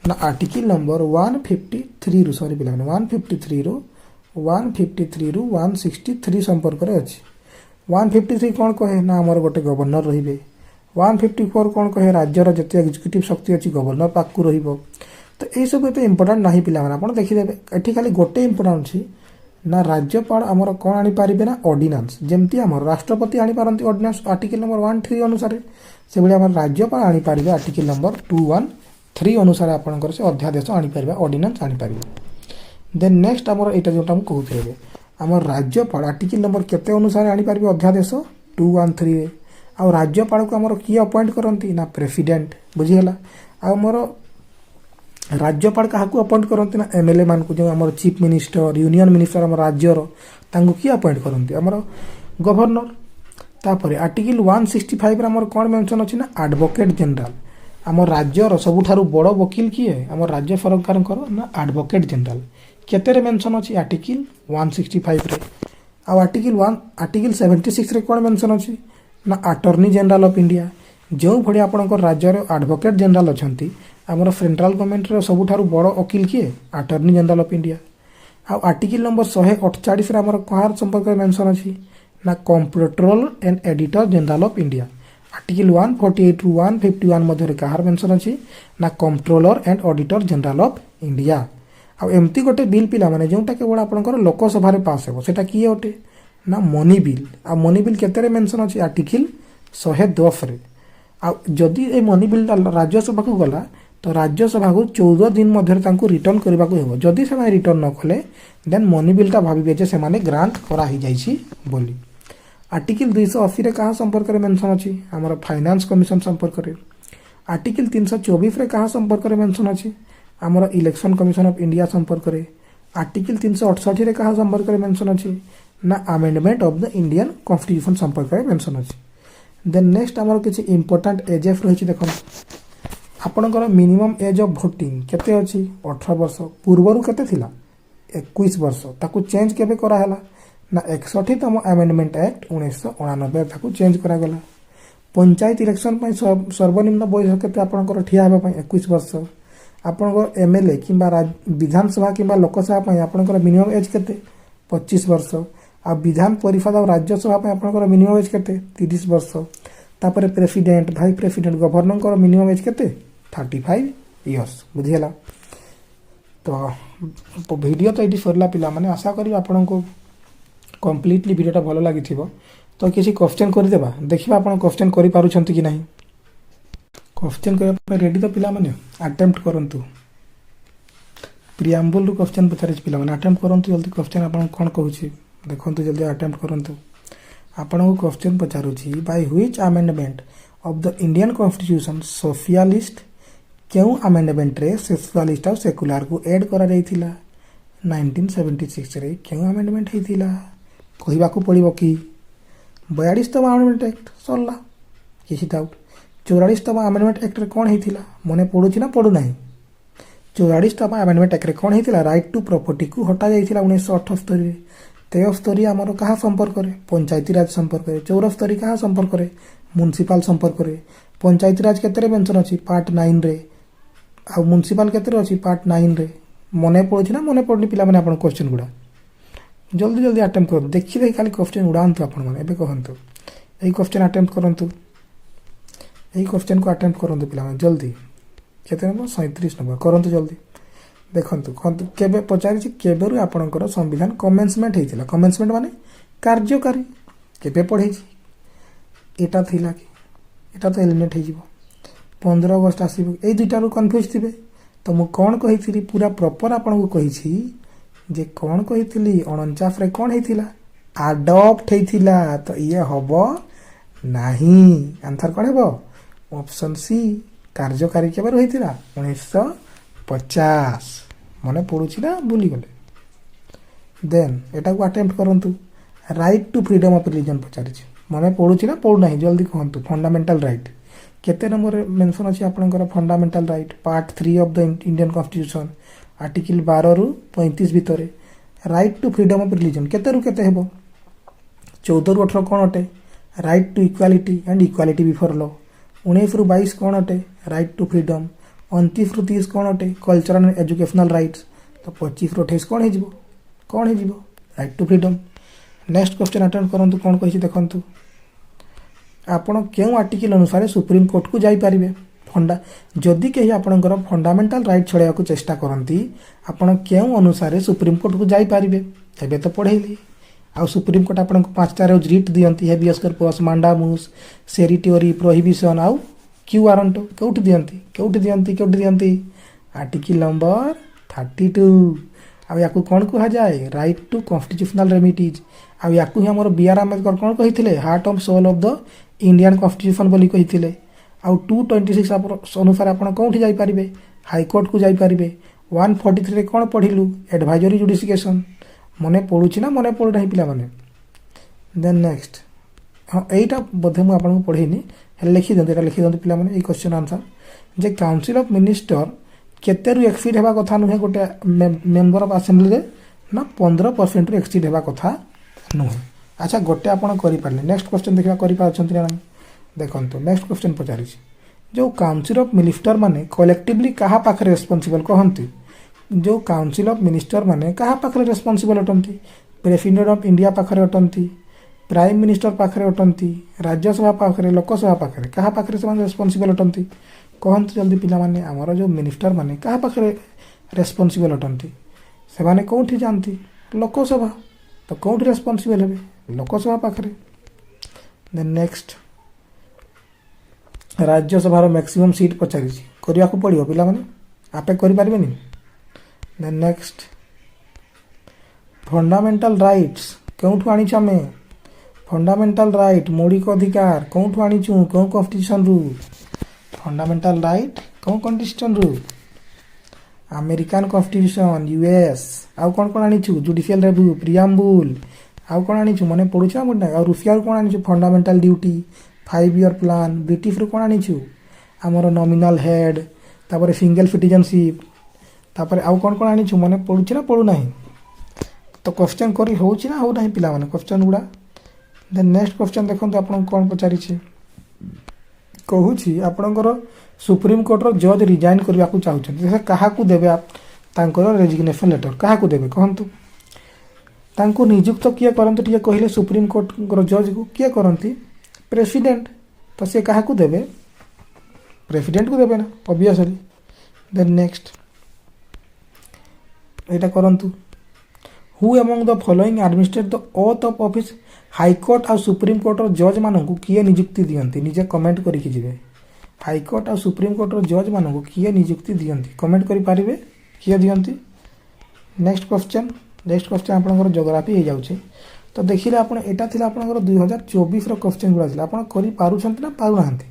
ना आर्टिकल नंबर 153 रु सॉरी बिला 153 रु 163 संपर्क रे अछि। 153 कोन कहे ना हमर गोटे गवर्नर रहिबे। 154 कौन कहे राज्यर जते एग्जीक्यूटिव शक्ति अच्छी गवर्नर पाक रहिबो। तो ये सब एते इंपोर्टेंट नाही पिला माने आपण देखिदेबे एठी खाली गोटे इंपोर्टेंट अछि ना राज्यपाल हमर कोन आनी पारिबे ना ऑर्डिनेंस जेमति हमर राष्ट्रपति आनी पारंती ऑर्डिनेंस आर्टिकल नंबर 13 अनुसार से बळे हमर राज्यपाल आनी पारिबे आर्टिकल नंबर 213 अनुसार आपनकर से अध्यादेश आनी पारिबे ऑर्डिनेंस आनी पारिबे। देन नेक्स्ट हमर एटा जोटा हम कहउथिबे हमर राज्यपाल आर्टिकल नंबर केते अनुसार आनी पारिबे अध्यादेश 213 आ राज्यपाल को हमर किए अपॉइंट करंती ना प्रेसिडेंट बुझियला। आ हमर राज्यपाल क्या अपॉइंट करंती ना एमएलए मान को जो हमर चीफ मिनिस्टर यूनियन मिनिस्टर हमर राज्यर तांको किए अपॉइंट करंती हमर गवर्नर। तापरे आर्टिकल 165 रे हमर कोन मेंशन अछि ना एडवोकेट जनरल हमर राज्यर सबुठारु बड़ वकील किए हमर राज्य सरकार ना एडवोकेट जनरल केते रे मेंशन अछि आर्टिकल 165 रे। आ आर्टिकल 76 रे कोन मेंशन अछि ना अटॉर्नी जनरल ऑफ इंडिया जो भड़ी आपणकर राज्यर एडवोकेट जनरल अछंती हमर सेंट्रल गवर्नमेंट रे सबुठारु बड़ वकील किए अटॉर्नी जनरल ऑफ इंडिया। आ आर्टिकल नंबर 148 रे हमर कहार संपर्क मेंशन अछि ना comptroller and editor general of India. Article 148 to 151 मध्ये कहार मेंशन अछि ना comptroller and auditor general of India. आ एमती गोटे बिल पिला माने जोटा केवल आपणकर लोकसभा रे पास हेबो सेटा किए ओटे ना मनी बिल। आ मनी बिल केते रे मेंशन अछि आर्टिकल 110 रे। आ जदि ए मनी बिल राज्यसभा को गला तो राज्यसभा को 14 दिन मध्य तांको रिटर्न करबा को हेबो। जदि से रिटर्न न कले देन मनी बिल ता भाबिबे जे से माने ग्रांट करा ही जाईछि बोली। आर्टिकल 280 रे कहा संपर्क रे मेंशन अछि हमर फाइनेंस कमिशन संपर्क रे। आर्टिकल 324 रे कहा संपर्क रे मेंशन अछि हमर इलेक्शन कमिशन ऑफ इंडिया संपर्क रे। आर्टिकल 368 रे कहा संपर्क रे मेंशन अछि ना amendment of the Indian constitution संपर्क रे मेंशन अछि। देन नेक्स्ट हमर किछि इंपोर्टेंट एजेस रहिछि देखो आपनकर मिनिमम एज ऑफ वोटिंग केते अछि 18 वर्ष पूर्वरु केते थिला 21 वर्ष ताकू चेंज केबे करा हला ना 61तम आमेंडमेंट एक्ट 1989 ताकू चेंज करागला। पंचायत इलेक्शन सर्वनिम्न बयस केते आपनकर ठिया हेबा पई 21 वर्ष। आपनकर एमएलए किंबा विधानसभा किंबा लोकसभा पई आपनकर मिनिमम एज केते 25 वर्ष। आ विधान परिषद और राज्यसभा पई आपनकर मिनिमम एज केते 30 वर्ष। तापर प्रेसिडेंट भाई प्रेसिडेंट गवर्नर मिनिमम एज केते 35 इयर्स। बुझियला तो वीडियो तो ये सरला पिला माने आशा करी आपन को कम्प्लीटली वीडियोटा भल लगी तो किसी क्वेश्चन करदेबा देखिबा आपन क्वेश्चन करि पारुछंती कि नहीं। क्वेश्चन करबा रेडी तो पिला माने अटेम्प्ट करंतु। प्रियम्बल रु क्वेश्चन पचारे पिला माने अटेम्प्ट करंतु जल्दी क्वेश्चन आपन कोन कहूची देखंतु जल्दी अटेम्प्ट करंतु। आपन को क्वेश्चन पचारुची by which amendment of the Indian constitution socialist क्यों अमेंडमेंट रे सोशलिस्ट और सेकुलर को ऐड करा जाइथिला 1976 रे क्यों अमेंडमेंट हेतिला कहिबा को पड़िबो कि 42तम अमेंडमेंट एक्ट सरला किसी डाउट। 44तम अमेंडमेंट एक्ट रे कोन हेतिला मने पडुची ना पडु नाही। 44तम अमेंडमेंट एक्ट रे कोन हेतिला राइट टू प्रॉपर्टी को हटा जाइथिला 1978 रे। 73 हमर कहा संपर्क करे पंचायती राज संपर्क करे। 74 कहा संपर्क करे म्युनिसिपल संपर्क करे। पंचायती राज केतरे मेंशन अछि पार्ट 9 रे आ म्युनिसिपल केतरे अछि पार्ट 9 रे। मने पडुची ना मने पडनी पिला माने आपन क्वेश्चन गुडा जल्दी जल्दी अटेम्प्ट कर देखि दे खाली क्वेश्चन उड़ांतु आपन माने एबे कहंतु एई क्वेश्चन अटेम्प्ट करंतु। एई क्वेश्चन को अटेम्प्ट करंतु पिला माने जल्दी केते नंबर 37 नंबर करंतु जल्दी देखंतु कहंतु केबे पचारि छी केबेरु आपनकर संविधान कमेंसमेंट हेतिला। कमेंसमेंट माने कार्यकारी केबे पढै छी एटा थिला कि एटा तो एलिमिनेट हे जिवो 15 अगस्त आसीबो एई दुइटा रु कंफ्यूज थिबे तो मु कोन कहिथिली पूरा प्रॉपर आपन को कहि छी जे कोन कहिथिली 49 रे कोन हेतिला अडॉप्ट हेतिला तो ये हबो नाही। आंसर कोन हेबो ऑप्शन सी कार्यकारी केबे रहितिला 1950 मने पडुची ना भूली गले। देन एटा को अटेम्प्ट करंतु right to freedom of religion पचारि छी मने पडुची ना पडु नाही जल्दी कहंतु। फंडामेंटल राइट केते नंबर मेंशन अछि आपनकर fundamental right part 3 of the Indian constitution article 12 रु 35 भितरे right to freedom of religion केते रु केते हेबो 14 रु 18 कोन अटे right to equality and equality before law. 19 रु 22 कोन अटे राइट टू फ्रीडम। 29 रु 30 कोन अटे कल्चरल एंड एजुकेशनल राइट्स तो 25 रु 28 कोन हे जिवो right to freedom. Next question attempt करंतु कोन कहिछि देखंतु आपण केउ आर्टिकल अनुसार सुप्रीम कोर्ट को जाई परिबे फंडा जदि कहीं आपणकर फंडामेंटल राइट छड़ाया को चेष्टा करती आपण केउ अनुसार सुप्रीम कोर्ट को जाई परिबे एबे तो पढ़ेली आ सुप्रीम कोर्ट आपन 5टा रोज रिट दियंती habeas corpus mandamus certiorari prohibition आउ क्यू वारंट कोउठी दियंती आर्टिकल नंबर 32 आ याकू कोन कहा जाए राइट टू कॉन्स्टिट्यूशनल रेमिडीज आ याकू हमर बीआर आंबेडकर कोन कहिथिले heart of soul of the Indian constitution बोली कहिथिले। आउ 226 अनुसार आपन कोउठी जाई परिबे हाई कोर्ट को जाई परिबे। 143 रे कोन पढिलु एडवाइजरी जुडिशिकेशन मने पडुची ना मने पडु नाही पिला माने। देन नेक्स्ट हां एटा बोधे मु आपन को पढेनी लिखि दंते एटा लिखि दंते पिला माने ए क्वेश्चन आंसर जे काउंसिल ऑफ मिनिस्टर केते रु एक्सीड हेबा कथा नुहे गोटे मेंबर ऑफ असेंबली रे ना 15% रु एक्सीड हेबा कथा नुहे। अच्छा गोटे आपन करि पारले नेक्स्ट क्वेश्चन देखिबा करि पाछंती ना देखंतु नेक्स्ट क्वेश्चन पचारि जो काउंसिल ऑफ मिनिस्टर माने कलेक्टिवली कहा पाखरे रेस्पोंसिबल कहंती जो काउंसिल ऑफ मिनिस्टर माने कहा पाखरे रेस्पोंसिबल अटंती प्रेसिडेंट ऑफ इंडिया पाखरे अटंती प्राइम मिनिस्टर पाखरे अटंती राज्यसभा पाखरे लोकसभा पाखरे कहा पाखरे से रेस्पोंसिबल अटंती कहंतु जल्दी पिला माने हमर जो मिनिस्टर माने कहा पाखरे रेस्पोंसिबल अटंती से माने कोठी जानती लोकसभा तो कोठी रेस्पोंसिबल हेबे लोकसभा पाखरे। Then next Rajya Sabha maximum seat पचारि करिया को पड़ियो पिला माने आपे करि पारबेनी। देन नेक्स्ट फंडामेंटल राइट्स कोठु आनी छमे फंडामेंटल राइट मौलिक अधिकार कोठु आनी छु को कॉन्स्टिट्यूशन रु फंडामेंटल राइट को कॉन्स्टिट्यूशन रु अमेरिकन कॉन्स्टिट्यूशन यूएस आउ कोन कोन आनी छु जुडिशियल रिव्यू प्रियम्बल आउ कोन आनी छु मने पडुछा मुडा आ रूसिया कोन आनी छु fundamental duty 5 year plan British रु कोन आनी छु हमर नॉमिनल हेड तापर सिंगल सिटीजनशिप तापर आउ कोन कोन आनी छु मने पडुछी ना पडु नाही तो तो क्वेश्चन करी होउछि ना हो नहीं पिला माने क्वेश्चन गुड़ा देन नेक्स्ट क्वेश्चन देखो आपन कोन पचारि कहूँ आपणकर सुप्रीम कोर्टर जज रिजाइन करने को चाहते क्या देवे आप रेजिग्नेशन लेटर क्या देवे कहतु तांको नियुक्त किए करते टे कहले सुप्रीम कोर्ट जज को किए करती प्रेसिडेंट तो सी क्या देवे प्रेसिडेंट को देवे ना ऑब्वियसली देन नेक्स्ट यहाँ करंतु who among the following administrate the oath of office high court और सुप्रीम कोर्टर जज मानू किए नियुक्ति दियंती निजे कमेंट करके जिवे हाईकोर्ट और सुप्रीम कोर्टर जज मानू किए नियुक्ति दियंती कमेंट करि पारिबे किए दियंती नेक्स्ट क्वेश्चन आपनकर ज्योग्राफी हो जाउछे तो देखिले आपण एटा थिला आपनकर 2024 रो क्वेश्चन गुडा थिला आपण करि पारुछंती ना पारु नाहंती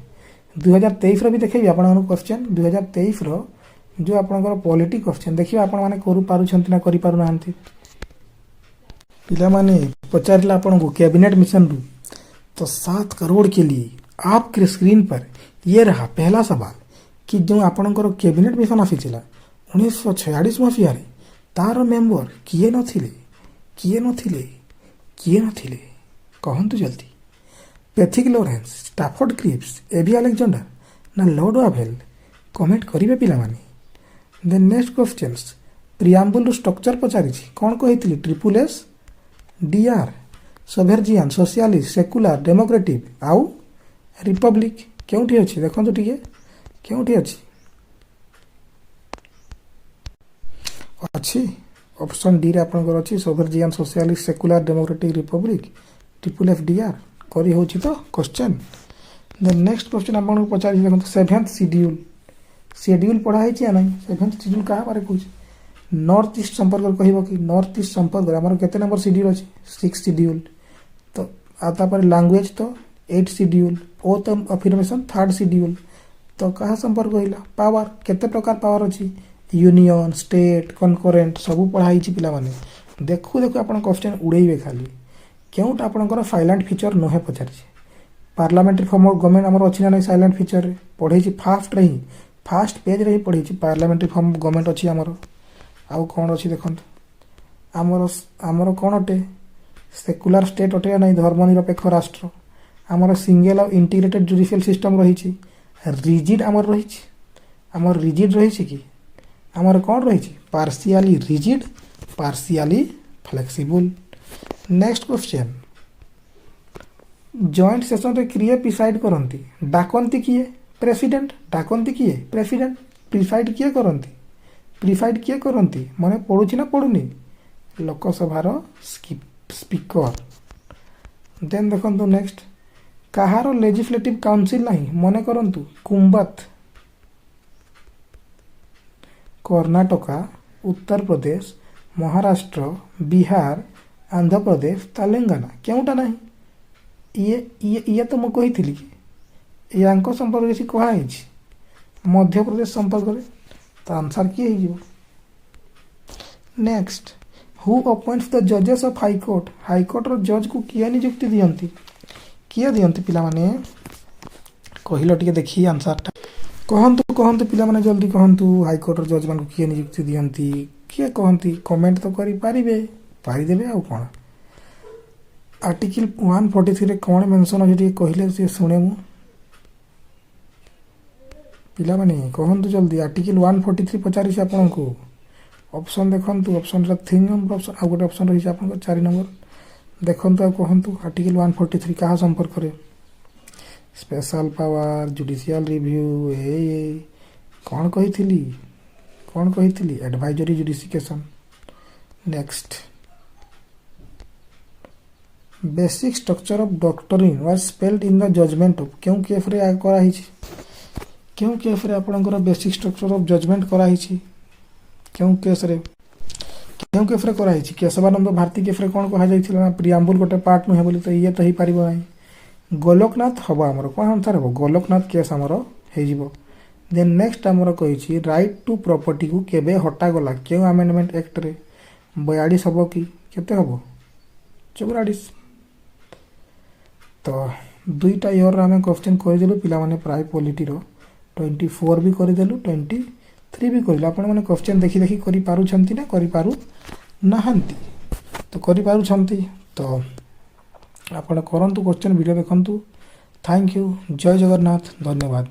2023 रो भी देखैबी आपनकर क्वेश्चन 2023 रो जो आपनकर पॉलिटी क्वेश्चन देखिबा आपण माने करू पारुछंती ना करि पारु नाहंती पिला माने पचारिला आपन को कैबिनेट मिशन रू तो 7 करोड़ के लिए आपके स्क्रीन पर ये रहा पहला सवाल कि जो आपनकर कैबिनेट मिशन आसीला 1946 मसीह तार मेंबर किए नथिले कहतु जल्दी Pethick Lawrence Stafford Cripps AV Alexander ना लॉर्ड वावेल कमेंट करिवे पिला माने then next questions preamble structure पचारि कौन कही triple S DR sovereign socialist secular democratic आउ रिपब्लिक केउठी अछि देखंतु टिके केउठी अछि ऑप्शन डी रे आपनकर अछि sovereign socialist secular democratic republic triple F DR करी होछि तो क्वेश्चन देन नेक्स्ट क्वेश्चन आपन को पचारि देखंतु सेवेंथ शेड्यूल पढ़ा है या नहीं सेवेंथ शेड्यूल कहा बारे कुछ नॉर्थ ईस्ट संपर्क कहब कि नॉर्थ ईस्ट संपर्क आमर केते नंबर शेड्यूल अछि 6 शेड्यूल तो आता पर लैंग्वेज तो 8 schedule oath affirmation 3rd schedule तो कहा संपर्क होइला पावर केते प्रकार पावर अछि यूनियन स्टेट कनकरेंट सब पढ़ाई छि पिला माने देखु आपन क्वेश्चन उड़ेइबे खाली केउट आपनकर साइलेंट फीचर नहे पचारि पार्लियामेंट्री फॉर्म ऑफ गवर्नमेंट हमर अछि ना नै साइलेंट फीचर रे पढ़ै छि फास्ट पेज रे ही पढ़ै छि पार्लियामेंट्री फॉर्म ऑफ गवर्नमेंट अछि हमर आउ कौन अच्छी देखते आमर कौन अटे सेकुलर स्टेट अटे ना धर्मनिरपेक्ष राष्ट्र आमर सिंगल और इंटीग्रेटेड जुडिशियल सिस्टम रही रिजिड आमर रही आमर रिजिड रही कि आमर कौन रही partially rigid partially flexible next question joint session रे किए प्रिसाइड करती डाकती किए प्रेसिडेंट डाकती किए प्रेसिडेंट प्रिसाइड किए करती प्रिफाइड किए करती माने पढ़ुची ना पढ़ुनी लोकसभार स्पीकर देन देखो नेक्स्ट कहार लेजिस्लेटिव काउंसिल नहीं मने करंतु कुंबत कर्नाटका उत्तर प्रदेश महाराष्ट्र बिहार आंध्र प्रदेश तेलंगाना केउटा नहीं ये तो मु कही थी कि यांको संपर्क से कहा मध्य प्रदेश संपर्क में तो आंसर किए हो नेक्स्ट हु अपॉइंट्स द जजेस ऑफ हाईकोर्ट रो जज को किए नियुक्ति दियंती किए दियंती पिला माने कहिलो टिके देखी आंसर कहंतु पिला माने जल्दी कहंतु हाईकोर्ट रो जज मान को किए नियुक्ति दियंती किए कहंती कमेंट तो करि पारि देबे आ कोन आर्टिकल 143 रे कोन मेंशन अछि टिके कहिले से सुने मु पिला माने कहंतु जल्दी आर्टिकल 143 पचारि से आपन को ऑप्शन देखंतु ऑप्शन रा 3 नंबर ऑप्शन आ गोटे ऑप्शन रही आपन को 4 नंबर देखंतु आ कहंतु आर्टिकल 143 कहा संपर्क करे स्पेशल पावर जुडिशियल रिव्यू कौन कही advisory jurisdiction next basic structure of doctrine was spelled in the judgment of क्यों केफ रे करा हिची क्यों केस रे आपनकर बेसिक स्ट्रक्चर ऑफ जजमेंट करा हिची क्यों केस रे करा हिची केशवानंद भारती केस रे कोन कहा जाइथिला ना प्रियाम्बुल गोटे पार्ट नु बोली तो ये तो ही पारिबो नै गोलोकनाथ हबो हमर कोन आंसर हबो गोलोकनाथ केस हमर हे जिवो देन नेक्स्ट हमर कहिची राइट टू प्रॉपर्टी को केबे हटा गला क्यों अमेंडमेंट एक्ट रे 42 हबो कि केते हबो 44 तो दुईटा इयर हमें क्वेश्चन कहि देलु पिला माने प्राय पॉलिटी रो 24 भी करदेलु 23 भी कर क्वेश्चन देखी देखी करि पारुछंती ना करि पारु नाहंती तो करिपारुछंती तो आपण करंतु क्वेश्चन वीडियो देखंतु। Thank you. जय जगन्नाथ। धन्यवाद।